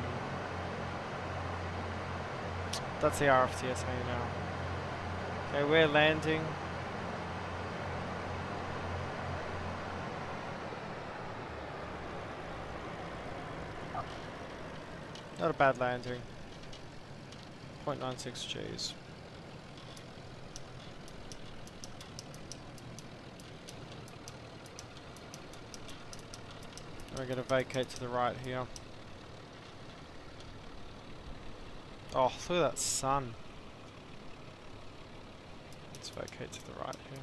[SPEAKER 1] RFTS hangar now. Okay, we're landing. Not a bad landing. 0.96 Gs. We're going to vacate to the right here. Oh, look at that sun. Let's vacate to the right here.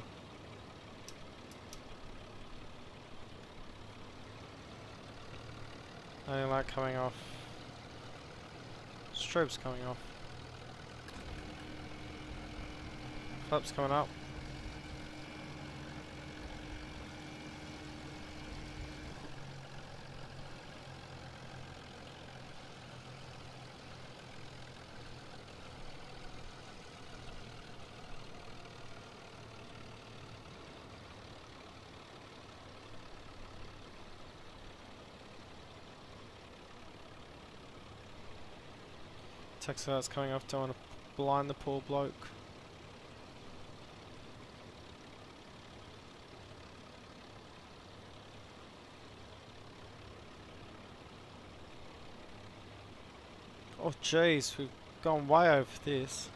[SPEAKER 1] Only light coming off. Strobes coming off. Flaps coming up. Taxi light's coming off, don't want to blind the poor bloke. Oh jeez, we've gone way over this.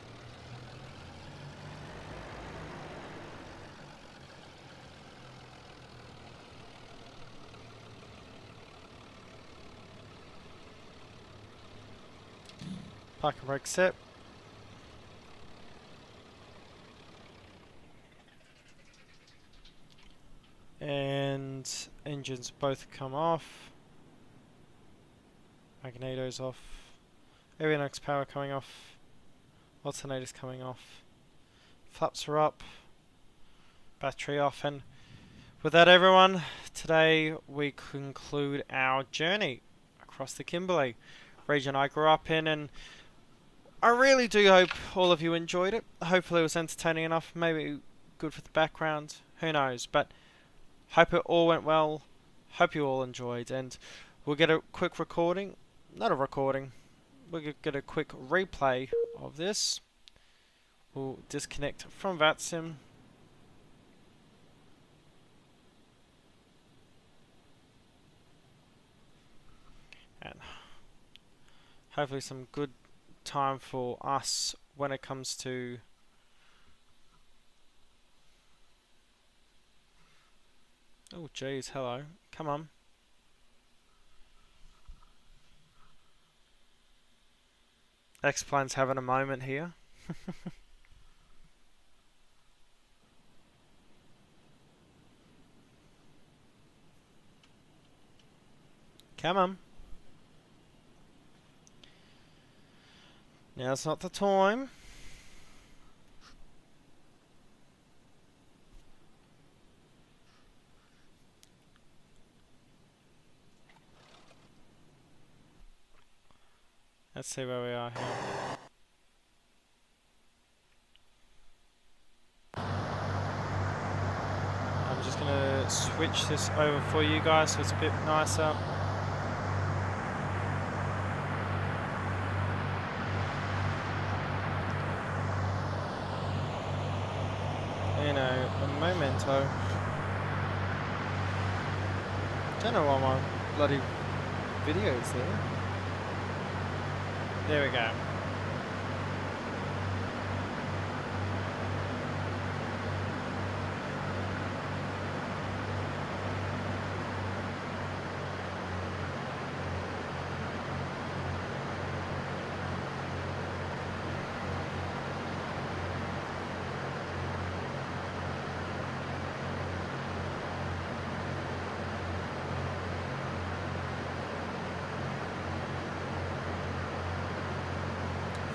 [SPEAKER 1] Park and brake set. And engines both come off. Magneto's off. Avionics power coming off. Alternators coming off. Flaps are up. Battery off. And with that, everyone, today we conclude our journey across the Kimberley region I grew up in, and I really do hope all of you enjoyed it. Hopefully it was entertaining enough, maybe good for the background, who knows, but hope it all went well, hope you all enjoyed, and we'll get a quick recording, not a recording, we'll get a quick replay of this. We'll disconnect from Vatsim. And hopefully some good time for us when it comes to oh geez, hello, come on. X-Plane's having a moment here. Come on. Now it's not the time. Let's see where we are here. I'm just gonna switch this over for you guys so it's a bit nicer. You know, a memento. Don't know why my bloody video's there. There we go.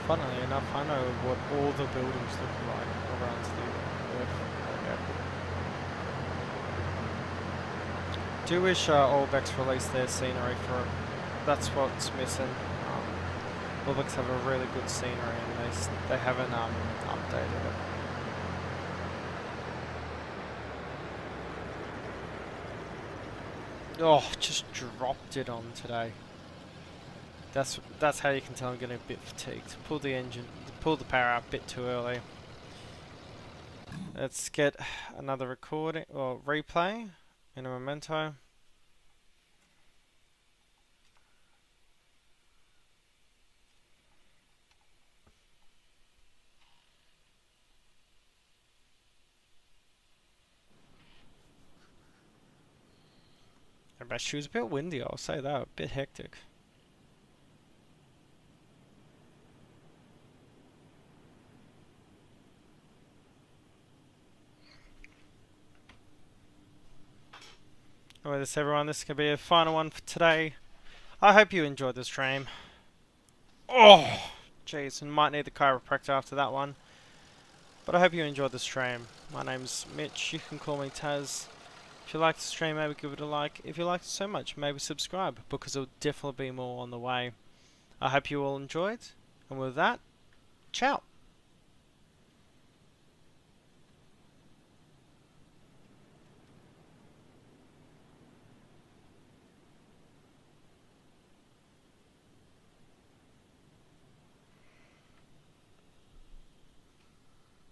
[SPEAKER 1] Funnily enough, I know what all the buildings look like around here. do wish Outback's released their scenery for it. That's what's missing. Outbacks have a really good scenery and they haven't updated it. Oh, just dropped it on today. That's how you can tell I'm getting a bit fatigued. Pulled the power out a bit too early. Let's get another recording or replay in a memento. But she was a bit windy, I'll say that, a bit hectic. Anyway, this everyone, this is going to be a final one for today. I hope you enjoyed the stream. Oh, jeez, and might need the chiropractor after that one. But I hope you enjoyed the stream. My name's Mitch, you can call me Taz. If you liked the stream, maybe give it a like. If you liked it so much, maybe subscribe, because there'll definitely be more on the way. I hope you all enjoyed, and with that, ciao!